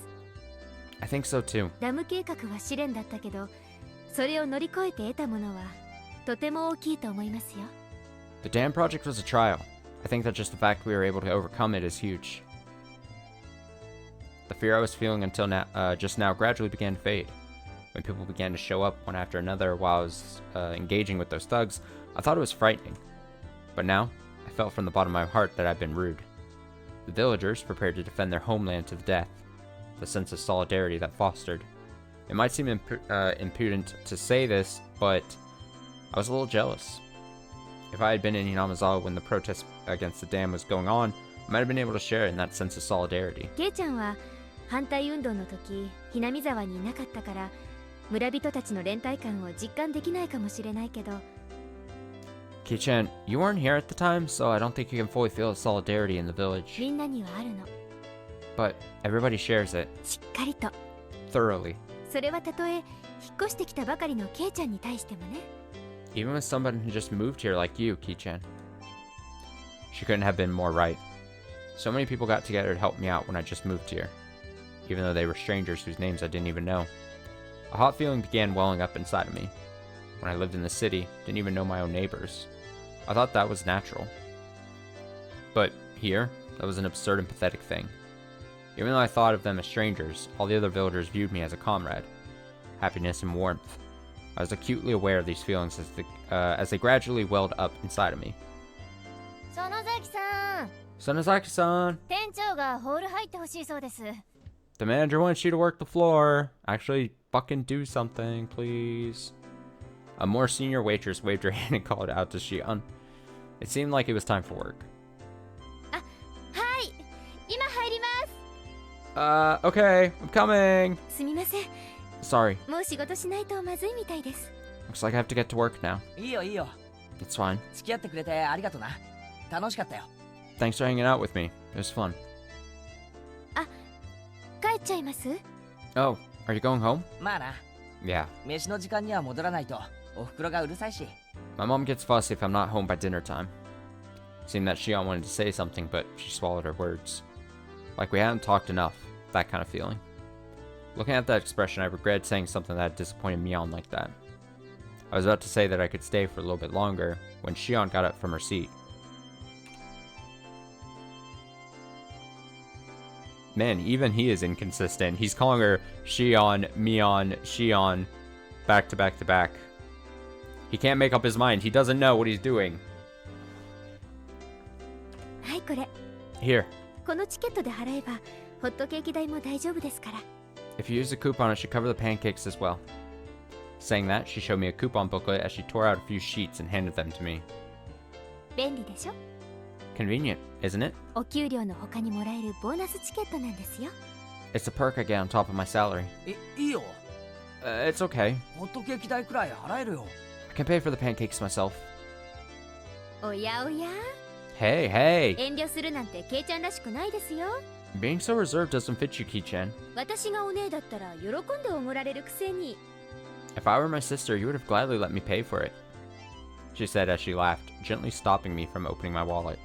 I think so too. ダム計画は試練だったけど、それを乗り越えて得たものはとても大きいと思いますよ。The dam project was a trial. I think that just the fact we were able to overcome it is huge. The fear I was feeling until now, just now gradually began to fade. When people began to show up one after another while I was engaging with those thugs, I thought it was frightening. But now, I felt from the bottom of my heart that I'd been rude. The villagers prepared to defend their homeland to the death. The sense of solidarity that fostered. It might seem impudent to say this, but I was a little jealous. If I had been in Hinamizawa when the protest against the dam was going on, I might have been able to share in that sense of solidarity. ケイちゃんは反対運動の時、ひなみ沢にいなかったから、村人たちの連帯感を実感できないかもしれないけど。Kei-chan, you weren't here at the time, so I don't think you can fully feel the solidarity in the village. みんなにはあるの。But everybody shares it. しっかりと。Thoroughly. それはたとえ引っ越してきたばかりのケイちゃんに対してもね。Even with someone who just moved here like you, Kei-chan. She couldn't have been more right. So many people got together to help me out when I just moved here, even though they were strangers whose names I didn't even know. A hot feeling began welling up inside of me. When I lived in the city, didn't even know my own neighbors. I thought that was natural. But here, that was an absurd and pathetic thing. Even though I thought of them as strangers, all the other villagers viewed me as a comrade. Happiness and warmth. I was acutely aware of these feelings as they gradually welled up inside of me. 園崎さん、 Sonozaki-san! 店長がホール入ってほしいそうです。 The manager wants you to work the floor. Actually, fucking do something, please. A more senior waitress waved her hand and called out to Shion. It seemed like it was time for work. はい、今入ります。 Okay, I'm coming. すみません。 Sorry, もう仕事しないとまずいみたいです。 looks like I have to get to work now. いいよいいよ。 It's fine. 付き合ってくれてありがとな。楽しかったよ。 Thanks for hanging out with me. It was fun. 帰っちゃいます？ Oh, are you going home? まあな。 Yeah. 飯の時間には戻らないとお袋がうるさいし。 My mom gets fussy if I'm not home by dinner time. Seemed that Shion wanted to say something, but she swallowed her words. Like we hadn't talked enough. That kind of feeling. Looking at that expression, I regretted saying something that had disappointed Mion like that. I was about to say that I could stay for a little bit longer when Shion got up from her seat. Man, even he is inconsistent. He's calling her Shion, Mion, Shion, back to back to back. He can't make up his mind. He doesn't know what he's doing. はいこれ。 Here, このチケットで払えばホットケーキ代も大丈夫ですから。 if you use the coupon, it should cover the pancakes as well. Saying that, she showed me a coupon booklet as she tore out a few sheets and handed them to me. 便利でしょ？ Convenient, isn't it? お給料の他にもらえるボーナスチケットなんですよ。 It's a perk I get on top of my salary. いいよ。 It's okay. ホットケーキ代くらい払えるよ。 I can pay for the pancakes myself. おやおや？ Hey, hey! 遠慮するなんてケイちゃんらしくないですよ。 Being so reserved doesn't fit you, Kei-chan. 私がお姉だったら喜んでおごられるくせに。 If I were my sister, you would have gladly let me pay for it. She said as she laughed, gently stopping me from opening my wallet.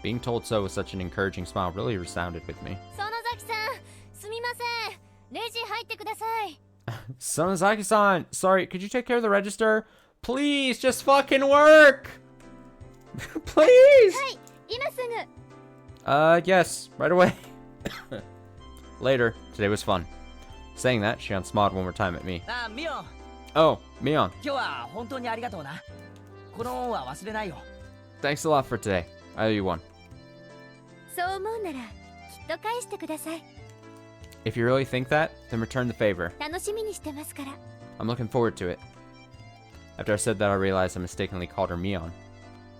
Being told so with such an encouraging smile really resounded with me. 園崎さん、すみません。レジ入ってください。 Sonozaki-san! Sorry, could you take care of the register? Please, just fucking work! Please! はい、今すぐ。Yes, right away. Later, today was fun. Saying that, Shion smiled one more time at me. あ、ミオン。 Oh, Mion. 今日は本当にありがとうな。この恩は忘れないよ。 Thanks a lot for today. I owe you one. そう思うならきっと返してください。 If you really think that, then return the favor. 楽しみにしてますから。 I'm looking forward to it. After I said that, I realized I mistakenly called her Mion.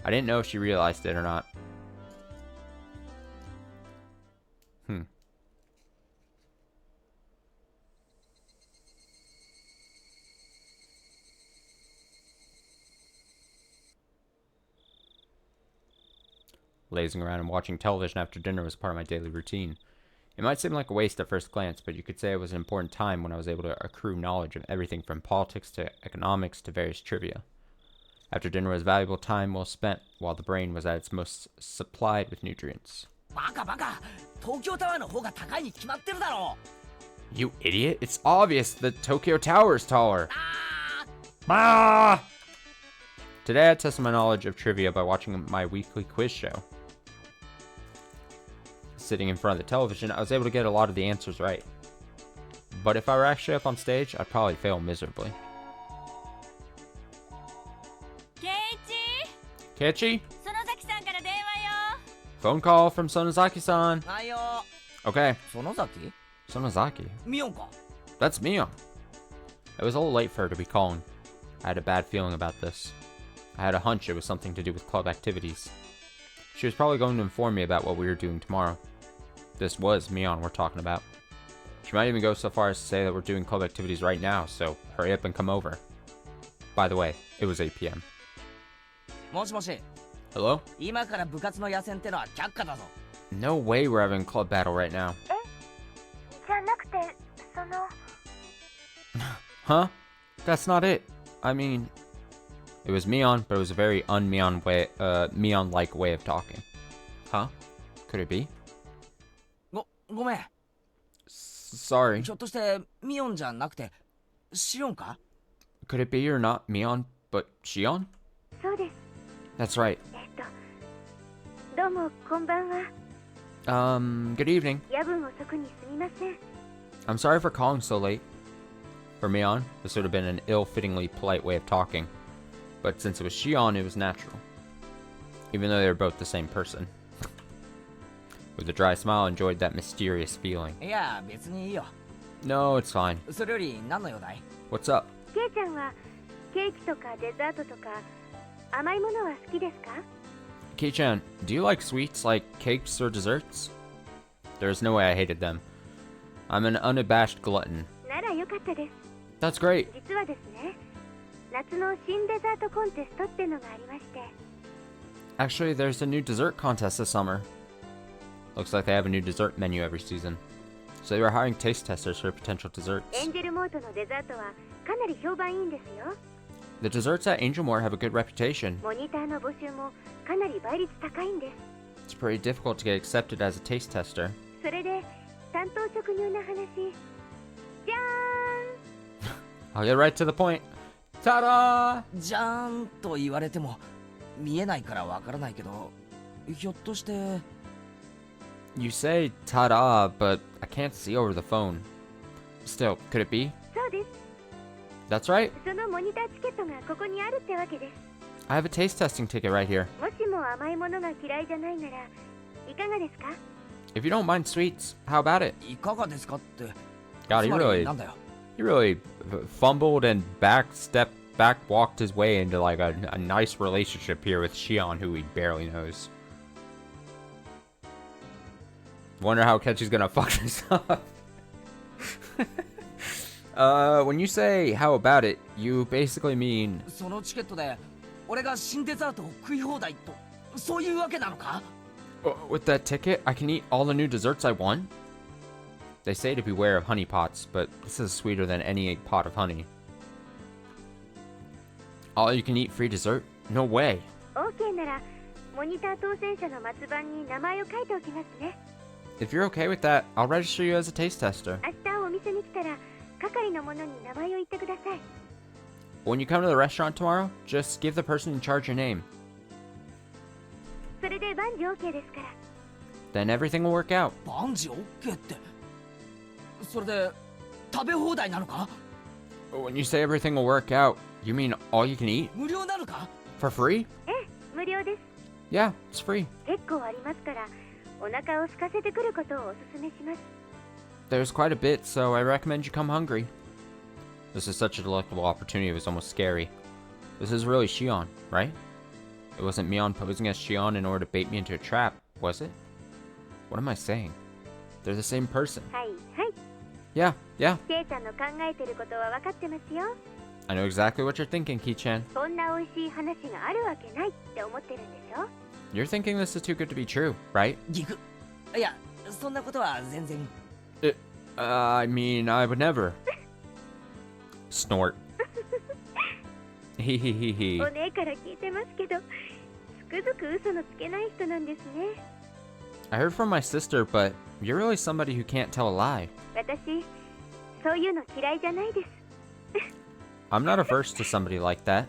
I didn't know if she realized it or not. Lazing around and watching television after dinner was part of my daily routine. It might seem like a waste at first glance, but you could say it was an important time when I was able to accrue knowledge of everything from politics to economics to various trivia. After dinner was valuable time well spent, while the brain was at its most supplied with nutrients. バカバカ。東京タワーの方が高いに決まってるだろ You idiot. It's obvious the Tokyo Tower is taller. Ah! Today I tested my knowledge of trivia by watching my weekly quiz show. Sitting in front of the television, I was able to get a lot of the answers right. But if I were actually up on stage, I'd probably fail miserably. Keiichi? Phone call from Sonozaki-san. はいよ Okay, 園崎 Sonozaki. ミオンか That's Mion. It was a little late for her to be calling. I had a bad feeling about this. I had a hunch it was something to do with club activities. She was probably going to inform me about what we were doing tomorrow. This was Mion we're talking about. She might even go so far as to say that we're doing club activities right now, so hurry up and come over. By the way, it was 8 p.m. もしもし Hello? 今から部活の野戦ってのは却下だぞ No way we're having a club battle right now. じゃなくてその Huh? That's not it. I mean, it was Mion, but it was a very un-Mion way, Mion-like way of talking. Huh? Could it be? ごめん Sorry. ひょっとしてミオンじゃなくてシオンか Could it be you're not Mion, but Shion? そうです That's right. どうもこんばんは Good evening. 夜分遅くにすみません I'm sorry for calling so late. For Mion, this would have been an ill-fittingly polite way of talking. But since it was Shion, it was natural. Even though they were both the same person. With a dry smile, I enjoyed that mysterious feeling. いや別にいいよ No, it's fine. それより何の用だい What's up? ケイちゃんはケーキとかデザートとか甘いものは好きですか Kei-chan, do you like sweets like cakes or desserts? There's no way I hated them. I'm an unabashed glutton. ならよかったです That's great. 実はですね夏の新デザートコンテストってのがありまして Actually, there's a new dessert contest this summer. Looks like they have a new dessert menu every season. So they were hiring taste testers for potential desserts. エンジェルモートのデザートはかなり評判いいんですよ The desserts at Angel Moore have a good reputation. モニターの募集もかなり倍率高いんです It's pretty difficult to get accepted as a taste tester. それで担当直入な話じゃ I'll get right to the point. Ta-da! じゃーんと言われても見えないからわからないけどひょっとして You say ta-da, but I can't see over the phone. Still, could it be? ーんそうです That's right. そのモニターチケットがここにあるってわけです I have a taste testing ticket right here. もしも甘いものが嫌いじゃないならいかがですか If you don't mind sweets, how about it? いかがですかって God, つ he まり really, なんだよ he really fumbled and back-walked his way into like a nice relationship here with Shion, who he barely knows. Wonder how Kechi's gonna fuck this up. When you say how about it, you basically mean そのチケットで俺が新デザートを食い放題とそういうわけなのか with that ticket, I can eat all the new desserts I want? They say to beware of honey pots, but this is sweeter than any pot of honey. All you can eat free dessert? No way. OK ならモニター当選者の末番に名前を書いておきますね If you're okay with that, I'll register you as a taste tester. 明日お店に来たら係の者に名前を言ってください When you come to the restaurant tomorrow, just give the person in charge your name. それで万事 OK ですから Then everything will work out. 万事 OK ってそれで食べ放題なのか When you say everything will work out, you mean all you can eat? 無料なのか For free? ええ無料です Yeah, it's free. 結構ありますからお腹を空かせてくることをお勧めします There's quite a bit, so I recommend you come hungry. This is such a delectable opportunity, it was almost scary. This is really Shion, right? It wasn't Mion posing as Shion in order to bait me into a trap, was it? What am I saying? They're the same person. はいはい Yeah, yeah. ケイちゃんの考えてることは分かってますよ I know exactly what you're thinking, Ki-chan. こんな美味しい話があるわけないって思ってるんでしょ You're thinking this is too good to be true, right? ギクいやそんなことは全然 I mean, I would never. Snort. お Hehehehe. 姉から聞いてますけどつくづく嘘のつけない人なんですね I heard from my sister, but you're really somebody who can't tell a lie. 私そういうの嫌いじゃないです。 I'm not averse to somebody like that.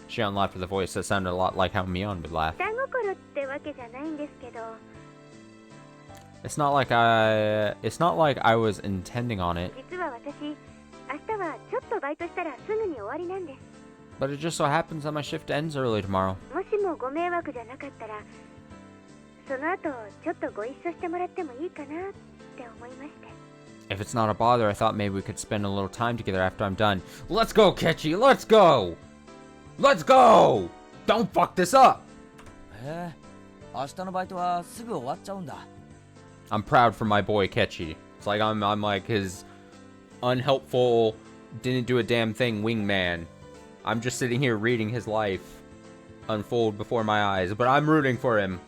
Shion laughed with a voice that sounded a lot like how Mion would laugh. 下心ってわけじゃないんですけど、 It's not like I was intending on it, 実は私、明日はちょっとバイトしたらすぐに終わりなんです。 but it just so happens that my shift ends early tomorrow. もしもご迷惑じゃなかったら、その後ちょっとご一緒してもらってもいいかなって思いまして。 If it's not a bother, I thought maybe we could spend a little time together after I'm done. Let's go, Ketchy! Let's go! Let's go! Don't fuck this up! へえ、明日のバイトはすぐ終わっちゃうんだ。 I'm proud for my boy Ketchy. It's like I'm like his unhelpful, didn't do a damn thing wingman. I'm just sitting here reading his life unfold before my eyes, but I'm rooting for him.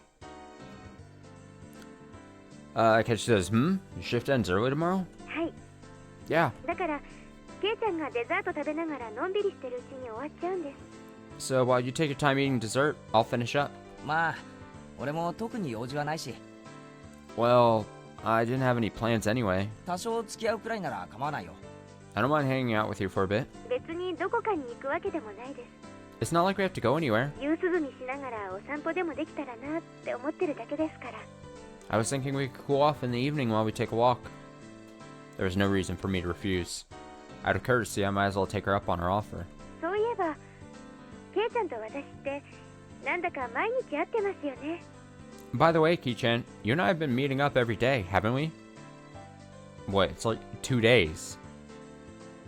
Ketchy says, Your shift ends early tomorrow? はい。 Yeah. だから、ケイちゃんがデザート食べながらのんびりしてるうちに終わっちゃうんです。 So while you take your time eating dessert, I'll finish up. まあ、俺も特に用事はないし、 Well, I didn't have any plans anyway. 多少付き合うくらいなら構わないよ。 I don't mind hanging out with you for a bit. 別にどこかに行くわけでもないです。 It's not like we have to go anywhere. 夕涼みしながらお散歩でもできたらなって思ってるだけですから。 I was thinking we could cool off in the evening while we take a walk. There was no reason for me to refuse. Out of courtesy, I might as well take her up on her offer. そういえば、ケイちゃんと私ってなんだか毎日会ってますよね。 By the way, Ki-chan, you and I have been meeting up every day, haven't we? What, it's like 2 days.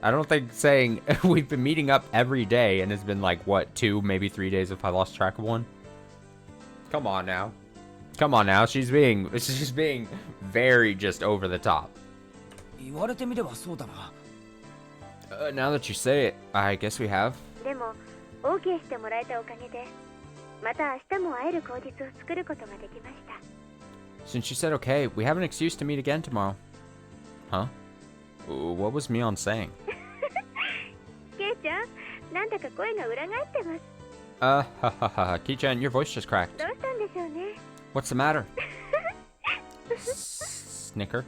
I don't think saying we've been meeting up every day and it's been like, what, 2, maybe 3 days if I lost track of one? Come on now. Come on now, she's being very just over the top. 言われてみればそうだな。 Now that you say it, I guess we have. でも OK してもらえたおかげで、また明日も会える口実を作ることができました。 Since you said okay, we have an excuse to meet again tomorrow. Huh? What was Mion saying? ケイちゃん、なんだか声が裏返ってます。 Ha ha ha. Ki-chan, your voice just cracked. どうしたんでしょうね。 What's the matter? Snicker?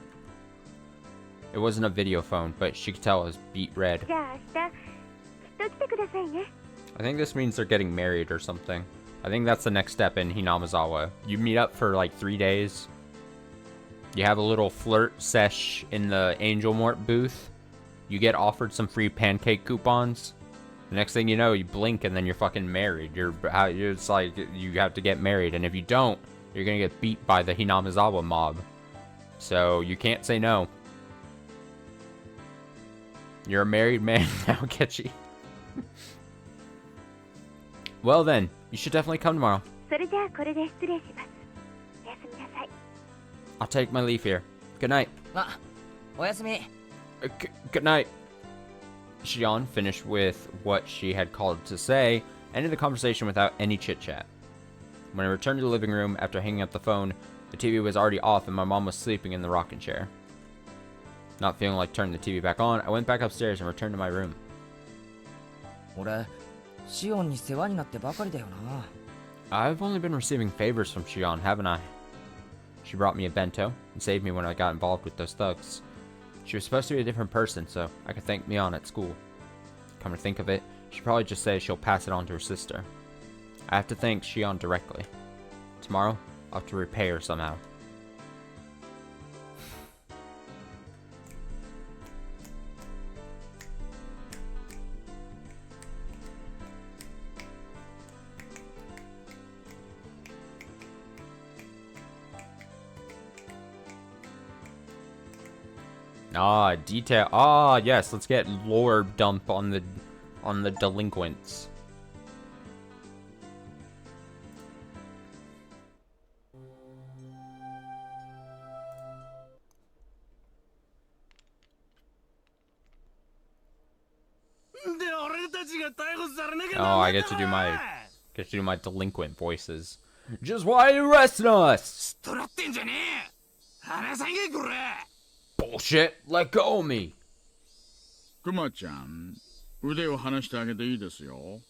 It wasn't a video phone, but she could tell it was beet red. じゃあ明日、きっと来てくださいね。 I think this means they're getting married or something. I think that's the next step in Hinamizawa. You meet up for like 3 days. You have a little flirt sesh in the Angel Mort booth. You get offered some free pancake coupons. The next thing you know, you blink and then you're fucking married. It's like you have to get married, and if you don't, you're gonna get beat by the Hinamizawa mob. So you can't say no. You're a married man now, Ketchy. Well then, you should definitely come tomorrow. それじゃあこれで失礼します。おやすみなさい。 I'll take my leave here. Good night. あ、おやすみ。 Good night. Shion finished with what she had called to say, ended the conversation without any chit-chat. When I returned to the living room after hanging up the phone, the TV was already off and my mom was sleeping in the rocking chair. Not feeling like turning the TV back on, I went back upstairs and returned to my room. 俺、シオンに世話になってばかりだよな。I've only been receiving favors from Shion, haven't I? She brought me a bento and saved me when I got involved with those thugs. She was supposed to be a different person, so I could thank Mion at school. Come to think of it, she'd probably just say she'll pass it on to her sister. I have to thank Shion directly. Tomorrow, I'll have to repay her somehow. Ah, detail. Ah, yes. Let's get lore dump on the delinquents. Oh, I get to do my delinquent voices. Just why are you arresting us? Bullshit. Let go of me. クマちゃん、腕を離してあげていいですよ。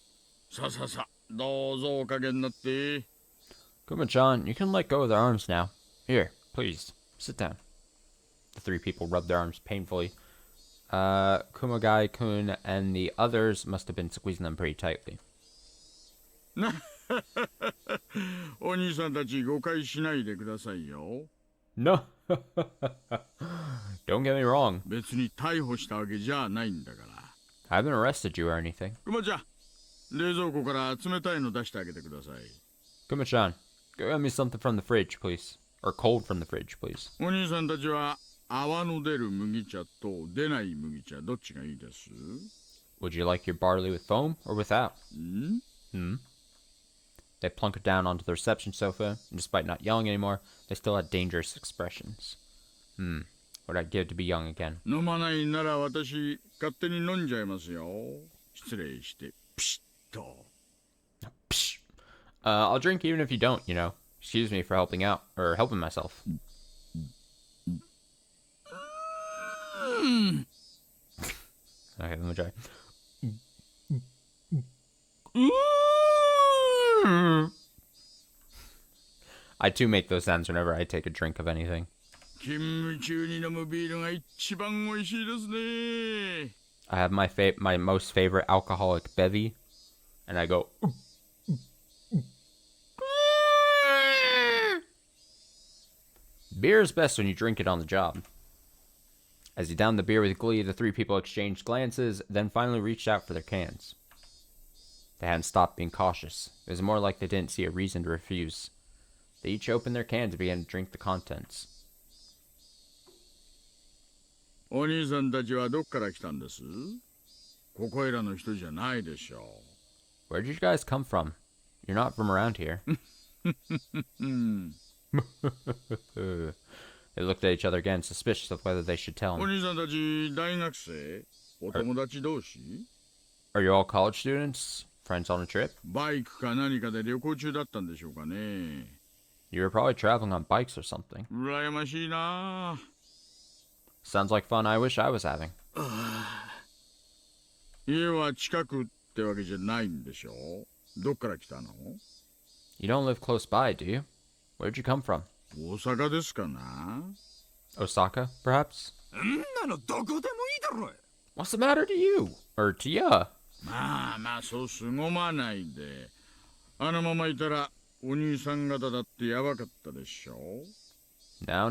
さささ、どうぞおかげになって。Kuma-chan, you can let go of their arms now. Here, please, sit down. The three people rubbed their arms painfully. Kumagai-kun and the others must have been squeezing them pretty tightly. お兄さんたち誤解しないでくださいよ。 No. Don't get me wrong. 別に逮捕したわけじゃないんだから。 I haven't arrested you or anything. くまちゃん、冷蔵庫から冷たいの出してあげてください。 Kuma-chan, go get me something from the fridge, please. Or cold from the fridge, please. お兄さんたちは泡の出る麦茶と出ない麦茶どっちがいいです？ Would you like your barley with foam or without? ん？ They plunkered down onto the reception sofa, and despite not yelling anymore, they still had dangerous expressions. What I'd give to be young again. 飲まないなら私勝手に飲んじゃいますよ。失礼してピシッと。 Psh. I'll drink even if you don't, you know. Excuse me for helping out, or helping myself. Okay, let me try. I too make those sounds whenever I take a drink of anything. 勤務中に飲むビールが一番美味しいですね。 I have my most favorite alcoholic bevy, and I go. Beer is best when you drink it on the job. As he downed the beer with glee, the three people exchanged glances, then finally reached out for their cans. They hadn't stopped being cautious. It was more like they didn't see a reason to refuse. They each opened their cans and began to drink the contents. お兄さんたちはどっから来たんです？ここいらの人じゃないでしょう。 Where did you guys come from? You're not from around here. They looked at each other again, suspicious of whether they should tell お him. 兄さんたち大学生？お友達同士？ Are you all college students? Friends on a trip? バイクか何かで旅行中だったんでしょうかね。 You were probably traveling on bikes or something. 羨ましいな。 Sounds like fun I wish I was having. 家は近くってわけじゃないんでしょう。どっから来たの？ You don't live close by, do you? Where'd you come from? 大阪ですかな。 Osaka, perhaps? んなのどこでもいいだろ。 What's the matter to you? Or to ya? まあまあそうすごまないで。あのままいたらお兄さん方だってやばかったでしょ。 Now,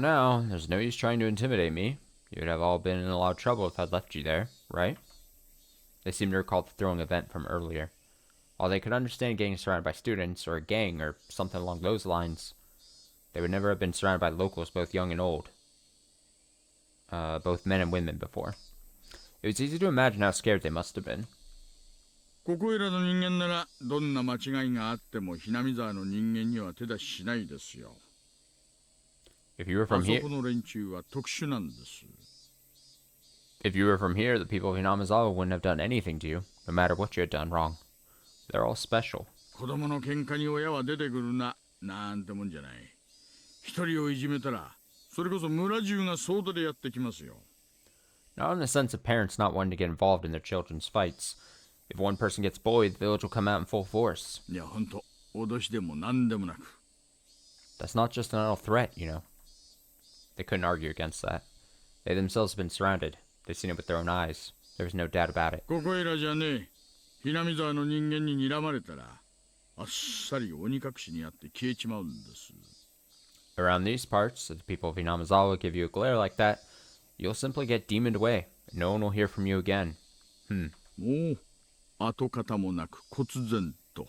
there's no use trying to intimidate me. You would have all been in a lot of trouble if I'd left you there, right? They seemed to recall the thrilling event from earlier. While they could understand getting surrounded by students, or a gang, or something along those lines, they would never have been surrounded by locals, both young and old. Both men and women before. It was easy to imagine how scared they must have been. ここいらの人間ならどんな間違いがあってもひなみ沢の人間には手出ししないですよ。 If you were あ from そ here, この連中は特殊なんです。 if you were from here, the people of Hinamizawa wouldn't have done anything to you, no matter what you had done wrong. They're all special. 子供の喧嘩に親は出てくるな、なんてもんじゃない。一人をいじめたら、それこそ村中が総出でやってきますよ。 Not in the sense of parents not wanting to get involved in their children's fights. If one person gets bullied, the village will come out in full force. いや、ほんと、脅しでもなんでもなく。 That's not just an idle threat, you know. They couldn't argue against that. They themselves have been surrounded. They've seen it with their own eyes. There was no doubt about it. ここいらじゃねえ。ひなみ沢の人間に睨まれたら、あっさり鬼隠しにあって消えちまうんです。 Around these parts, if the people of Hinamizawa give you a glare like that, you'll simply get demoned away. No one will hear from you again. もう、跡形もなく忽然と。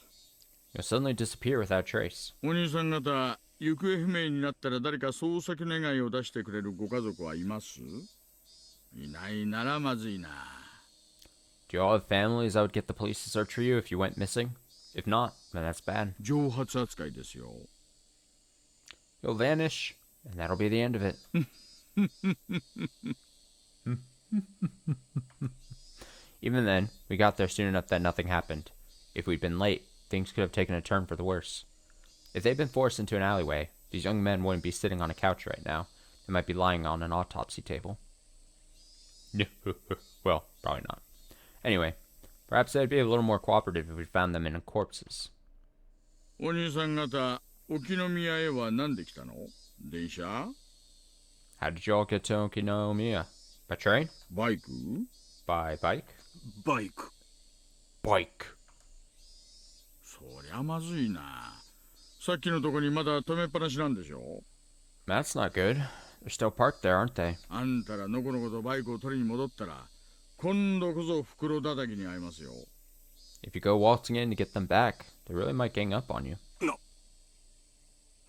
You'll suddenly disappear without trace. お兄さん方、行方不明になったら誰か捜索願いを出してくれるご家族はいます？いないならまずいな。 Do you all have families that would get the police to search for you if you went missing? If not, then that's bad. 蒸発扱いですよ。 You'll vanish, and that'll be the end of it. Even then, we got there soon enough that nothing happened. If we'd been late, things could have taken a turn for the worse. If they'd been forced into an alleyway, these young men wouldn't be sitting on a couch right now. They might be lying on an autopsy table. Well, probably not. Anyway, perhaps they'd be a little more cooperative if we found them in corpses. お兄さん方、沖宮へは何で来たの？電車？ How did you all get to Okinawa? By train? バイク By bike? バイク。 Bike. そりゃまずいな。さっきのとこにまだ止めっぱなしなんでしょ。 That's not good. They're still parked there, aren't they? あんたらのこのことバイクを取りに戻ったら、今度こそ袋叩きに遭いますよ。 If you go waltzing in to get them back, they really might gang up on you.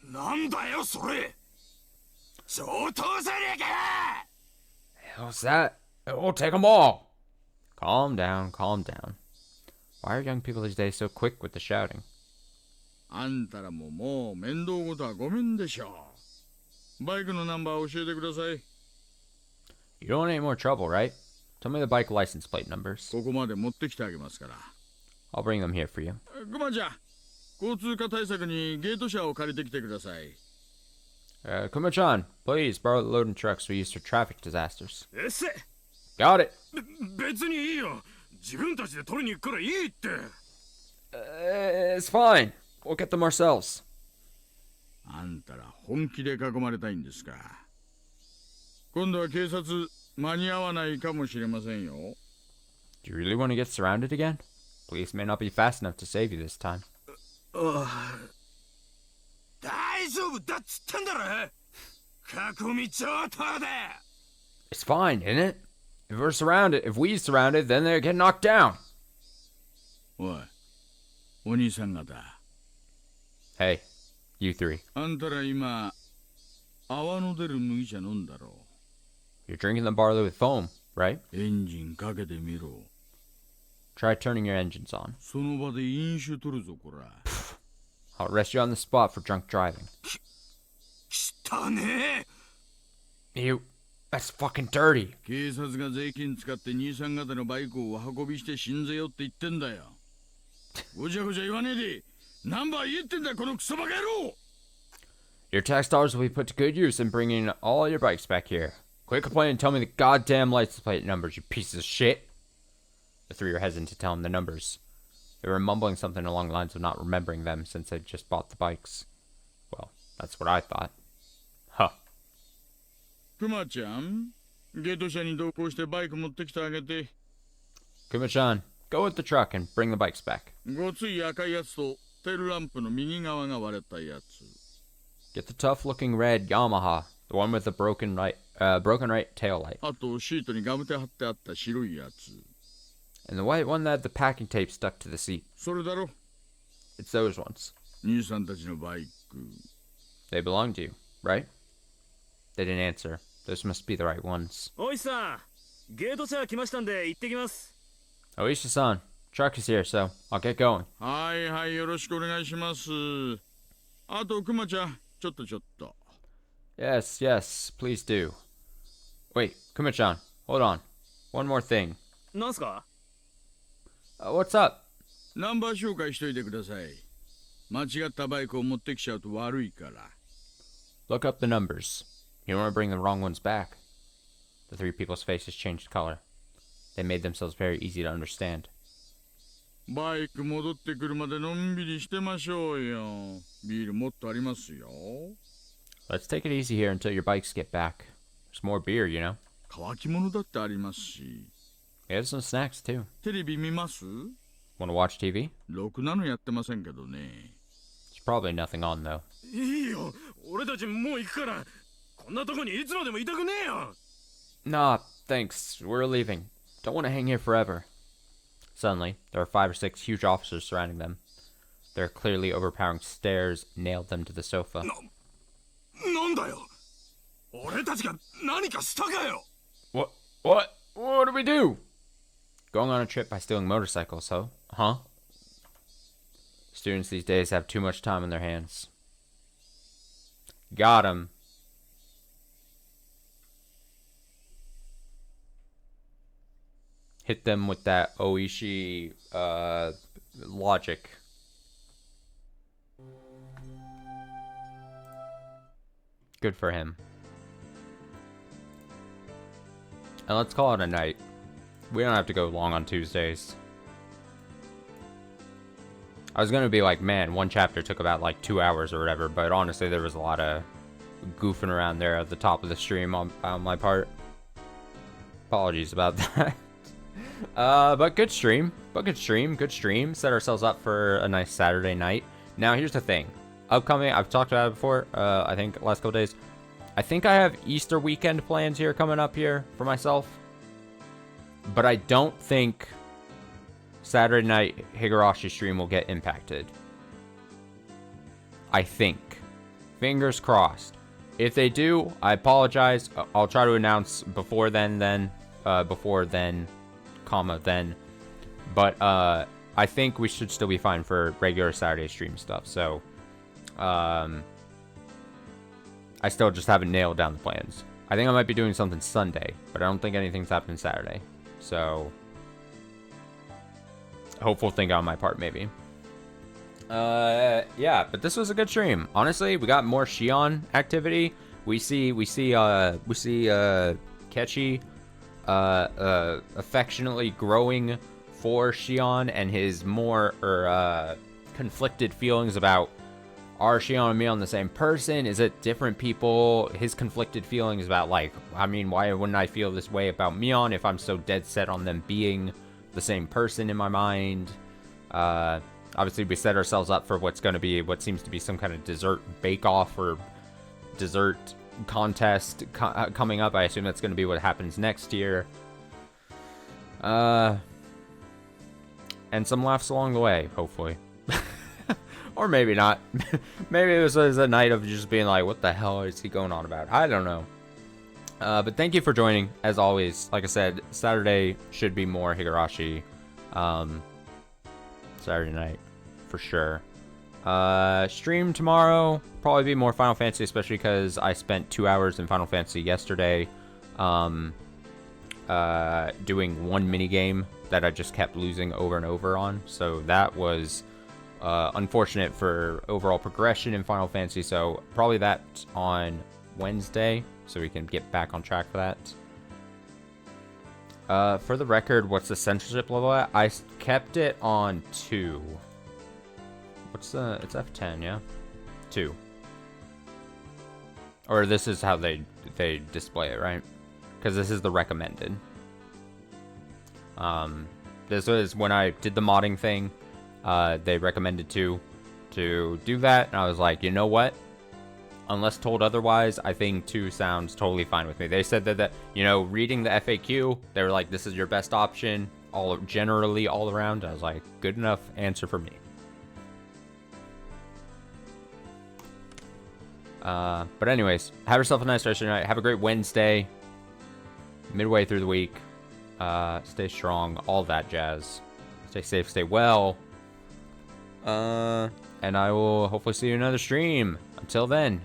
なんだよそれ。相当じゃねえか。 How's that? We'll take them all. Calm down, calm down. Why are young people these days so quick with the shouting? あんたらももう面倒ごとはごめんでしょう。バイクのナンバー教えてください。 You don't want any more trouble, right? Tell me the bike license plate numbers. ここまで持ってきてあげますから。 I'll bring them here for you. クマちゃん、交通課対策にゲート車を借りてきてください。Kuma-chan, please borrow the loading trucks we use for traffic disasters. えっせ。 Got it. 別にいいよ。自分たちで取りに行くからいいって。It's fine. We'll get them ourselves. あんたら本気で囲まれたいんですか。今度は警察間に合わないかもしれませんよ。 Do you really want to get surrounded again? Police may not be fast enough to save you this time. 大丈夫だっつってんだろ。囲み超島で。 It's fine, isn't it? If we're surrounded, then they get knocked down. おい、お兄さん方。 Hey, you three. あんたら今、泡の出る麦茶飲んだろ。 You're drinking the barley with foam, right? エンジンかけてみろ。 Try turning your engines on. その場で飲酒取るぞ、こら。 I'll arrest you on the spot for drunk driving. 汚ねえ。 You. That's fucking dirty. 警察が税金使って兄さん方のバイクを運びして死んぜよって言ってんだよ。ごちゃごちゃ言わねえで、ナンバー言えってんだこのクソバカ野郎。 Your tax dollars will be put to good use in bringing all your bikes back here. Quit complaining and tell me the goddamn license plate numbers, you pieces of shit. The three were hesitant to tell him the numbers. They were mumbling something along the lines of not remembering them since they'd just bought the bikes. Well, that's what I thought. Huh. クマちゃん、ゲート車に同行してバイク持ってきてあげて。 Kuma-chan, go with the truck and bring the bikes back. ごつい赤いやつとテールランプの右側が割れたやつ。 Get the tough-looking red Yamaha, the one with the broken right tail light, あとシートにガムテ貼ってあった白いやつ。 and the white one that had the packing tape stuck to the seat. それだろ。 It's those ones. 兄さんたちのバイク。 They belong to you, right? They didn't answer. Those must be the right ones. おいさん、ゲート車来ましたんで行ってきます。 Oisha-san, truck is here, so I'll get going. はいはい、よろしくお願いします。あとクマちゃん、ちょっと。 Yes, yes, please do. Wait, Kuma-chan, hold on. One more thing. なんすか？ What's up? ナンバー紹介しといてください。間違ったバイクを持ってきちゃうと悪いから。 Look up the numbers. You don't want to bring the wrong ones back. The three people's faces changed color. They made themselves very easy to understand. バイク戻ってくるまでのんびりしてましょうよ。ビールもっとありますよ。 Let's take it easy here until your bikes get back. There's more beer, you know. 乾き物だってありますし。 We have some snacks, too. テレビ見ます？ Want to watch TV? ろくなのやってませんけどね。 There's probably nothing on, though. いいよ。俺たちもう行くから。こんなとこにいつまでもいたくねえよ。 Nah, thanks. We're leaving. Don't want to hang here forever. Suddenly, there were 5 or 6 huge officers surrounding them. Their clearly overpowering stares nailed them to the sofa. なんだよ。俺たちが何かしたかよ。 What do we do? Going on a trip by stealing motorcycles, huh? Students these days have too much time on their hands. Got him. Hit them with that Oishi logic. Good for him. And let's call it a night. We don't have to go long on Tuesdays. I was gonna be like, man, one chapter took about like 2 hours or whatever, but honestly there was a lot of goofing around there at the top of the stream on my part. Apologies about that. But good stream. Good stream. Set ourselves up for a nice Saturday night. Now, here's the thing. Upcoming, I've talked about it before, I think last couple days. I think I have Easter weekend plans here coming up here for myself. But I don't think Saturday night Higurashi stream will get impacted. I think. Fingers crossed. If they do, I apologize. I'll try to announce before then. Comma, then. But, I think we should still be fine for regular Saturday stream stuff. So, I still just haven't nailed down the plans. I think I might be doing something Sunday, but I don't think anything's happening Saturday. So, hopeful thing on my part, maybe. Yeah, but this was a good stream. Honestly, we got more Shion activity. We see Kechi, affectionately growing for Shion and his more, conflicted feelings about, are Shion and Mion the same person? Is it different people? His conflicted feelings about, like, I mean, why wouldn't I feel this way about Mion if I'm so dead set on them being the same person in my mind? Obviously, we set ourselves up for what's going to be, what seems to be some kind of dessert bake-off or dessert contest coming up. I assume that's going to be what happens next year. And some laughs along the way, hopefully. Or maybe not. Maybe it was a night of just being like, what the hell is he going on about? I don't know. But thank you for joining, as always. Like I said, Saturday should be more Higurashi. Saturday night, for sure. Stream tomorrow, probably be more Final Fantasy, especially because I spent 2 hours in Final Fantasy yesterday, doing one minigame that I just kept losing over and over on. So that was unfortunate for overall progression in Final Fantasy. So probably that on Wednesday, so we can get back on track for that. For the record, what's the censorship level at? I kept it on 2. What's the... It's F10, yeah? 2. Or this is how they display it, right? Because this is the recommended. This was when I did the modding thing. They recommended 2 to do that. And I was like, you know what? Unless told otherwise, I think 2 sounds totally fine with me. They said that, you know, reading the FAQ, they were like, this is your best option, generally all around. I was like, good enough answer for me. But anyways, have yourself a nice rest of your night. Have a great Wednesday, midway through the week. Stay strong, all that jazz. Stay safe, stay well. And I will hopefully see you in another stream. Until then.